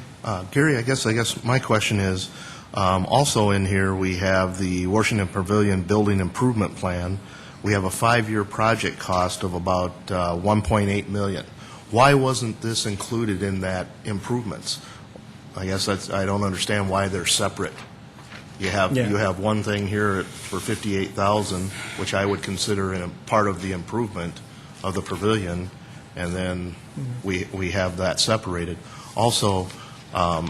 Gary, I guess my question is, also in here we have the Washington Pavilion Building Improvement Plan. We have a 5-year project cost of about $1.8 million. Why wasn't this included in that improvements? I guess I don't understand why they're separate. You have one thing here for $58,000, which I would consider in a part of the improvement of the pavilion, and then we have that separated. Also, how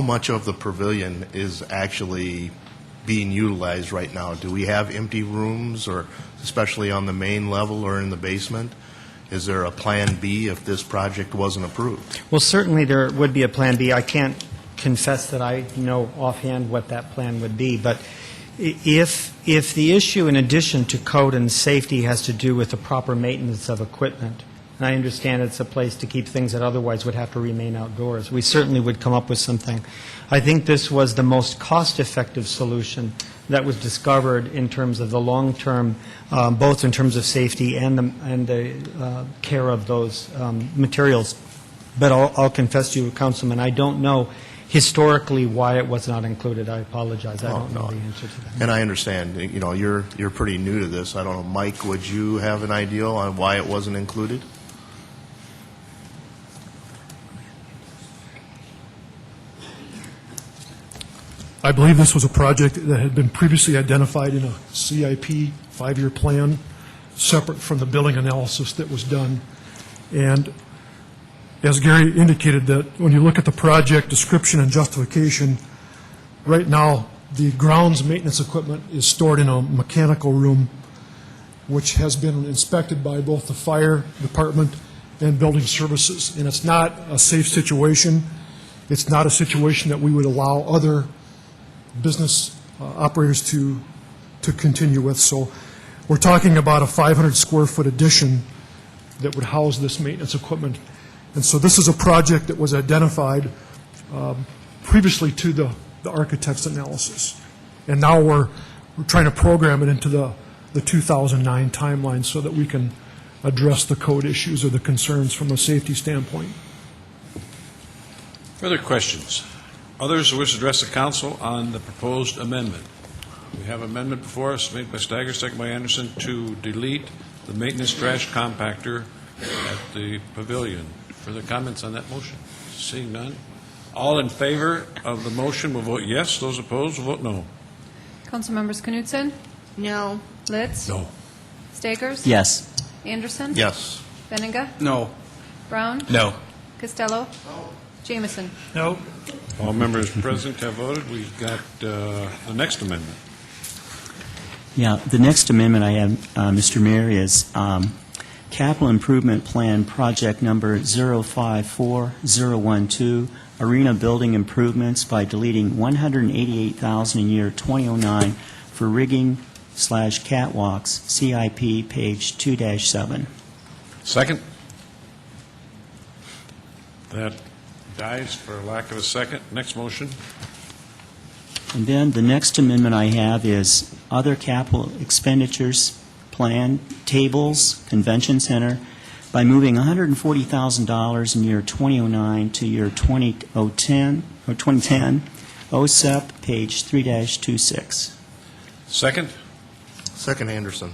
much of the pavilion is actually being utilized right now? Do we have empty rooms, or especially on the main level or in the basement? Is there a plan B if this project wasn't approved? Well, certainly there would be a plan B. I can't confess that I know offhand what that plan would be, but if the issue, in addition to code and safety, has to do with the proper maintenance of equipment, and I understand it's a place to keep things that otherwise would have to remain outdoors, we certainly would come up with something. I think this was the most cost-effective solution that was discovered in terms of the long-term, both in terms of safety and the care of those materials. But I'll confess to you, Councilman, I don't know historically why it was not included. I apologize. I don't know the answer to that. And I understand, you're pretty new to this. I don't know, Mike, would you have an idea on why it wasn't included? I believe this was a project that had been previously identified in a CIP 5-year plan, separate from the billing analysis that was done. And as Gary indicated, that when you look at the project description and justification, right now the grounds maintenance equipment is stored in a mechanical room, which has been inspected by both the fire department and building services. And it's not a safe situation. It's not a situation that we would allow other business operators to continue with. So we're talking about a 500 square foot addition that would house this maintenance equipment. And so this is a project that was identified previously to the architect's analysis. And now we're trying to program it into the 2009 timeline so that we can address the code issues or the concerns from a safety standpoint. Further questions? Others who wish to address the council on the proposed amendment? We have an amendment before us made by Stagger, second by Anderson, to delete the maintenance trash compactor at the pavilion. Further comments on that motion? Seeing none. All in favor of the motion will vote yes. Those opposed will vote no. Councilmembers Knutson? No. Litz? No. Stakers? Yes. Anderson? Yes. Benninga? No. Brown? No. Costello? No. Jameson? No. All members present have voted. We've got the next amendment. Yeah, the next amendment I have, Mr. Mayor, is Capital Improvement Plan Project Number 054012, Arena Building Improvements, by deleting $188,000 in year 2009 for rigging/catwalks, CIP, page 2-7. Second? That dies for lack of a second. Next motion. And then the next amendment I have is other capital expenditures plan, tables, convention center, by moving $140,000 in year 2009 to year 2010, OSEP, page 3-26. Second? Second, Anderson.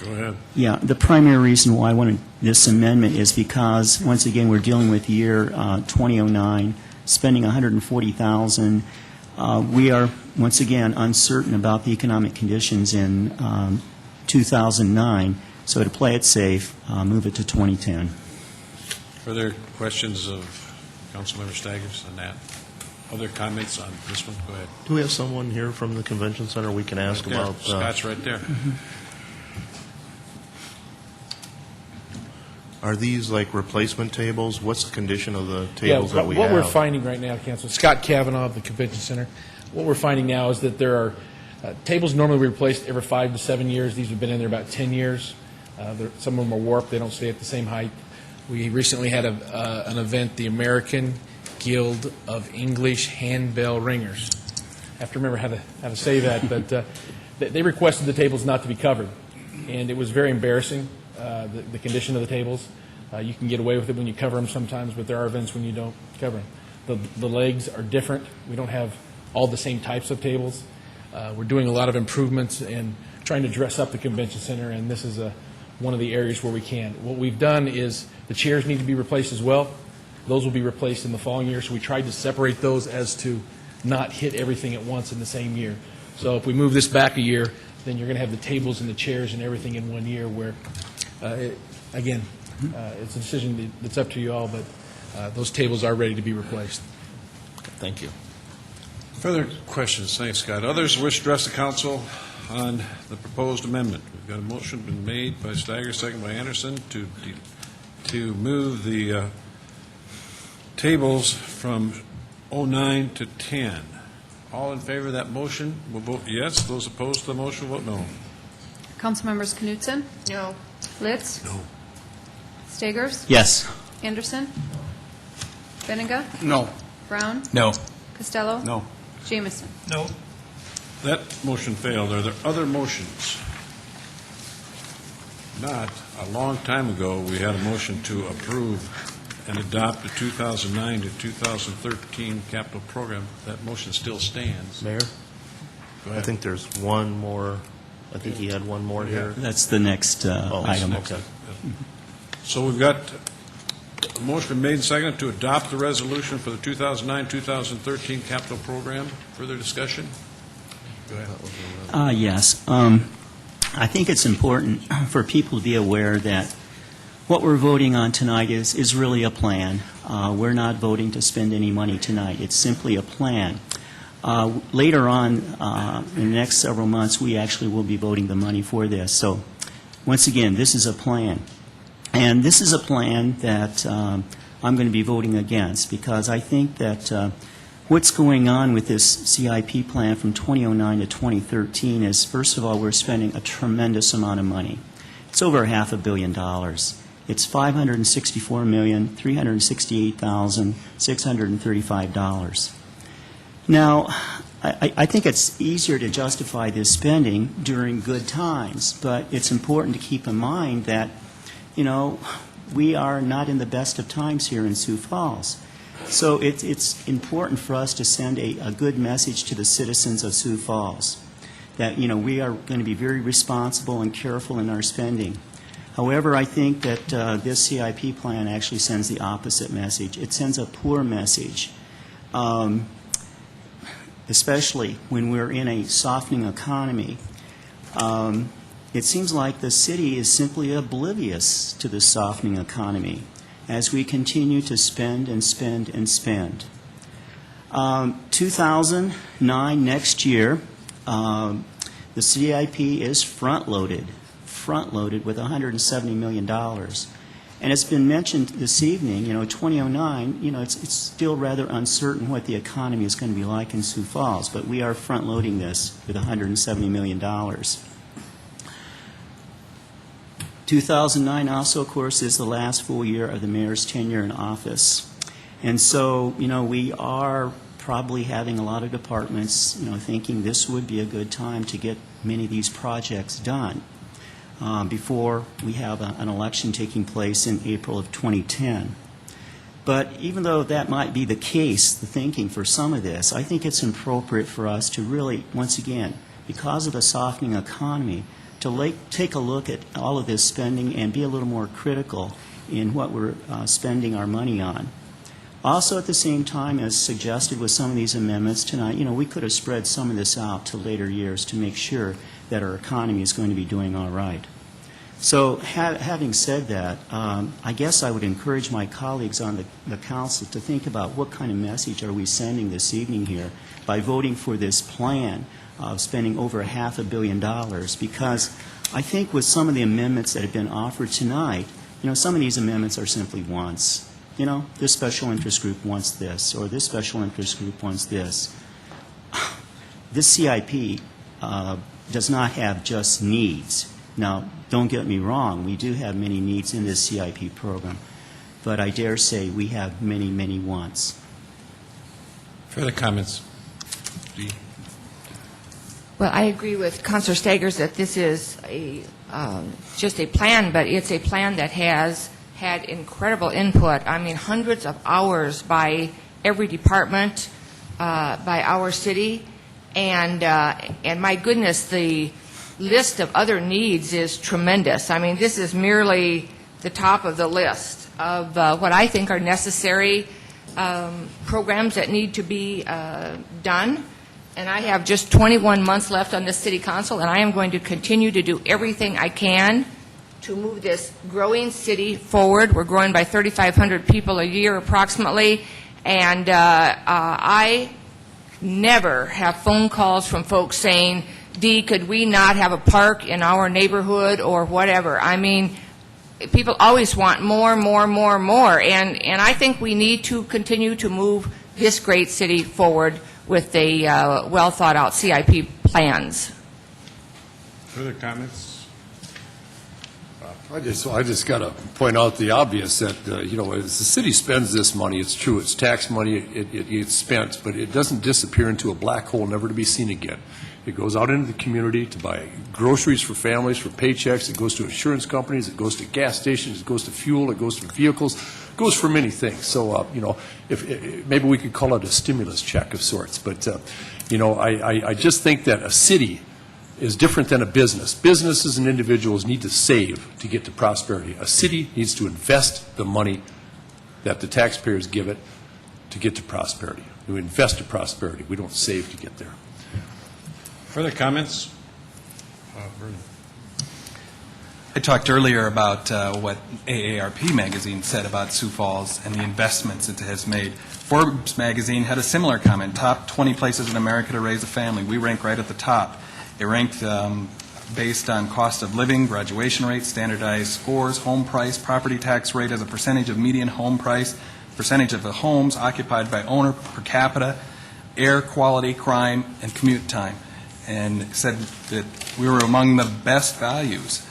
Go ahead. Yeah, the primary reason why I wanted this amendment is because, once again, we're dealing with year 2009, spending $140,000. We are, once again, uncertain about the economic conditions in 2009, so to play it safe, move it to 2010. Further questions of Councilmember Staggers on that? Other comments on this one? Go ahead. Do we have someone here from the convention center we can ask Right there. about? Scott's right there. Are these like replacement tables? What's the condition of the tables that we what have? we're finding right now, Council, Scott Kavanaugh of the Convention Center, what we're finding now is that there are tables normally replaced every 5 to 7 years. These have been in there about 10 years. Some of them are warped. They don't stay at the same height. We recently had an event, the American Guild of English Handbell Ringers. I have to remember how to say that, but they requested the tables not to be covered, and it was very embarrassing. The condition of the tables. You can get away with it when you cover them sometimes, but there are events when you don't cover them. The legs are different. We don't have all the same types of tables. We're doing a lot of improvements and trying to dress up the convention center, and this is one of the areas where we can. What we've done is the chairs need to be replaced as well. Those will be replaced in the following year, so we tried to separate those as to not hit everything at once in the same year. So if we move this back a year, then you're going to have the tables and the chairs and everything in 1 year where again, it's a decision that's up to you all, but those tables are ready to be replaced. Thank you. Further questions? Thanks, Scott. Others wish to address the council on the proposed amendment. We've got a motion been made by Steiger, second by Anderson, to move the tables from 09 to 10. All in favor of that motion will vote yes. Those opposed to the motion will vote no. Councilmembers Knutson? No. Litz? No. Stagers? Yes. Anderson? Benega? No. Brown? No. Costello? No. Jameson? No. That motion failed. Are there other motions? Not. A long time ago, we had a motion to approve and adopt the 2009 to 2013 capital program. That motion still stands. Mayor? Go ahead. I think there's one more. I think he had one more here. That's the next item. Okay. So we've got a motion made and seconded to adopt the resolution for the 2009-2013 capital program. Further discussion? Go ahead. Yes. I think it's important for people to be aware that what we're voting on tonight is really a plan. We're not voting to spend any money tonight. It's simply a plan. Later on, in the next several months, we actually will be voting the money for this. So, once again, this is a plan. And this is a plan that I'm going to be voting against because I think that what's going on with this CIP plan from 2009 to 2013 is, first of all, we're spending a tremendous amount of money. It's over $500 million. It's $564,368,635. Now, I think it's easier to justify this spending during good times, but it's important to keep in mind that, you know, we are not in the best of times here in Sioux Falls. So it's important for us to send a good message to the citizens of Sioux Falls that, you know, we are going to be very responsible and careful in our spending. However, I think that this CIP plan actually sends the opposite message. It sends a poor message, especially when we're in a softening economy. It seems like the city is simply oblivious to the softening economy as we continue to spend and spend and spend. 2009, next year, the CIP is front-loaded with $170 million. And it's been mentioned this evening, you know, 2009, you know, it's still rather uncertain what the economy is going to be like in Sioux Falls, but we are front-loading this with $170 million. 2009 also, of course, is the last full year of the mayor's tenure in office. And so, you know, we are probably having a lot of departments, you know, thinking this would be a good time to get many of these projects done. before we have an election taking place in April of 2010. But even though that might be the case, the thinking for some of this, I think it's appropriate for us to really, once again, because of the softening economy, to take a look at all of this spending and be a little more critical in what we're spending our money on. Also, at the same time, as suggested with some of these amendments tonight, we could have spread some of this out to later years to make sure that our economy is going to be doing all right. So having said that, I guess I would encourage my colleagues on the council to think about what kind of message are we sending this evening here by voting for this plan of spending over $500 million, because I think with some of the amendments that have been offered tonight, some of these amendments are simply wants. This special interest group wants this, or this special interest group wants this. This CIP does not have just needs. Now, don't get me wrong, we do have many needs in this CIP program, but I dare say we have many, many wants. Further comments? Well, I agree with Councilor Staggers that this is just a plan, but it's a plan that has had incredible input. I mean, hundreds of hours by every department, by our city, and my goodness, the list of other needs is tremendous. I mean, this is merely the top of the list of what I think are necessary programs that need to be done. And I have just 21 months left on this city council, and I am going to continue to do everything I can to move this growing city forward. We're growing by 3,500 people a year approximately, and I never have phone calls from folks saying, Dee, could we not have a park in our neighborhood or whatever? I mean, people always want more, more, more, more, and I think we need to continue to move this great city forward with the well-thought-out CIP plans. Further comments? I just got to point out the obvious that, as the city spends this money, it's true, it's tax money, it gets spent, but it doesn't disappear into a black hole never to be seen again. It goes out into the community to buy groceries for families, for paychecks. It goes to insurance companies. It goes to gas stations. It goes to fuel. It goes to vehicles. It goes for many things. So, if maybe we could call it a stimulus check of sorts. But, I just think that a city is different than a business. Businesses and individuals need to save to get to prosperity. A city needs to invest the money that the taxpayers give it to get to prosperity. We invest to prosperity. We don't save to get there. Further comments? I talked earlier about what AARP magazine said about Sioux Falls and the investments it has made. Forbes magazine had a similar comment, top 20 places in America to raise a family. We rank right at the top. It ranked based on cost of living, graduation rate, standardized scores, home price, property tax rate as a percentage of median home price, percentage of the homes occupied by owner per capita, air quality, crime, and commute time. And said that we were among the best values.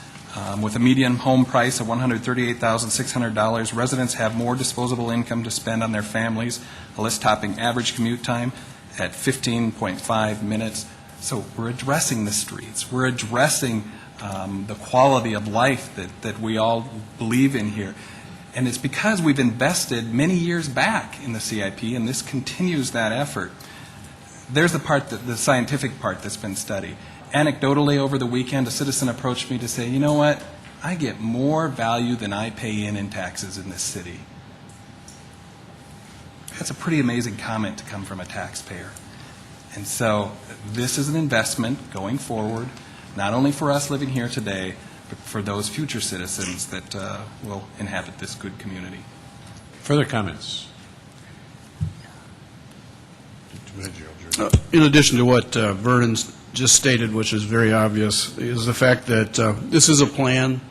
With a median home price of $138,600, residents have more disposable income to spend on their families, a list-topping average commute time at 15.5 minutes. So we're addressing the streets. We're addressing the quality of life that we all believe in here. And it's because we've invested many years back in the CIP, and this continues that effort. There's the scientific part that's been studied. Anecdotally, over the weekend, a citizen approached me to say, you know what, I get more value than I pay in taxes in this city. That's a pretty amazing comment to come from a taxpayer. And so this is an investment going forward, not only for us living here today, but for those future citizens that will inhabit this good community. Further comments? In addition to what Vernon just stated, which is very obvious, is the fact that this is a plan.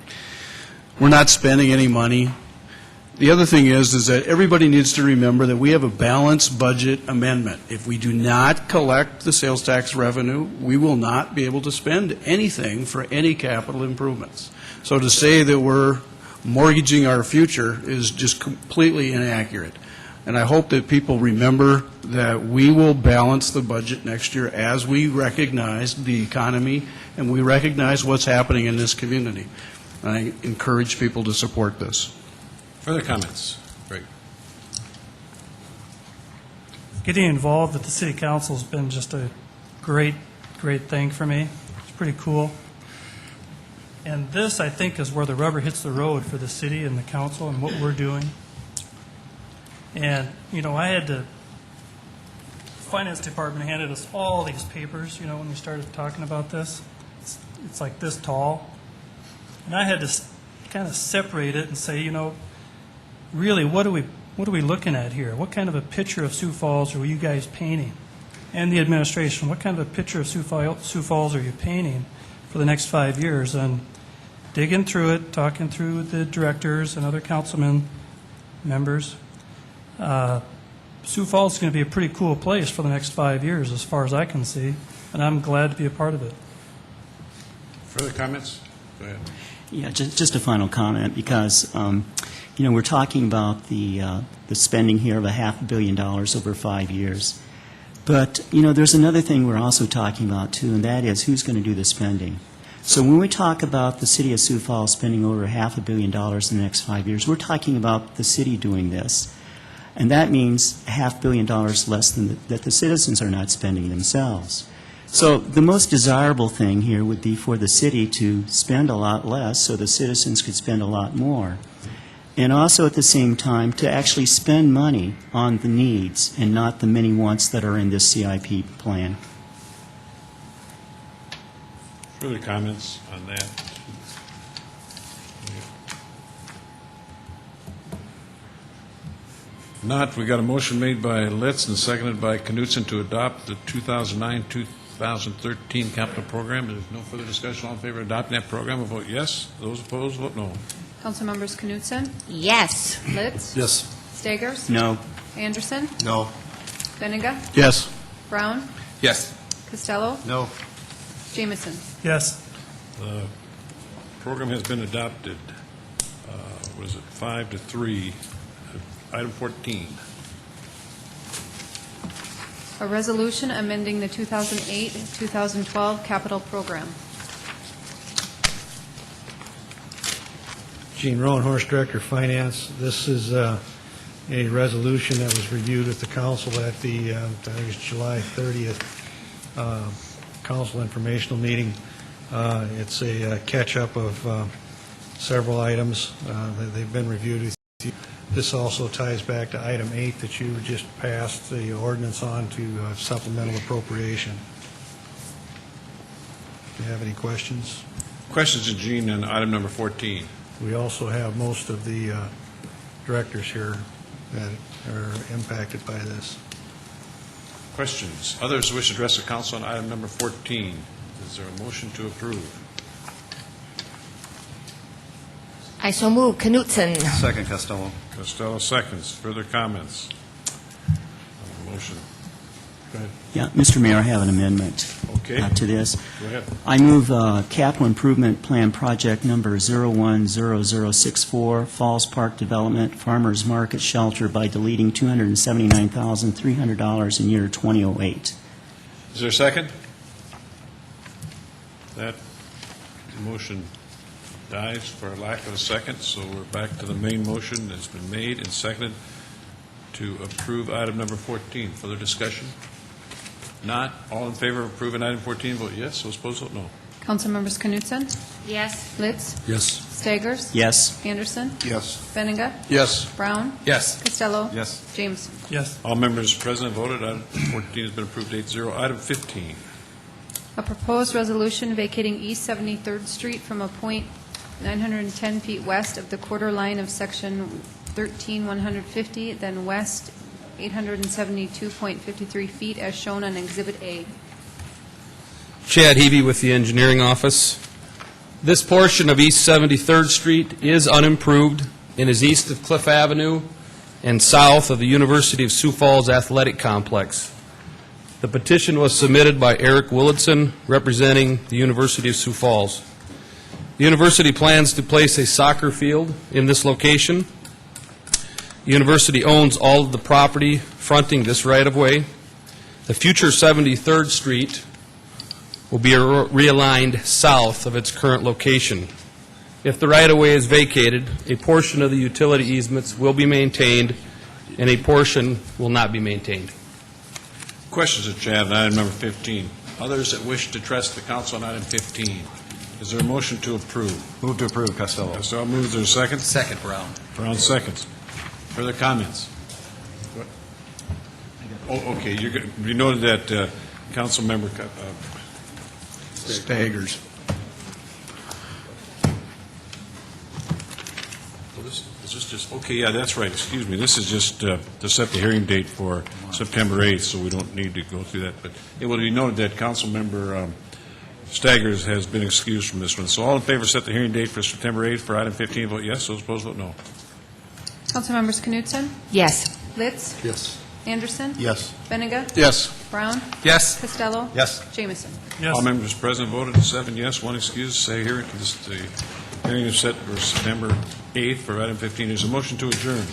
We're not spending any money. The other thing is that everybody needs to remember that we have a balanced budget amendment. If we do not collect the sales tax revenue, we will not be able to spend anything for any capital improvements. So to say that we're mortgaging our future is just completely inaccurate. And I hope that people remember that we will balance the budget next year as we recognize the economy and we recognize what's happening in this community. And I encourage people to support this. Further comments? Great. Getting involved with the city council has been just a great thing for me. It's pretty cool. And this, I think, is where the rubber hits the road for the city and the council and what we're doing. And, I had the finance department handed us all these papers, when we started talking about this. It's like this tall. And I had to kind of separate it and say, really, what are we looking at here? What kind of a picture of Sioux Falls are you guys painting? And the administration, what kind of a picture of Sioux Falls are you painting for the next 5 years? And digging through it, talking through the directors and other councilmen members, Sioux Falls is going to be a pretty cool place for the next 5 years as far as I can see, and I'm glad to be a part of it. Further comments? Go ahead. Yeah, just a final comment, because we're talking about the spending here of $500 million over 5 years. But there's another thing we're also talking about too, and that is who's going to do the spending. So when we talk about the city of Sioux Falls spending over $500 million in the next 5 years, we're talking about the city doing this. And that means $500 million less than that the citizens are not spending themselves. So the most desirable thing here would be for the city to spend a lot less so the citizens could spend a lot more. And also at the same time to actually spend money on the needs and not the many wants that are in this CIP plan. Further comments on that? Not. We got a motion made by Litz and seconded by Knutson to adopt the 2009-2013 capital program. There's no further discussion. All in favor of adopting that program will vote yes. Those opposed vote no. Council members Knutson? Yes. Litz? Yes. Stegers? No. Anderson? No. Benega? Yes. Brown? Yes. Costello? No. Jameson? Yes. The program has been adopted. Was it 5-3? Item 14. A resolution amending the 2008-2012 capital program. Gene Roanhorse, Director of Finance. This is a resolution that was reviewed at the council at the, I think it's July 30th, council informational meeting. It's a catch-up of several items that they've been reviewed with you. This also ties back to item 8 that you just passed the ordinance on to supplemental appropriation. Do you have any questions? Questions to Gene on item number 14. We also have most of the directors here that are impacted by this. Questions? Others who wish to address the council on item number 14. Is there a motion to approve? I so move. Knutson. Second, Costello. Costello seconds. Further comments on the motion? Go ahead. Yeah, Mr. Mayor, I have an amendment to this. Go ahead. I move capital improvement plan project number 010064, Falls Park Development Farmers Market Shelter, by deleting $279,300 in year 2008. Is there a second? That motion dies for lack of a second, so we're back to the main motion that's been made and seconded to approve item number 14. Further discussion? Not. All in favor of approving item 14, vote yes. Those opposed, vote no. Council members Knutson? Yes. Litz? Yes. Stegers? Yes. Anderson? Yes. Benega? Yes. Brown? Yes. Costello? Yes. Jameson? Yes. All members present voted. Item 14 has been approved 8-0. Item 15. A proposed resolution vacating East 73rd Street from a point 910 feet west of the quarter line of section 13150, then west 872.53 feet as shown on Exhibit A. Chad Hebe with the Engineering Office. This portion of East 73rd Street is unimproved and is east of Cliff Avenue and south of the University of Sioux Falls Athletic Complex. The petition was submitted by Eric Willardson, representing the University of Sioux Falls. The university plans to place a soccer field in this location. The university owns all of the property fronting this right-of-way. The future 73rd Street will be realigned south of its current location. If the right-of-way is vacated, a portion of the utility easements will be maintained, and a portion will not be maintained. Questions of Chad on item number 15? Others that wish to address the council on item 15? Is there a motion to approve? Move to approve, Costello. Costello moves. Is there a second? Second, Brown. Brown seconds. Further comments? Oh, okay. You noted that council member Staggers. Is this just, okay, yeah, that's right, excuse me. This is just to set the hearing date for September 8th, so we don't need to go through that. But it will be noted that Councilmember Staggers has been excused from this one. So all in favor, set the hearing date for September 8th for item 15, vote yes. Those opposed, vote no. Councilmembers Knutson? Yes. Litz? Yes. Anderson? Yes. Benega? Yes. Brown? Yes. Costello? Yes. Jamison? All members present voted 7 yes, 1 excused. Say hearing, the hearing is set for September 8th for item 15. There's a motion to adjourn.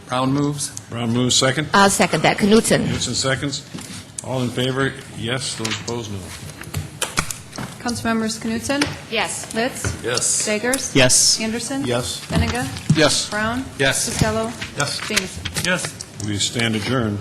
Brown moves. Brown moves second. I'll second that. Knutson? Knutson seconds. All in favor, yes. Those opposed, no. Councilmembers Knutson? Yes. Litz? Yes. Staggers? Yes. Anderson? Yes. Benega? Yes. Brown? Yes. Costello? Yes. Jamison? Yes. We stand adjourned.